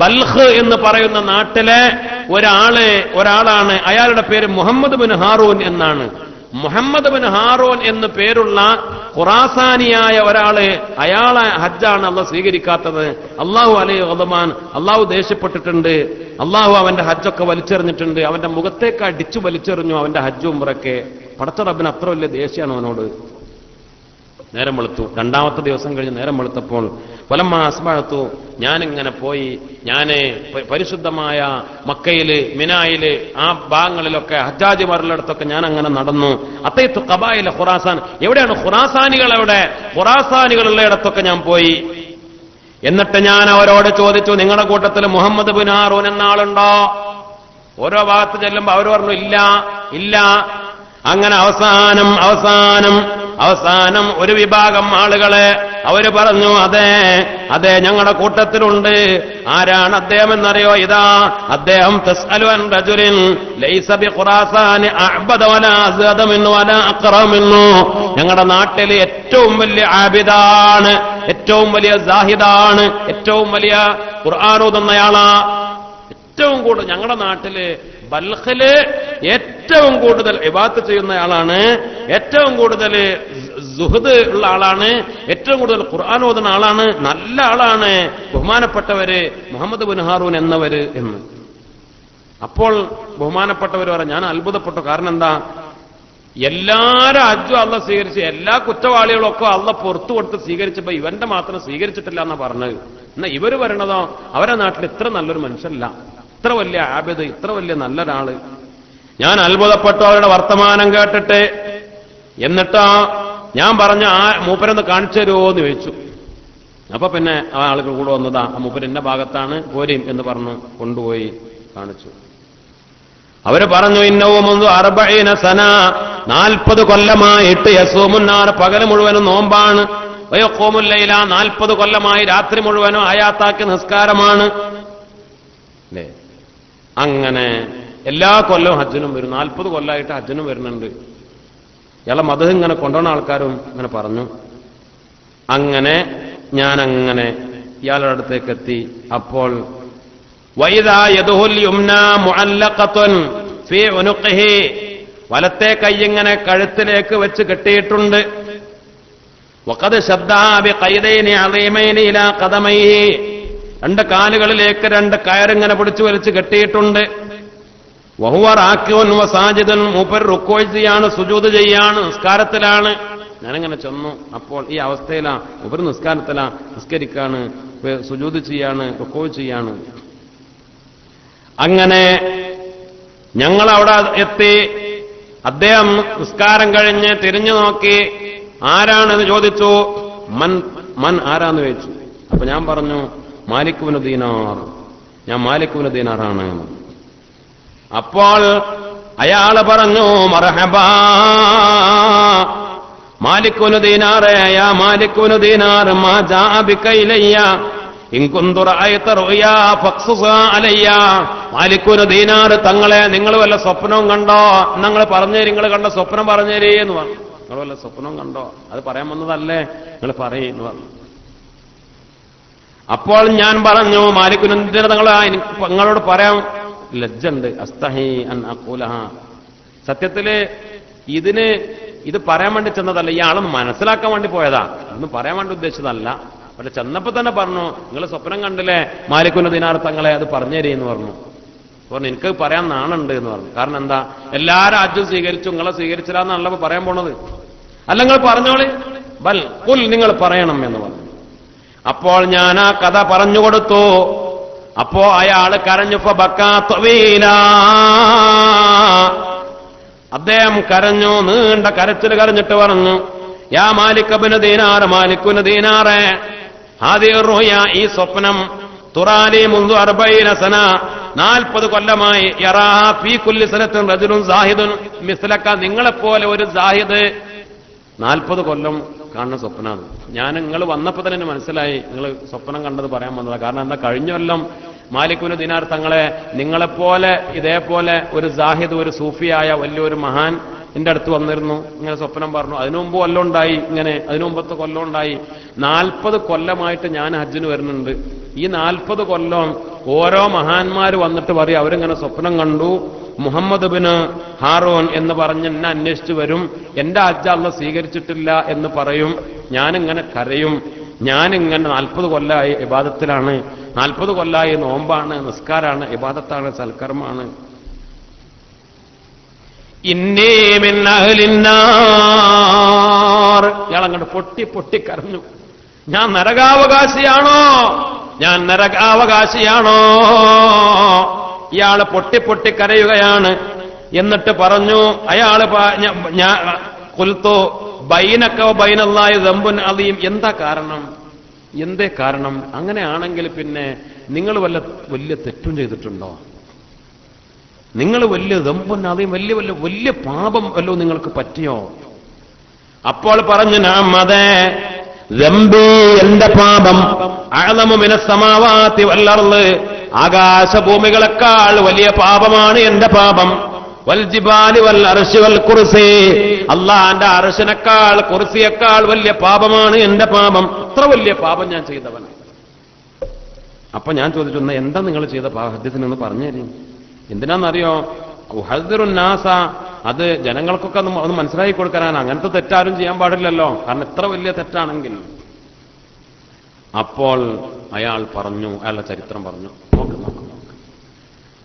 ബൽഖ് എന്ന് പറയുന്ന നാട്ടിലെ ഒരാളാണ്. അയാളുടെ പേര് മുഹമ്മദ് ബിൻ ഹാറൂൻ എന്നാണ്. മുഹമ്മദ് ബിൻ ഹാറൂൻ എന്ന് പേരുള്ള ഖുറാസാനിയായ ഒരാള്, അയാളെ ഹജ്ജാണ് അള്ളാഹ് സ്വീകരിക്കാത്തത്. അല്ലാഹു അലൈഹി ഗളബാൻ, അള്ളാഹു ദേഷ്യപ്പെട്ടിട്ടുണ്ട്. അള്ളാഹു അവന്റെ ഹജ്ജൊക്കെ വലിച്ചെറിഞ്ഞിട്ടുണ്ട്. അവന്റെ മുഖത്തേക്ക് അടിച്ചു വലിച്ചെറിഞ്ഞു അവന്റെ ഹജ്ജും ഉംറയൊക്കെ. പടച്ച റബ്ബിന് അത്ര വലിയ ദേഷ്യമാണ് അവനോട്. നേരം വെളുത്തു. രണ്ടാമത്തെ ദിവസം കഴിഞ്ഞ് നേരം വെളുത്തപ്പോൾ ഫലമ്മ അസ്ബഹത്തു, ഞാനിങ്ങനെ പോയി. ഞാന് പരിശുദ്ധമായ മക്കയില്, മിനായില്, ആ ഭാഗങ്ങളിലൊക്കെ ഹജ്ജാജിമാരുള്ളിടത്തൊക്കെ ഞാൻ അങ്ങനെ നടന്നു. അത്തയ്ത്തു ഖബായില ഖുറാസാൻ, എവിടെയാണ് ഖുറാസാനികൾ? എവിടെ ഖുറാസാനികളുള്ള ഇടത്തൊക്കെ ഞാൻ പോയി. എന്നിട്ട് ഞാൻ അവരോട് ചോദിച്ചു, നിങ്ങളുടെ കൂട്ടത്തിൽ മുഹമ്മദ് ബിൻ ഹാറൂൻ എന്ന ആളുണ്ടോ? ഓരോ ഭാഗത്ത് ചെല്ലുമ്പോ അവർ പറഞ്ഞു ഇല്ല, ഇല്ല. അങ്ങനെ അവസാനം ഒരു വിഭാഗം ആളുകളെ അവര് പറഞ്ഞു, അതെ അതെ, ഞങ്ങളുടെ കൂട്ടത്തിലുണ്ട്. ആരാണ് അദ്ദേഹം എന്നറിയോ? ഇതാ അദ്ദേഹം തസ്അലു അൻ റജുലിൻ ലൈസ ബിഖുറാസാനി അഅബദ വലാ അസ്അദ മിൻഹു വലാ അഖറ മിൻഹു, ഞങ്ങളുടെ നാട്ടിൽ ഏറ്റവും വലിയ ആബിദാണ്, ഏറ്റവും വലിയ സാഹിദാണ്, ഏറ്റവും വലിയ ഖുർആൻ ഓതുന്നയാളാ. ഏറ്റവും കൂടുതൽ ഞങ്ങളുടെ നാട്ടില് ബൽഖില് ഏറ്റവും കൂടുതൽ ഇബാദത്ത് ചെയ്യുന്നയാളാണ്, ഏറ്റവും കൂടുതൽ സുഹദ് ഉള്ള ആളാണ്, ഏറ്റവും കൂടുതൽ ഖുർആൻ ഓതുന്ന ആളാണ്, നല്ല ആളാണ്, ബഹുമാനപ്പെട്ടവര് മുഹമ്മദ് ബിൻ ഹാറൂൻ എന്നവര് എന്ന്. അപ്പോൾ ബഹുമാനപ്പെട്ടവർ പറഞ്ഞു, ഞാൻ അത്ഭുതപ്പെട്ടു. കാരണം എന്താ? എല്ലാരും ഹജ്ജും അള്ളാഹ് സ്വീകരിച്ച്, എല്ലാ കുറ്റവാളികളൊക്കെ അള്ളാഹ് പുറത്തു കൊടുത്ത് സ്വീകരിച്ചപ്പോ ഇവന്റെ മാത്രം സ്വീകരിച്ചിട്ടില്ല എന്നാ പറഞ്ഞത്. എന്നാ ഇവര് പറയണതോ അവരെ നാട്ടിൽ ഇത്ര നല്ലൊരു മനുഷ്യല്ല, ഇത്ര വലിയ ആബിദ്, ഇത്ര വലിയ നല്ലൊരാള്. ഞാൻ അത്ഭുതപ്പെട്ടു അവരുടെ വർത്തമാനം കേട്ടിട്ട്. എന്നിട്ടോ ഞാൻ പറഞ്ഞു, ആ മൂപ്പരൊന്ന് കാണിച്ചു തരുമോ എന്ന് ചോദിച്ചു. അപ്പൊ പിന്നെ ആ ആളുകൾ കൂടെ വന്നതാ, ആ മൂപ്പര് എന്റെ ഭാഗത്താണ്, പോരും എന്ന് പറഞ്ഞു കൊണ്ടുപോയി കാണിച്ചു. അവര് പറഞ്ഞു, ഇന്നവുമൊന്നു 40 സന, 40 കൊല്ലമായിട്ട് യസൂമുന്നാർ, പകല് മുഴുവനും നോമ്പാണ്, വയഖൂമുല്ലൈല, 40 കൊല്ലമായി രാത്രി മുഴുവനും ആയാത്താക്കി നിസ്കാരമാണ്. അല്ലേ? അങ്ങനെ എല്ലാ കൊല്ലവും ഹജ്ജിനും വരും. 40 കൊല്ലമായിട്ട് ഹജ്ജിനും വരുന്നുണ്ട്. ഇയാളെ മതം ഇങ്ങനെ കൊണ്ടുപോകുന്ന ആൾക്കാരും ഇങ്ങനെ പറഞ്ഞു. അങ്ങനെ ഞാനങ്ങനെ ഇയാളുടെ അടുത്തേക്ക് എത്തി. അപ്പോൾ വൈദാ യദുൽ യുംനാ മുഅല്ലഖത്തുൻ ഫീ ഉനുഖിഹി, വലത്തെ കൈ ഇങ്ങനെ കഴുത്തിലേക്ക് വെച്ച് കെട്ടിയിട്ടുണ്ട്. വഖദ് ശദ്ദാ ബിഖൈദൈനി അളീമൈനി ഇലാ ഖദമൈഹി, 2 കാലുകളിലേക്ക് 2 കയറിങ്ങനെ പിടിച്ചു വലിച്ച് കെട്ടിയിട്ടുണ്ട്. വഹുവ റാക്കിഉൻ വസാജിദുൻ, മൂപ്പർ റുക്കൂഅ് ചെയ്യാണ്, സുജൂദ് ചെയ്യാണ്, നിസ്കാരത്തിലാണ്. ഞാനങ്ങനെ ചെന്നു. അപ്പോൾ ഈ അവസ്ഥയിലാ ഉപരി നിസ്കാരത്തിലാ, നിസ്കരിക്കാണ്, സുജൂദ് ചെയ്യാണ്, റുക്കൂ ചെയ്യാണ്. അങ്ങനെ ഞങ്ങളവിടെ എത്തി. അദ്ദേഹം നിസ്കാരം കഴിഞ്ഞ് തിരിഞ്ഞു നോക്കി, ആരാണെന്ന് ചോദിച്ചു. മൻ ആരാന്ന് ചോദിച്ചു. അപ്പൊ ഞാൻ പറഞ്ഞു, മാലിക്കുബ്നു ദീനാർ, ഞാൻ മാലിക്കുബ്നു ദീനാറാണ്. അപ്പോൾ അയാള് പറഞ്ഞു, മർഹബാ മാലിക്കുബ്നു ദീനാറേ, യാ മാലിക്കുബ്നു ദീനാർ, മാ ജാഅ ബിക ഇലയ്യ ഇൻ കുന്തു റഅയ്ത റുയാ ഫഖ്സുസാ അലയ്യ. മാലിക്കുബ്നു ദീനാർ തങ്ങളെ, നിങ്ങൾ വല്ല സ്വപ്നവും കണ്ടോ? നിങ്ങൾ പറഞ്ഞേരി, നിങ്ങൾ കണ്ട സ്വപ്നം പറഞ്ഞേരി എന്ന് പറഞ്ഞു. നിങ്ങൾ വല്ല സ്വപ്നവും കണ്ടോ? അത് പറയാൻ വന്നതല്ലേ, നിങ്ങൾ പറയെന്ന് പറഞ്ഞു. അപ്പോൾ ഞാൻ പറഞ്ഞു, മാലിക്കുബ്നു ദീനാർ തങ്ങളെ, നിങ്ങളോട് പറയാൻ ലജ്ജുണ്ട്. അസ്തഹി അൻ അഖൂലഹ. സത്യത്തില് ഇത് പറയാൻ വേണ്ടി ചെന്നതല്ല, ഈ ആളൊന്ന് മനസ്സിലാക്കാൻ വേണ്ടി പോയതാ, ഒന്നും പറയാൻ വേണ്ടി ഉദ്ദേശിച്ചതല്ല. പക്ഷെ ചെന്നപ്പോ തന്നെ പറഞ്ഞു, നിങ്ങൾ സ്വപ്നം കണ്ടില്ലേ മാലിക്കുബ്നു ദീനാർ തങ്ങളെ, അത് പറഞ്ഞേരി എന്ന് പറഞ്ഞു. എനിക്ക് പറയാൻ നാണുണ്ട് എന്ന് പറഞ്ഞു. കാരണം എന്താ, എല്ലാരും ഹജ്ജ് സ്വീകരിച്ചു, നിങ്ങളെ സ്വീകരിച്ചില്ലാന്നല്ലോ പറയാൻ പോണത്. അല്ല, നിങ്ങൾ പറഞ്ഞോളി, ബൽ കുൽ, നിങ്ങൾ പറയണം എന്ന് പറഞ്ഞു. അപ്പോൾ ഞാൻ ആ കഥ പറഞ്ഞു കൊടുത്തു. അപ്പോ അയാള് കരഞ്ഞു. ഫബക്കാ തവീലാ, അദ്ദേഹം കരഞ്ഞു, നീണ്ട കരച്ചിൽ കരഞ്ഞിട്ട് പറഞ്ഞു, യാ മാലിക്കുബ്നു ദീനാർ, മാലിക്കുബ്നു ദീനാറേ, ഹാദിഹി റുയ, ഈ സ്വപ്നം, തുറാലി മുൻദു 40 സന, 40 കൊല്ലമായി, യറാഹ ഫീ കുല്ലി സനത്തിൻ റജുലുൻ സാഹിദുൻ മിസ്ലക, നിങ്ങളെപ്പോലെ ഒരു സാഹിദ് 40 കൊല്ലം കാണുന്ന സ്വപ്നമാണ്. ഞാൻ നിങ്ങൾ വന്നപ്പോൾ തന്നെ മനസ്സിലായി നിങ്ങൾ സ്വപ്നം കണ്ടത് പറയാൻ വന്നതാണ്. കാരണം എന്താ, കഴിഞ്ഞ കൊല്ലം മാലിക്കുബ്നു ദീനാർ തങ്ങളെ നിങ്ങളെപ്പോലെ ഇതേപോലെ ഒരു സാഹിദ്, ഒരു സൂഫിയായ വലിയൊരു മഹാൻ എന്റെ അടുത്ത് വന്നിരുന്നു, ഇങ്ങനെ സ്വപ്നം പറഞ്ഞു. അതിനു മുമ്പ് കൊല്ലം ഉണ്ടായി, ഇങ്ങനെ അതിനു മുമ്പത്തെ കൊല്ലം ഉണ്ടായി. 40 കൊല്ലമായിട്ട് ഞാൻ ഹജ്ജിന് വരുന്നുണ്ട്. ഈ 40 കൊല്ലം ഓരോ മഹാന്മാര് വന്നിട്ട് പറയും, അവരിങ്ങനെ സ്വപ്നം കണ്ടു, മുഹമ്മദ് ബിന് ഹാറൂൻ എന്ന് പറഞ്ഞ് എന്നെ അന്വേഷിച്ചു വരും, എന്റെ ഹജ്ജ് അല്ലാഹ് സ്വീകരിച്ചിട്ടില്ല എന്ന് പറയും. ഞാനിങ്ങനെ കരയും. ഞാനിങ്ങനെ 40 കൊല്ലമായി ഇബാദത്തിലാണ്, 40 കൊല്ലമായി നോമ്പാണ്, നിസ്കാരാണ്, ഇബാദത്താണ്, സൽക്കർമാണ്. ഇന്നീ മിൻ അഹ്ലിന്നാർ, ഇയാളങ്ങോട്ട് പൊട്ടി പൊട്ടി കരഞ്ഞു. ഞാൻ നരകാവകാശിയാണോ, ഞാൻ നരകാവകാശിയാണോ? ഇയാള് പൊട്ടി പൊട്ടി കരയുകയാണ്. എന്നിട്ട് പറഞ്ഞു, അയാള് ഖുൽതു ബൈനക വ ബൈനല്ലാഹി ദംബുൻ അദീം. എന്താ കാരണം, എന്തേ കാരണം? അങ്ങനെയാണെങ്കിൽ പിന്നെ നിങ്ങൾ വലിയ തെറ്റും ചെയ്തിട്ടുണ്ടോ? നിങ്ങൾ വലിയ ദംബുൻ അദീം, വലിയ പാപം വല്ലോ നിങ്ങൾക്ക് പറ്റിയോ? അപ്പോൾ പറഞ്ഞു, നാം അതെ, ദംബി, എന്റെ പാപം, അഅ്ലമു മിനസ് സമാവാതി വൽ അർള്, ആകാശഭൂമികളെക്കാൾ വലിയ പാപമാണ് എന്റെ പാപം. വൽ ജിബാലി വൽ അർശി വൽ കുർസി, അല്ലാഹുവിന്റെ അർശിനേക്കാൾ കുർസിയേക്കാൾ വലിയ പാപമാണ് എന്റെ പാപം. അത്ര വലിയ പാപം ഞാൻ ചെയ്തവനാണ്. അപ്പൊ ഞാൻ ചോദിച്ചു, എന്താ നിങ്ങൾ ചെയ്ത ഹദീസിനെന്ന് പറഞ്ഞുതരും. എന്തിനാണെന്നറിയോ? ഉഹദ്ദിറുൻ നാസ, അത് ജനങ്ങൾക്കൊക്കെ ഒന്ന് മനസ്സിലാക്കി കൊടുക്കാനാണ്. അങ്ങനത്തെ തെറ്റാരും ചെയ്യാൻ പാടില്ലല്ലോ, കാരണം ഇത്ര വലിയ തെറ്റാണെങ്കിൽ. അപ്പോൾ അയാൾ പറഞ്ഞു, അയാളുടെ ചരിത്രം പറഞ്ഞു. നോക്ക്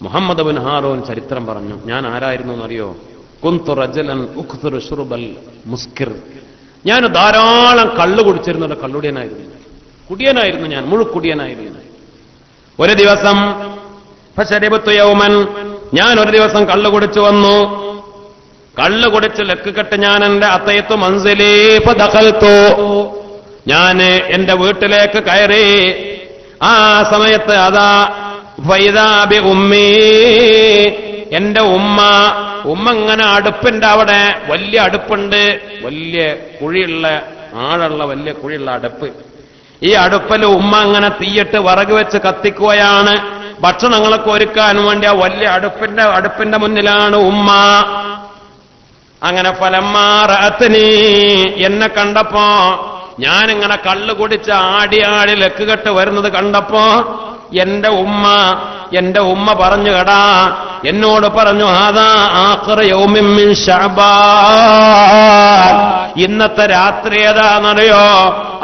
മുഹമ്മദ് ബിൻ ഹാറൂൻ ചരിത്രം പറഞ്ഞു. ഞാൻ ആരായിരുന്നു എന്നറിയോ? കുന്തു റജലൻ ഉഖ്തിറു ശുർബൽ മുസ്കിർ, ഞാൻ ധാരാളം കള്ളു കുടിച്ചിരുന്ന കള്ളുടിയനായിരുന്നു, കുടിയനായിരുന്നു, ഞാൻ മുഴുക്കുടിയനായിരുന്നു. ഒരു ദിവസം ഫശരിബതു യൗമൻ, ഞാൻ ഒരു ദിവസം കള്ളു കുടിച്ചു വന്നു. കള്ളു കുടിച്ച് ലക്കുകെട്ട് ഞാൻ എന്റെ അത്തയത്തു മൻസിലി ഫദഖൽതു, ഞാൻ എന്റെ വീട്ടിലേക്ക് കയറി. ആ സമയത്ത് അതാ ഫൈദാ ബി ഉമ്മി, എന്റെ ഉമ്മ ഇങ്ങനെ അടുപ്പിന്റെ അവിടെ വലിയ അടുപ്പുണ്ട്, വലിയ കുഴിയുള്ള ആളുള്ള വലിയ കുഴിയുള്ള അടുപ്പ്. ഈ അടുപ്പിൽ ഉമ്മ അങ്ങനെ തീയിട്ട് വിറക് വെച്ച് കത്തിക്കുകയാണ്, ഭക്ഷണങ്ങളൊക്കെ ഒരുക്കാൻ വേണ്ടി. ആ വലിയ അടുപ്പിന്റെ മുന്നിലാണ് ഉമ്മ. അങ്ങനെ ഫലമ്മാ റഅത്നി, എന്നെ കണ്ടപ്പോ, ഞാനിങ്ങനെ കള്ളു കുടിച്ച് ആടി ലക്കുകെട്ട് വരുന്നത് കണ്ടപ്പോ എന്റെ ഉമ്മ പറഞ്ഞു, കേടാ, എന്നോട് പറഞ്ഞു, ഹാദാ ആഖിറു യൗമിൻ മിൻ ശഅബാൻ, ഇന്നത്തെ രാത്രി ഏതാണെന്നറിയോ?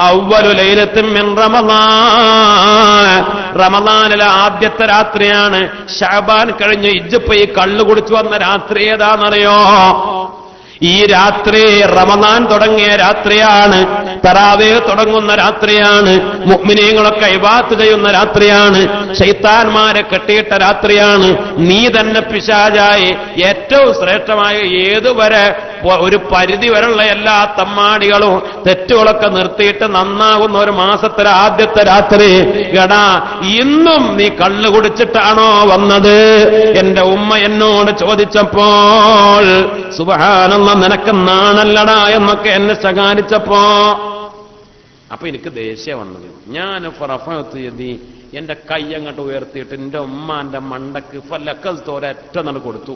അവ്വലു ലൈലത്തിൻ മിൻ റമളാൻ, റമളാനിലെ ആദ്യത്തെ രാത്രിയാണ്. ശഅബാൻ കഴിഞ്ഞ് ഇജ്ജിപ്പോ ഈ കള്ളു കുടിച്ചു വന്ന രാത്രി ഏതാണെന്നറിയോ? ഈ രാത്രി റമദാൻ തുടങ്ങിയ രാത്രിയാണ്, തറാവീഹ് തുടങ്ങുന്ന രാത്രിയാണ്, മുഅ്മിനീങ്ങളൊക്കെ ഇബാദത്ത് ചെയ്യുന്ന രാത്രിയാണ്, ശൈത്താന്മാരെ കെട്ടിയിട്ട രാത്രിയാണ്. നീ തന്നെ പിശാചായി ഏറ്റവും ശ്രേഷ്ഠമായ ഏതുവരെ ഒരു പരിധി വരെയുള്ള എല്ലാ തമ്മാടികളും തെറ്റുകളൊക്കെ നിർത്തിയിട്ട് നന്നാകുന്ന ഒരു മാസത്തിലെ ആദ്യത്തെ രാത്രി, എടാ ഇന്നും നീ കള്ളു കുടിച്ചിട്ടാണോ വന്നത്? എന്റെ ഉമ്മ എന്നോട് ചോദിച്ചപ്പോൾ സുബ്ഹാനല്ലാഹ് നിനക്ക് നാണല്ലടാ എന്നൊക്കെ എന്നെ ശകാരിച്ചപ്പോ അപ്പൊ എനിക്ക് ദേഷ്യം വന്നത്. ഞാൻ എന്റെ കൈ അങ്ങോട്ട് ഉയർത്തിയിട്ട് എന്റെ ഉമ്മാന്റെ മണ്ടക്ക് ഫലക്കൽത്ത് ഒരൊറ്റ നട കൊടുത്തു.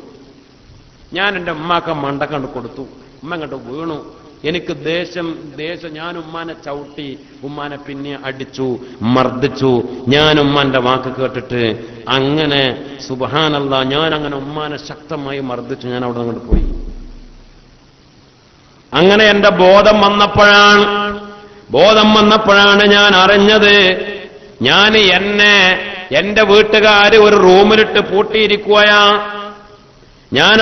ഞാൻ എന്റെ ഉമ്മാക്ക് മണ്ടക്കണ്ട് കൊടുത്തു. ഉമ്മ അങ്ങോട്ട് വീണു. എനിക്ക് ദേഷ്യം. ഞാൻ ഉമ്മാനെ ചവിട്ടി, ഉമ്മാനെ പിന്നെ അടിച്ചു, മർദ്ദിച്ചു. ഞാൻ ഉമ്മാന്റെ വാക്ക് കേട്ടിട്ട് അങ്ങനെ സുബ്ഹാനല്ലാഹ് ഞാൻ അങ്ങനെ ഉമ്മാനെ ശക്തമായി മർദ്ദിച്ചു. ഞാൻ അവിടെ അങ്ങോട്ട് പോയി. അങ്ങനെ എന്റെ ബോധം വന്നപ്പോഴാണ് ഞാൻ അറിഞ്ഞത്, ഞാൻ എന്റെ വീട്ടുകാര് ഒരു റൂമിലിട്ട് പൂട്ടിയിരിക്കുകയാ. ഞാൻ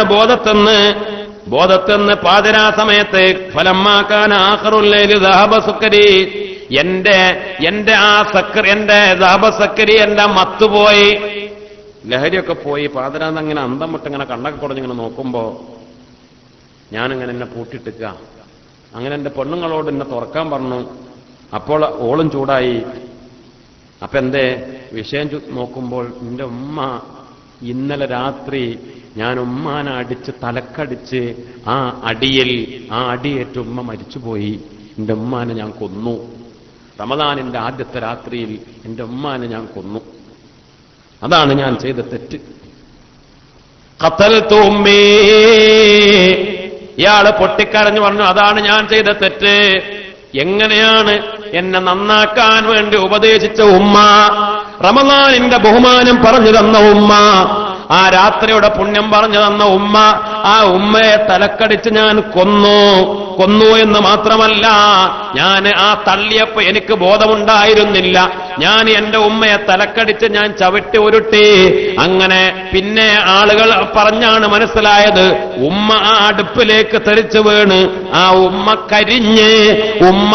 ബോധത്തുനിന്ന് പാതിരാ സമയത്ത് ഫലമ്മാക്കാൻ ആഖറുല്ലൈലി ദഹബ സുക്കരി, എന്റെ ദഹബ സക്കരി എന്റെ മത്തുപോയി, ലഹരിയൊക്കെ പോയി. പാതിരാന്ന് അങ്ങനെ അന്തം വിട്ട് ഇങ്ങനെ കണ്ണൊക്കെ കുടഞ്ഞിങ്ങനെ നോക്കുമ്പോ ഞാനിങ്ങനെ എന്നെ പൂട്ടിട്ടിക്ക. അങ്ങനെ എന്റെ പെണ്ണുങ്ങളോട് എന്നെ തുറക്കാൻ പറഞ്ഞു. അപ്പോൾ ഓളും ചൂടായി. അപ്പൊ എന്തേ വിഷയം നോക്കുമ്പോൾ എന്റെ ഉമ്മ ഇന്നലെ രാത്രി ഞാൻ ഉമ്മാനെ അടിച്ച് തലക്കടിച്ച് ആ അടിയേറ്റ് ഉമ്മ മരിച്ചുപോയി. എന്റെ ഉമ്മാനെ ഞാൻ കൊന്നു. റമദാനിന്റെ ആദ്യത്തെ രാത്രിയിൽ എന്റെ ഉമ്മാനെ ഞാൻ കൊന്നു. അതാണ് ഞാൻ ചെയ്ത തെറ്റ്. ഖതൽതു ഉമ്മീ, ഇയാള് പൊട്ടിക്കരഞ്ഞു പറഞ്ഞു അതാണ് ഞാൻ ചെയ്ത തെറ്റ്. എങ്ങനെയാണ് എന്നെ നന്നാക്കാൻ വേണ്ടി ഉപദേശിച്ച ഉമ്മ, റമദാനിന്റെ ബഹുമാനം പറഞ്ഞു തന്ന ഉമ്മ, ആ രാത്രിയുടെ പുണ്യം പറഞ്ഞു തന്ന ഉമ്മ, ആ ഉമ്മയെ തലക്കടിച്ച് ഞാൻ കൊന്നു എന്ന് മാത്രമല്ല, ഞാൻ ആ തള്ളിയപ്പോ എനിക്ക് ബോധമുണ്ടായിരുന്നില്ല. ഞാൻ എന്റെ ഉമ്മയെ തലക്കടിച്ച് ഞാൻ ചവിട്ടി ഉരുട്ടി. അങ്ങനെ പിന്നെ ആളുകൾ പറഞ്ഞാണ് മനസ്സിലായത്, ഉമ്മ ആ അടുപ്പിലേക്ക് തെറിച്ചു വീണ് ആ ഉമ്മ കരിഞ്ഞ് ഉമ്മ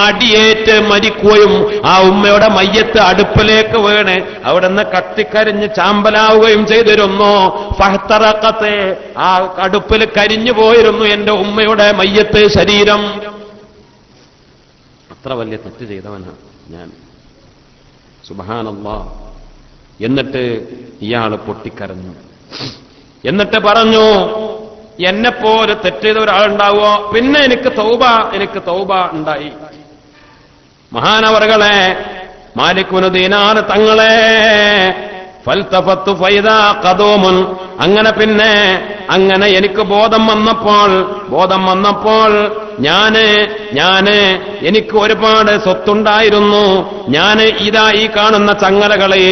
അടിയേറ്റ് മരിക്കുകയും ആ ഉമ്മയുടെ മയ്യത്ത് അടുപ്പിലേക്ക് വീണ് അവിടുന്ന് കത്തിക്കരിഞ്ഞ് ചാമ്പലാവുകയും ചെയ്തിരുന്നു. ഫഹ്തറഖത്തെ, ആ അടുപ്പിൽ കരിഞ്ഞു പോയിരുന്നു എന്റെ ഉമ്മയുടെ മയ്യത്ത് ശരീരം. അത്ര വലിയ തെറ്റ് ചെയ്തവനാണ് ഞാൻ. സുബ്ഹാനല്ലാഹ്. എന്നിട്ട് ഇയാള് പൊട്ടിക്കരഞ്ഞു. എന്നിട്ട് പറഞ്ഞു, എന്നെപ്പോലെ തെറ്റ് ചെയ്ത ഒരാളുണ്ടാവോ? പിന്നെ എനിക്ക് തൗബ ഉണ്ടായി. മഹാനവറുകളെ, മാലിക്കുൽ ദീനാർ തങ്ങളെ, ഫൽതഫത്തു ഫൈദാ ഖദൂമുൻ, അങ്ങനെ എനിക്ക് ബോധം വന്നപ്പോൾ ഞാന് എനിക്ക് ഒരുപാട് സ്വത്തുണ്ടായിരുന്നു. ഇതാ ഈ കാണുന്ന ചങ്ങലകളെ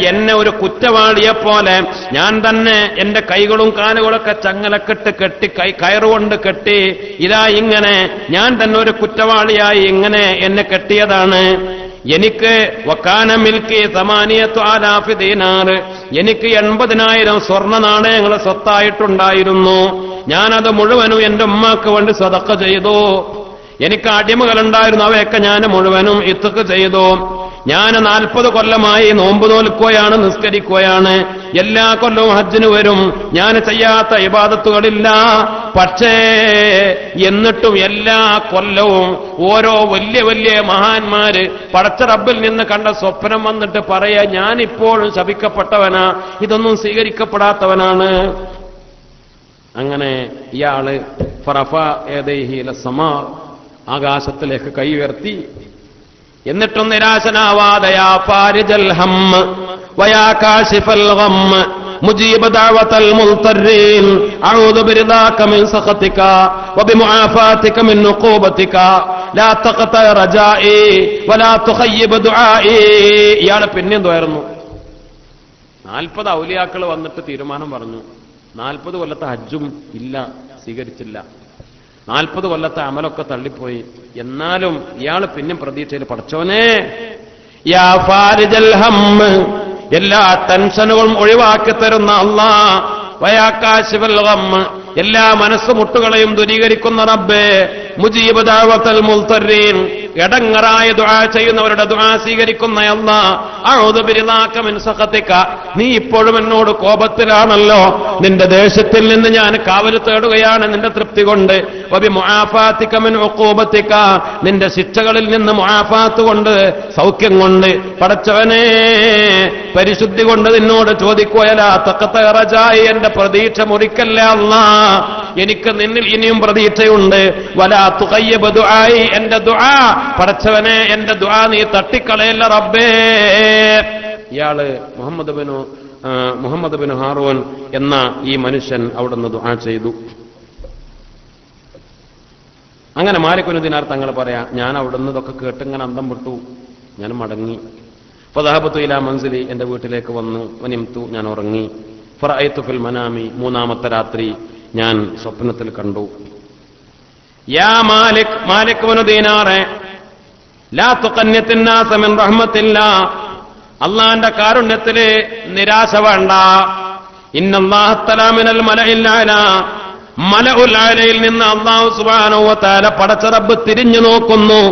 എന്നെ ഒരു കുറ്റവാളിയെപ്പോലെ ഞാൻ തന്നെ എന്റെ കൈകളും കാലുകളൊക്കെ ചങ്ങലക്കെട്ട് കെട്ടി കയറുകൊണ്ട് കെട്ടി, ഇതാ ഇങ്ങനെ ഞാൻ തന്നെ ഒരു കുറ്റവാളിയായി ഇങ്ങനെ എന്നെ കെട്ടിയതാണ്. എനിക്ക് വക്കാന മിൽക്കി 8,000 ദീനാർ, എനിക്ക് 80,000 സ്വർണ്ണ നാണയങ്ങൾ സ്വത്തായിട്ടുണ്ടായിരുന്നു. ഞാനത് മുഴുവനും എന്റെ ഉമ്മാക്ക് വേണ്ടി സദഖ ചെയ്തു. എനിക്ക് അടിമകളുണ്ടായിരുന്നു, അവയൊക്കെ ഞാൻ മുഴുവനും ഇത്ഖ് ചെയ്തു. ഞാൻ 40 കൊല്ലമായി നോമ്പ് നോൽക്കുകയാണ്, നിസ്കരിക്കുകയാണ്. എല്ലാ കൊല്ലവും ഹജ്ജിന് വരും. ഞാൻ ചെയ്യാത്ത ഇബാദത്തുകളില്ല. പക്ഷേ എന്നിട്ടും എല്ലാ കൊല്ലവും ഓരോ വലിയ വലിയ മഹാന്മാര് പടച്ച റബ്ബിൽ നിന്ന് കണ്ട സ്വപ്നം വന്നിട്ട് പറയാ, ഞാനിപ്പോഴും ശപിക്കപ്പെട്ടവനാ, ഇതൊന്നും സ്വീകരിക്കപ്പെടാത്തവനാണ്. അങ്ങനെ ഇയാള് ഫറഫഅ യദൈഹി ഇല സമാ, ആകാശത്തിലേക്ക് കൈ ഉയർത്തി. എന്നിട്ടും നിരാശനാവാതെ, യാ ഫാരിജൽ ഹമ്മ വയാ കാശിഫൽ ഗമ്മ മുജീബ ദഅവതൽ മുൽതറീൻ അഊദു ബിറിദാക മിൻ സഖതിക വബിമുആഫാതിക മിൻ ഉഖൂബതിക ലാ തഖത റജാഇ വലാ തുഖയ്യിബ് ദുആഇ. ഇയാളെ പിന്നെയും തോർന്നു. 40 ഔലിയാക്കൾ വന്നിട്ട് തീരുമാനം പറഞ്ഞു. 40 കൊല്ലത്തെ ഹജ്ജും ഇല്ല, സ്വീകരിച്ചില്ല. 40 കൊല്ലത്തെ അമലൊക്കെ തള്ളിപ്പോയി. എന്നാലും ഇയാൾ പിന്നെ പ്രതീക്ഷയിൽ, പടച്ചോനെ യാ ഫാരിജൽ ഹമ്മ, എല്ലാ ടെൻഷനുകളും ഒഴിവാക്കി തരുന്ന അല്ലാഹ്, വയാ കാശിഫൽ ഗമ്മ, എല്ലാ മനസ്സുമുട്ടുകളെയും ദൂരീകരിക്കുന്ന റബ്ബേ, മുജീബ് ദഅവത്തൽ മുൽത്തരീൻ, എടങ്ങറായ ദുആ ചെയ്യുന്നവരുടെ ദുആ സ്വീകരിക്കുന്ന അല്ലാഹ്, അഊദു ബിറിദാക മിൻ സഖതിക, നീ ഇപ്പോഴും എന്നോട് കോപത്തിലാണല്ലോ, നിന്റെ ദേശത്തിൽ നിന്ന് ഞാൻ കാവൽ തേടുകയാണ് നിന്റെ തൃപ്തി കൊണ്ട്. വബി മുആഫാതിക മിൻ ഉഖൂബതിക, നിന്റെ ശിക്ഷകളിൽ നിന്ന് മുആഫാത്ത് കൊണ്ട്, സൗഖ്യം കൊണ്ട് പടച്ചവനെ പരിശുദ്ധി കൊണ്ട് നിന്നോട് ചോദിക്കുകയലാ തഖത റജായി, എന്റെ പ്രതീക്ഷ മുറിക്കല്ല അല്ലാഹ്, എനിക്ക് നിന്നിൽ ഇനിയും പ്രതീക്ഷയുണ്ട്. വലാ തുഖയ്യിബ് ദുആയി, എന്റെ ദുആ പടച്ചവനെ എന്റെ ദുആ നീ തട്ടിക്കളയല്ല റബ്ബേ. ഇയാള് മുഹമ്മദ് ബിൻ ഹാറൂൻ എന്ന ഈ മനുഷ്യൻ അവിടുന്ന് ദുആ ചെയ്തു. അങ്ങനെ മാലിക് ബിൻ ദിനാർ തങ്ങൾ പറയാ, ഞാൻ അവിടുന്ന് ഇതൊക്കെ കേട്ടിങ്ങനെ അന്തം വിട്ടു, ഞാൻ മടങ്ങി. ഫദഹബതു ഇലാ മൻസിലി, എന്റെ വീട്ടിലേക്ക് വന്നു. വനിംതു, ഞാൻ ഉറങ്ങി. ഫറഅയ്തു ഫിൽ മനാമി, മൂന്നാമത്തെ രാത്രി ഞാൻ സ്വപ്നത്തിൽ കണ്ടു. യാ മാലിക് ബിൻ ദിനാറെ, ലാ തുഖന്നിത്തിൻ നാസ മിൻ റഹ്മത്തില്ലാഹ്, അല്ലാഹുവിന്റെ കാരുണ്യത്തില് നിരാശ വേണ്ട. ഇന്നല്ലാഹ തആല മിനൽ മലഇൽ അലാ, മലഉൽ അലയിൽ നിന്ന് അല്ലാഹു സുബ്ഹാനഹു വ തആല പടച്ച റബ്ബ് തിരിഞ്ഞു നോക്കുന്നു.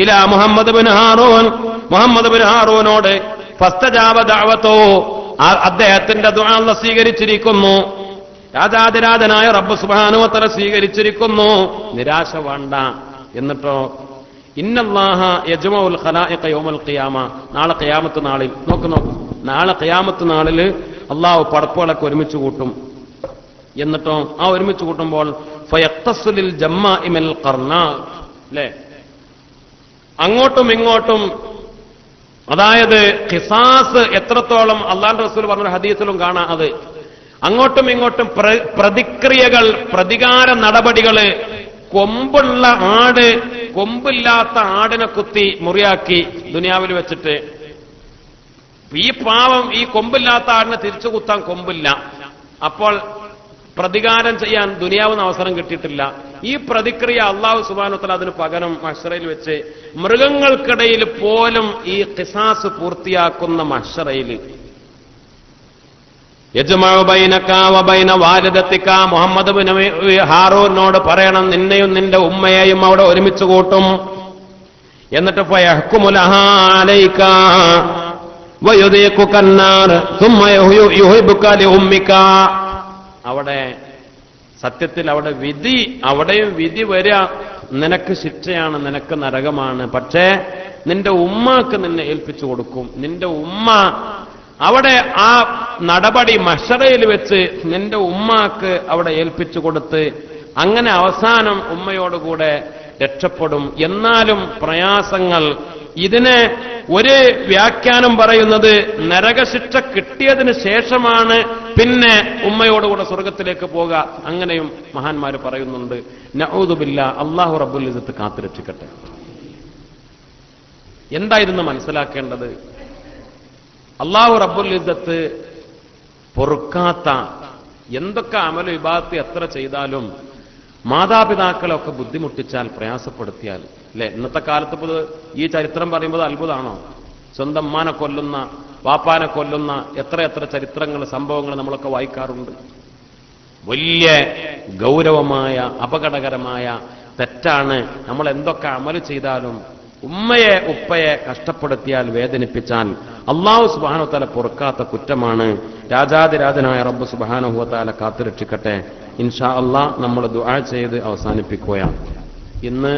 ഇലാ മുഹമ്മദ് ബിൻ ഹാറൂനോട് ഫസ്തജാബ ദഅവതോ, അദ്ദേഹത്തിന്റെ ദുആ അല്ലാഹു സ്വീകരിച്ചിരിക്കുന്നു. രാജാതിരാജനായ റബ്ബ് സുബ്ഹാനഹു വ തആല സ്വീകരിച്ചിരിക്കുന്നു. നിരാശ വേണ്ട. എന്നിട്ടോ ഇന്നല്ലാഹ യജ്മഉൽ ഖലായിഖ യൗമൽ ഖിയാമ, നാളെ ഖിയാമത്ത് നാളിൽ നോക്ക് നാളെ ഖിയാമത്ത് നാളിൽ അല്ലാഹു പടപ്പുകളൊക്കെ ഒരുമിച്ച് കൂട്ടും. എന്നിട്ടോ ആ ഒരുമിച്ച് കൂട്ടുമ്പോൾ ഫയഖ്തസ്ലിൽ ജമ്മാഇ മിനൽ ഖർനാ, അല്ലേ, അങ്ങോട്ടും ഇങ്ങോട്ടും, അതായത് ഖിസാസ് എത്രത്തോളം അല്ലാഹുവിന്റെ റസൂൽ പറഞ്ഞ ഹദീസിലും കാണാം. അത് അങ്ങോട്ടും ഇങ്ങോട്ടും പ്രതിക്രിയകൾ, പ്രതികാര നടപടികള്, കൊമ്പുള്ള ആട് കൊമ്പില്ലാത്ത ആടിനെ കുത്തി മുറിയാക്കി ദുനിയാവിൽ വെച്ചിട്ട്, ഈ പാവം ഈ കൊമ്പില്ലാത്ത ആടിനെ തിരിച്ചു കുത്താൻ കൊമ്പില്ല, അപ്പോൾ പ്രതികാരം ചെയ്യാൻ ദുനിയാവിന് അവസരം കിട്ടിയിട്ടില്ല. ഈ പ്രതിക്രിയ അല്ലാഹു സുബ്ഹാനഹു വ തആല അതിന് പകരം മഹ്ശറയിൽ വെച്ച് മൃഗങ്ങൾക്കിടയിൽ പോലും ഈ ഖിസാസ് പൂർത്തിയാക്കുന്ന മഹ്ശറയിൽ യജ്മഉ ബൈനക വ ബൈന വാലിദതിക, മുഹമ്മദ് ബിൻ ഹാറൂനോട് പറയണം, നിന്നെയും നിന്റെ ഉമ്മയെയും അവിടെ ഒരുമിച്ച് കൂട്ടും. എന്നിട്ട് ഫയഹ്കുമു ലഹാ അലൈക വയുദീഖുക അന്നാർ സുമ്മ യുഹിബ്ബുക ലിഉമ്മിക. അവിടെ സത്യത്തിൽ അവിടെയും വിധി വരിക, നിനക്ക് ശിക്ഷയാണ്, നിനക്ക് നരകമാണ്. പക്ഷേ നിന്റെ ഉമ്മാക്ക് നിന്നെ ഏൽപ്പിച്ചു കൊടുക്കും. നിന്റെ ഉമ്മ അവിടെ ആ നടപടി മഹ്ശറയിൽ വെച്ച് നിന്റെ ഉമ്മാക്ക് അവിടെ ഏൽപ്പിച്ചു കൊടുത്ത്, അങ്ങനെ അവസാനം ഉമ്മയോടുകൂടെ രക്ഷപ്പെടും. എന്നാലും പ്രയാസങ്ങൾ. ഇതിന് ഒരു വ്യാഖ്യാനം പറയുന്നത് നരകശിക്ഷ കിട്ടിയതിന് ശേഷമാണ് പിന്നെ ഉമ്മയോടുകൂടെ സ്വർഗത്തിലേക്ക് പോകുക. അങ്ങനെയും മഹാന്മാര് പറയുന്നുണ്ട്. നഊദു ബില്ലാഹ്, അല്ലാഹു റബ്ബുൽ ഇസ്സത്ത് കാത്തുരക്ഷിക്കട്ടെ. എന്തായിരുന്നു മനസ്സിലാക്കേണ്ടത്? അല്ലാഹു റബ്ബുൽ ഇസ്സത്ത് പൊറുക്കാത്ത എന്തൊക്കെ അമല വിഭാഗത്ത് എത്ര ചെയ്താലും മാതാപിതാക്കളൊക്കെ ബുദ്ധിമുട്ടിച്ചാൽ, പ്രയാസപ്പെടുത്തിയാൽ, അല്ലെ, ഇന്നത്തെ കാലത്ത് ഇപ്പോൾ ഈ ചരിത്രം പറയുമ്പോൾ അത്ഭുതമാണോ? സ്വന്തം അമ്മാനെ കൊല്ലുന്ന, വാപ്പാനെ കൊല്ലുന്ന എത്ര ചരിത്രങ്ങൾ, സംഭവങ്ങൾ നമ്മളൊക്കെ വായിക്കാറുണ്ട്. വലിയ ഗൗരവമായ അപകടകരമായ തെറ്റാണ്. നമ്മൾ എന്തൊക്കെ അമല് ചെയ്താലും ഉമ്മയെ ഉപ്പയെ കഷ്ടപ്പെടുത്തിയാൽ, വേദനിപ്പിച്ചാൽ അല്ലാഹു സുബ്ഹാനഹു വ തആല പൊറുക്കാത്ത കുറ്റമാണ്. രാജാതിരാജനായ റബ്ബ് സുബ്ഹാനഹു വ തആല കാത്തുരക്ഷിക്കട്ടെ. ഇൻഷാ അല്ലാഹ് നമ്മൾ ദുആ ചെയ്ത് അവസാനിപ്പിക്കുകയാണ്. ഇന്ന്